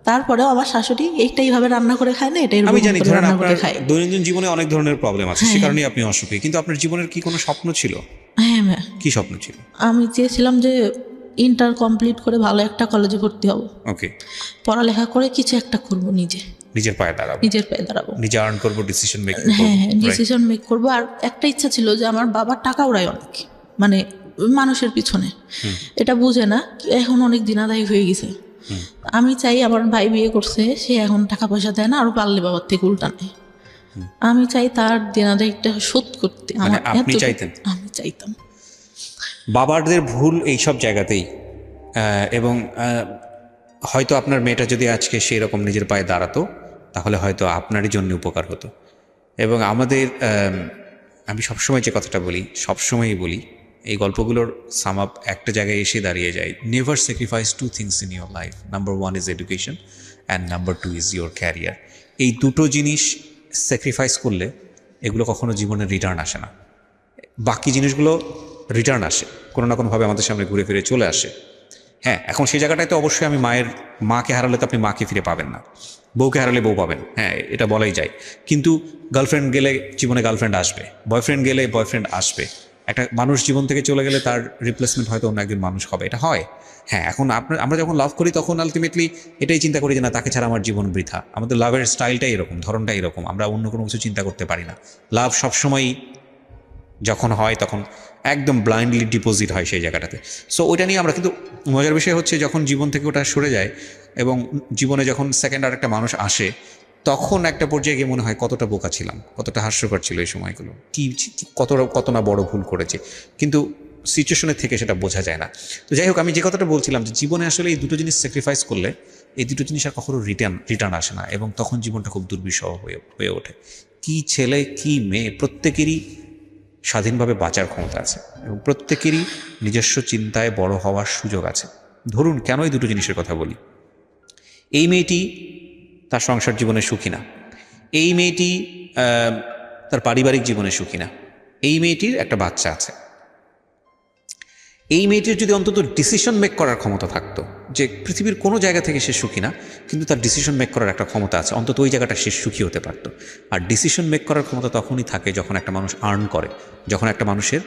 তারপরেও আমার শাশুড়ি এইটাইভাবে রান্না করে খায় না, এটাই আমি জানি, ধরেন রান্না আপনার করে খায়। দৈনন্দিন জীবনে অনেক ধরনের প্রবলেম আছে, সে কারণেই আপনি অসুখী। কিন্তু আপনার জীবনের কি কোনো স্বপ্ন ছিল? হ্যাঁ ম্যাম, কি স্বপ্ন ছিল? আমি চেয়েছিলাম যে ইন্টার কমপ্লিট করে ভালো একটা কলেজে ভর্তি হব, ওকে, পড়ালেখা করে কিছু একটা করব, নিজের পায়ে দাঁড়াবো, নিজের পায়ে দাঁড়াবো, নিজে আর্ন করবো, ডিসিশন মেক করবো। হ্যাঁ হ্যাঁ, ডিসিশন মেক করবো। আর একটা ইচ্ছা ছিল যে আমার বাবার টাকা উড়ায় অনেক, মানে মানুষের পিছনে, এটা বুঝে না, এখন অনেক দিনাদায়ী হয়ে গেছে। আমি চাই, আমার ভাই বিয়ে করছে, সে এখন টাকা পয়সা দেয় না, আরো পারলে বাবার থেকে উল্টা নেয়। আমি চাই তার দেনাদায়ীটা শোধ করতে। মানে আপনি চাইতেন? আমি চাইতাম। বাবাদের ভুল এই সব জায়গাতেই, এবং হয়তো আপনার মেয়েটা যদি আজকে সেই রকম নিজের পায়ে দাঁড়াতো, তাহলে হয়তো আপনারই জন্য উপকার হতো। এবং আমাদের, আমি সবসময় যে কথাটা বলি, সবসময়ই বলি, এই গল্পগুলোর সাম আপ একটা জায়গায় এসে দাঁড়িয়ে যায়, never sacrifice 2 things in your life. Number 1 is education, and number 2 is your career. এই দুটো জিনিস স্যাক্রিফাইস করলে এগুলো কখনো জীবনে রিটার্ন আসে না। বাকি জিনিসগুলো রিটার্ন আসে, কোনো না কোনোভাবে আমাদের সামনে ঘুরে ফিরে চলে আসে। হ্যাঁ, এখন সেই জায়গাটায় তো অবশ্যই আমি মাকে হারালে তো আপনি মাকে ফিরে পাবেন না, বউকে হারালে বউ পাবেন, হ্যাঁ এটা বলাই যায়। কিন্তু গার্লফ্রেন্ড গেলে জীবনে গার্লফ্রেন্ড আসবে, বয়ফ্রেন্ড গেলে বয়ফ্রেন্ড আসবে। একটা মানুষ জীবন থেকে চলে গেলে তার রিপ্লেসমেন্ট হয়তো অন্য একজন মানুষ হবে, এটা হয়। হ্যাঁ, এখন আমরা যখন লাভ করি তখন আলটিমেটলি এটাই চিন্তা করি যে না, তাকে ছাড়া আমার জীবন বৃথা। আমাদের লাভের স্টাইলটাই এরকম, ধরনটাই এরকম, আমরা অন্য কোনো কিছু চিন্তা করতে পারি না। লাভ সবসময়ই যখন হয় তখন একদম ব্লাইন্ডলি ডিপোজিট হয় সেই জায়গাটাতে। সো ওইটা নিয়ে আমরা, কিন্তু মজার বিষয় হচ্ছে যখন জীবন থেকে ওটা সরে যায় এবং জীবনে যখন সেকেন্ড আর একটা মানুষ আসে, তখন একটা পর্যায়ে গিয়ে মনে হয় কতটা বোকা ছিলাম, কতটা হাস্যকর ছিল এই সময়গুলো, কত না বড় ভুল করেছে। কিন্তু সিচুয়েশনের থেকে সেটা বোঝা যায় না। তো যাই হোক, আমি যে কথাটা বলছিলাম যে জীবনে আসলে এই দুটো জিনিস স্যাক্রিফাইস করলে এই দুটো জিনিস আর কখনো রিটার্ন আসে না, এবং তখন জীবনটা খুব দুর্বিষহ হয়ে ওঠে। কি ছেলে কি মেয়ে, প্রত্যেকেরই স্বাধীনভাবে বাঁচার ক্ষমতা আছে, এবং প্রত্যেকেরই নিজস্ব চিন্তায় বড় হওয়ার সুযোগ আছে। ধরুন, কেন এই দুটো জিনিসের কথা বলি? এই মেয়েটি তার সংসার জীবনে সুখী না, এই মেয়েটি তার পারিবারিক জীবনে সুখী না, এই মেয়েটির একটা বাচ্চা আছে। এই মেয়েটির যদি অন্তত ডিসিশন মেক করার ক্ষমতা থাকতো, যে পৃথিবীর কোনো জায়গা থেকে সে সুখী না, কিন্তু তার ডিসিশন মেক করার একটা ক্ষমতা আছে, অন্তত ওই জায়গাটা সে সুখী হতে পারতো। আর ডিসিশন মেক করার ক্ষমতা তখনই থাকে যখন একটা মানুষ আর্ন করে, যখন একটা মানুষের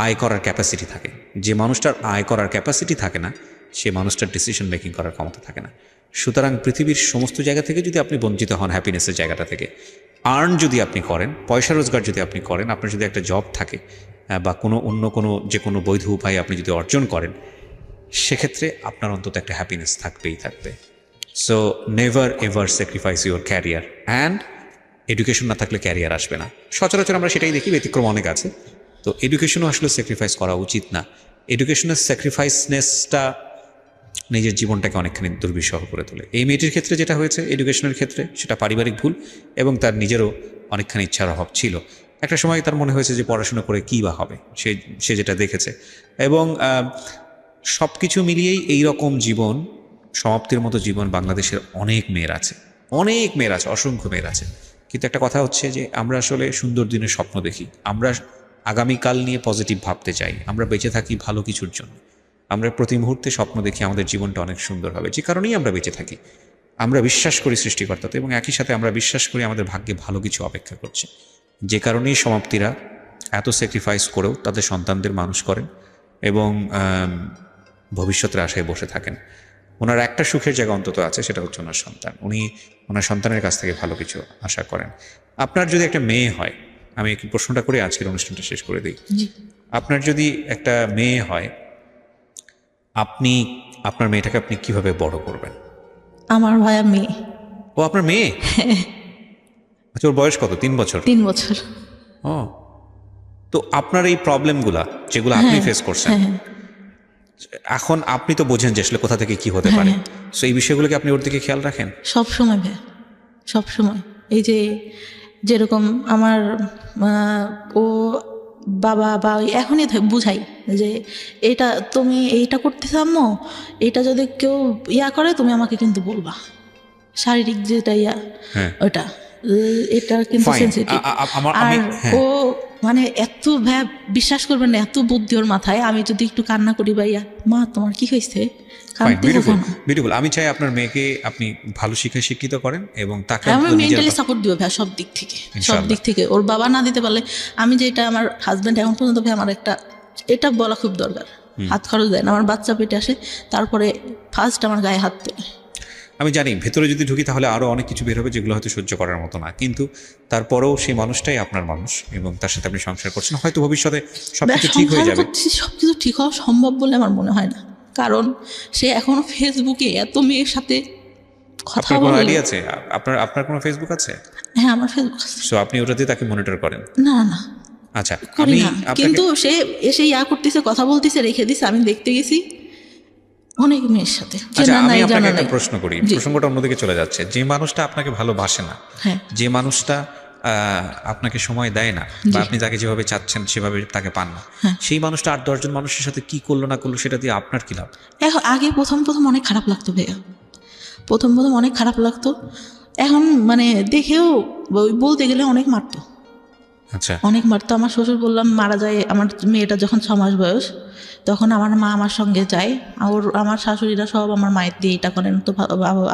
আয় করার ক্যাপাসিটি থাকে। যে মানুষটার আয় করার ক্যাপাসিটি থাকে না, সে মানুষটার ডিসিশন মেকিং করার ক্ষমতা থাকে না। সুতরাং পৃথিবীর সমস্ত জায়গা থেকে যদি আপনি বঞ্চিত হন হ্যাপিনেসের জায়গাটা থেকে, আর্ন যদি আপনি করেন, পয়সা রোজগার যদি আপনি করেন, আপনার যদি একটা জব থাকে বা অন্য কোনো যে কোনো বৈধ উপায়ে আপনি যদি অর্জন করেন, সেক্ষেত্রে আপনার অন্তত একটা হ্যাপিনেস থাকবেই থাকবে। So never ever sacrifice your career, and education না থাকলে ক্যারিয়ার আসবে না। সচরাচর আমরা সেটাই দেখি, ব্যতিক্রম অনেক আছে। তো এডুকেশনও আসলে স্যাক্রিফাইস করা উচিত না। এডুকেশনের স্যাক্রিফাইসনেসটা নিজের জীবনটাকে অনেকখানি দুর্বিষহ করে তোলে। এই মেয়েটির ক্ষেত্রে যেটা হয়েছে এডুকেশনের ক্ষেত্রে, সেটা পারিবারিক ভুল এবং তার নিজেরও অনেকখানি ইচ্ছার অভাব ছিল। একটা সময় তার মনে হয়েছে যে পড়াশোনা করে কী বা হবে, সে যেটা দেখেছে। এবং সব কিছু মিলিয়েই এই রকম জীবন, সমাপ্তির মতো জীবন বাংলাদেশের অনেক মেয়ের আছে, অসংখ্য মেয়ের আছে। কিন্তু একটা কথা হচ্ছে যে আমরা আসলে সুন্দর দিনের স্বপ্ন দেখি, আমরা আগামীকাল নিয়ে পজিটিভ ভাবতে চাই, আমরা বেঁচে থাকি ভালো কিছুর জন্য। আমরা প্রতি মুহূর্তে স্বপ্ন দেখি আমাদের জীবনটা অনেক সুন্দর হবে, যে কারণেই আমরা বেঁচে থাকি। আমরা বিশ্বাস করি সৃষ্টিকর্তাতে এবং একই সাথে আমরা বিশ্বাস করি আমাদের ভাগ্যে ভালো কিছু অপেক্ষা করছে, যে কারণেই সমাপ্তিরা এত স্যাক্রিফাইস করেও তাদের সন্তানদের মানুষ করেন এবং ভবিষ্যতের আশায় বসে থাকেন। ওনার একটা সুখের জায়গা অন্তত আছে, সেটা হচ্ছে ওনার সন্তান। উনি ওনার সন্তানের কাছ থেকে ভালো কিছু আশা করেন। আপনার যদি একটা মেয়ে হয়, আমি একটু প্রশ্নটা করে আজকের অনুষ্ঠানটা শেষ করে দিই। আপনার যদি একটা মেয়ে হয়, আপনি আপনার মেয়েটাকে আপনি কিভাবে বড় করবেন? আমার ভাইয়া মেয়ে। ও আপনার মেয়ে? আচ্ছা, ওর বয়স কত? 3 বছর? 3 বছর। ও, তো আপনার এই প্রবলেমগুলা যেগুলো আপনি ফেস করছেন, এখন আপনি তো বোঝেন যে আসলে কোথা থেকে কি হতে পারে। সো এই বিষয়গুলোকে আপনি ওর দিকে খেয়াল রাখেন? সব সময় ভাইয়া, সব সময়। এই যে যেরকম আমার ও বাবা বা এখনই বুঝাই যে এটা তুমি এইটা করতেছ আম্মু, এটা যদি কেউ করে তুমি আমাকে কিন্তু বলবা, শারীরিক যেটা ওটা, এটা কিন্তু সেনসিটিভ। আর ও মানে এত বিশ্বাস করবেন না, এত বুদ্ধি ওর মাথায়। আমি যদি একটু কান্না করি ভাইয়া, মা তোমার কি হয়েছে, বিউটিফুল। আমি চাই আপনার মেয়েকে আপনি ভালো শিক্ষায় শিক্ষিত করেন এবং তাকে আমি মেন্টালি সাপোর্ট দিব ভাই, সব দিক থেকে। ওর বাবা না দিতে পারলে আমি যেটা, আমার হাজব্যান্ড এখন পর্যন্ত ভাই আমার এটা বলা খুব দরকার, হাত খরচ দেয় না। আমার বাচ্চা পেটে আসে, তারপরে ফার্স্ট আমার গায়ে হাত তোলে। আমি জানি ভেতরে যদি ঢুকি তাহলে আরও অনেক কিছু বের হবে যেগুলো হয়তো সহ্য করার মতো না, কিন্তু তারপরেও সেই মানুষটাই আপনার মানুষ এবং তার সাথে আপনি সংসার করছেন। হয়তো ভবিষ্যতে সবকিছু ঠিক হয়ে যাবে। সবকিছু ঠিক হওয়া সম্ভব বলে আমার মনে হয় না, কারণ সে এখনো ফেসবুকে এত মেয়ের সাথে কথা বলে। আইডি আছে আপনার কোনো ফেসবুক আছে? হ্যাঁ, আমার ফেসবুক আছে। সো আপনি ওটাতে তাকে মনিটর করেন? না। আচ্ছা, আমি কিন্তু সে এসে করতেছে, কথা বলতেছে, রেখে দিছে। আমি দেখতে গেছি অনেক মেয়ের সাথে। আচ্ছা, আমি আপনাকে একটা প্রশ্ন করি, প্রসঙ্গটা অন্যদিকে চলে যাচ্ছে। যে মানুষটা আপনাকে ভালোবাসে না, যে মানুষটা আপনাকে সময় দেয় না, বা আপনি তাকে যেভাবে চাচ্ছেন সেভাবে তাকে পান না, সেই মানুষটা 8-10 জন মানুষের সাথে কি করলো না করলো সেটা দিয়ে আপনার কি লাভ? আগে প্রথম অনেক খারাপ লাগতো ভাইয়া, প্রথম অনেক খারাপ লাগতো। এখন মানে দেখেও বলতে গেলে অনেক মারতো। আচ্ছা, অনেক মারতো। আমার শ্বশুর বললাম মারা যায়, আমার মেয়েটা যখন 6 মাস বয়স, তখন আমার মা আমার সঙ্গে যায়। আমার শাশুড়িরা সব আমার মায়ের দিয়ে এটা করেন, তো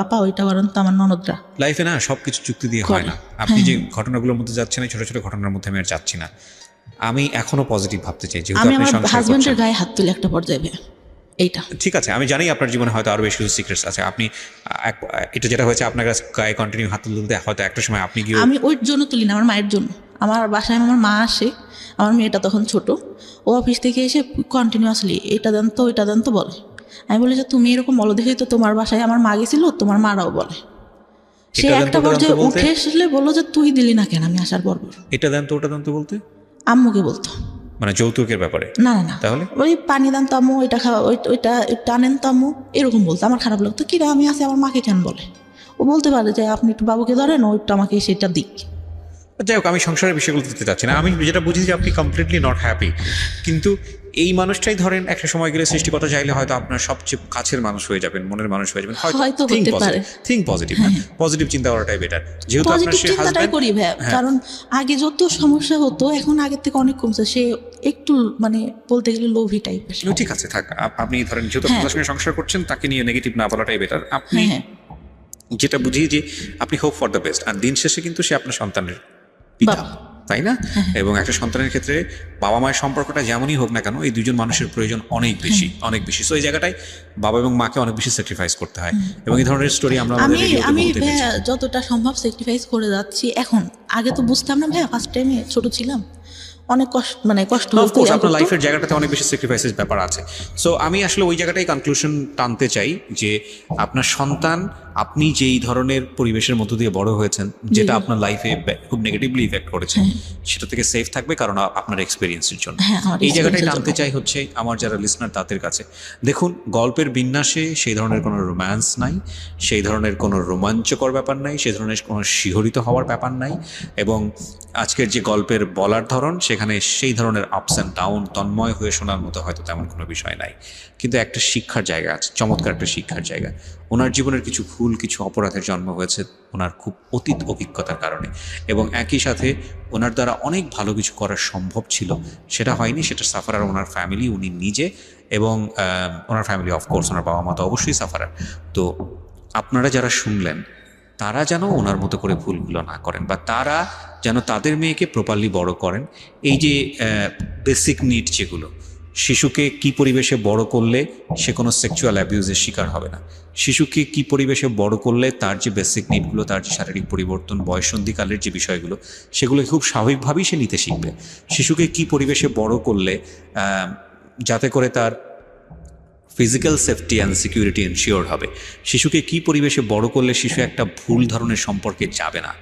আপা ওইটা করেন, তো আমার ননদরা। লাইফে না সবকিছু চুক্তি দিয়ে হয় না। আপনি যে ঘটনাগুলোর মধ্যে যাচ্ছেন, এই ছোট ছোট ঘটনার মধ্যে আমি আর যাচ্ছি না। আমি এখনো পজিটিভ ভাবতে চাই, যেহেতু আমি আমার হাজবেন্ডের গায়ে হাত তুলে একটা পর্যায়ে এইটা। ঠিক আছে, আমি জানি আপনার জীবনে হয়তো আরো বেশি কিছু সিক্রেটস আছে। আপনি এটা যেটা হয়েছে আপনার কাছে গায়ে কন্টিনিউ হাত তুলতে, হয়তো একটা সময় আপনি কি, আমি ওই জন্য তুলি না, আমার মায়ের জন্য। আমার বাসায় আমার মা আসে, আমার মেয়েটা তখন ছোট, ও অফিস থেকে এসে কন্টিনিউয়াসলি এটা দেন তো ওইটা দেন তো বলে। আমি বলি যে তুমি এরকম বলো দেখি তো, তোমার বাসায় আমার মা গেছিল, তোমার মারাও বলে। সে একটা পর্যায়ে উঠে আসলে বললো যে তুই দিলি না কেন আমি আসার পর। এটা দেন তো ওটা দেন তো বলতে আম্মুকে বলতো, মানে যৌতুকের ব্যাপারে? না, তাহলে ওই পানি দেন তো আম্মু, ওইটা খাওয়া, ওইটা টানেন তো আম্মু, এরকম বলতো। আমার খারাপ লাগতো, কিরে আমি আসি, আমার মাকে কেন বলে? ও বলতে পারে যে আপনি একটু বাবুকে ধরেন, ওইটা আমাকে সেটা দিক। যাই হোক, আমি সংসারের বিষয়গুলো দিতে চাচ্ছি না। আমি যেটা বুঝি যে আপনি কমপ্লিটলি নট হ্যাপি, কিন্তু এই মানুষটাই ধরেন একটা সময় গেলে সৃষ্টিকর্তা চাইলে হয়তো আপনার সবচেয়ে কাছের মানুষ হয়ে যাবেন, মনের মানুষ হয়ে যাবেন। হয়তো থিঙ্ক পজিটিভ, পজিটিভ চিন্তা করাটাই বেটার। যেহেতু আপনার সেই হাজবেন্ড, করি ভাই, কারণ আগে যত সমস্যা হতো এখন আগের থেকে অনেক কমছে। সে একটু মানে বলতে গেলে লোভী টাইপের। ঠিক আছে, থাক। আপনি ধরেন যেহেতু আপনার সঙ্গে সংসার করছেন, তাকে নিয়ে নেগেটিভ না বলাটাই বেটার। আপনি যেটা বুঝি যে আপনি হোপ ফর দ্য বেস্ট, আর দিন শেষে কিন্তু সে আপনার সন্তানের পিতা। তাই না? এবং একটা সন্তানের ক্ষেত্রে বাবা মায়ের সম্পর্কটা যেমনই হোক না কেন, এই দুজন মানুষের প্রয়োজন অনেক বেশি, অনেক বেশি। সো এই জায়গাটায় বাবা এবং মাকে অনেক বেশি স্যাক্রিফাইস করতে হয়, এবং এই ধরনের স্টোরি আমরা আমাদের আমি রেডিওতে আমি বলতে ভাইয়া দেখেছি। যতটা সম্ভব স্যাক্রিফাইস করে যাচ্ছি এখন। আগে তো বুঝতাম না ভাইয়া, ফার্স্ট টাইমে ছোট ছিলাম, অনেক কষ্ট হতো, অফকোর্স ইয়া আপনার করতো। লাইফের জায়গাটাতে অনেক বেশি স্যাক্রিফাইসের ব্যাপার আছে। সো আমি আসলে ওই জায়গাটাই কনক্লুশন টানতে চাই যে আপনার সন্তান, আপনি যেই ধরনের পরিবেশের মধ্য দিয়ে বড় হয়েছেন, যেটা আপনার লাইফে খুব নেগেটিভলি ইফেক্ট করেছে, সেটা থেকে সেফ থাকবে, কারণ আপনার এক্সপিরিয়েন্সের জন্য। হ্যাঁ, আমার এই জায়গাটাই experience-এর টানতে জন্য। চাই হচ্ছে আমার যারা লিসনার তাদের কাছে। দেখুন, গল্পের বিন্যাসে সেই ধরনের কোনো রোম্যান্স নাই, সেই ধরনের কোনো রোমাঞ্চকর ব্যাপার নাই, সেই ধরনের কোনো শিহরিত হওয়ার ব্যাপার নাই, এবং আজকের যে গল্পের বলার ধরন, সেখানে সেই ধরনের আপস অ্যান্ড ডাউন তন্ময় হয়ে শোনার মতো হয়তো তেমন কোনো বিষয় নাই, কিন্তু একটা শিক্ষার জায়গা আছে, চমৎকার একটা শিক্ষার জায়গা। ওনার জীবনের কিছু ভুল, কিছু অপরাধের জন্ম হয়েছে ওনার খুব অতীত অভিজ্ঞতার কারণে, এবং একই সাথে ওনার দ্বারা অনেক ভালো কিছু করা সম্ভব ছিল, সেটা হয়নি। সেটা সাফারার ওনার ফ্যামিলি, উনি নিজে, এবং ওনার ফ্যামিলি, অফকোর্স ওনার বাবা মা তো অবশ্যই সাফারার। তো আপনারা যারা শুনলেন, তারা যেন ওনার মতো করে ভুলগুলো না করেন, বা তারা যেন তাদের মেয়েকে প্রপারলি বড় করেন। এই যে বেসিক নিড যেগুলো, শিশুকে কি পরিবেশে বড় করলে সে কোনো সেক্সুয়াল অ্যাবিউজের শিকার হবে না, শিশুকে কি পরিবেশে বড় করলে তার যে বেসিক নিডগুলো, তার যে শারীরিক পরিবর্তন, বয়ঃসন্ধিকালের যে বিষয়গুলো, সেগুলো খুব স্বাভাবিকভাবেই সে নিতে শিখবে। শিশুকে কি পরিবেশে বড় করলে যাতে করে তার physical safety and security ensure হবে, শিশুকে কি পরিবেশে বড় করলে শিশু একটা ভুল ধরনের সম্পর্কে যাবে না,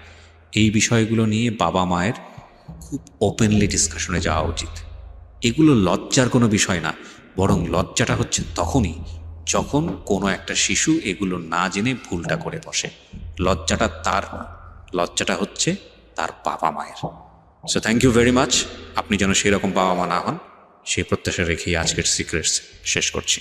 এই বিষয়গুলো নিয়ে বাবা মায়ের খুব ওপেনলি ডিসকাশনে যাওয়া উচিত। এগুলো লজ্জার কোনো বিষয় না, বরং লজ্জাটা হচ্ছে তখনই যখন কোনো একটা শিশু এগুলো না জেনে ভুলটা করে বসে। লজ্জাটা তার না, লজ্জাটা হচ্ছে তার বাবা মায়ের। So thank you very much. আপনি যেন সেই রকম বাবা মা না হন, সেই প্রত্যাশা রেখেই আজকের সিক্রেটস শেষ করছি।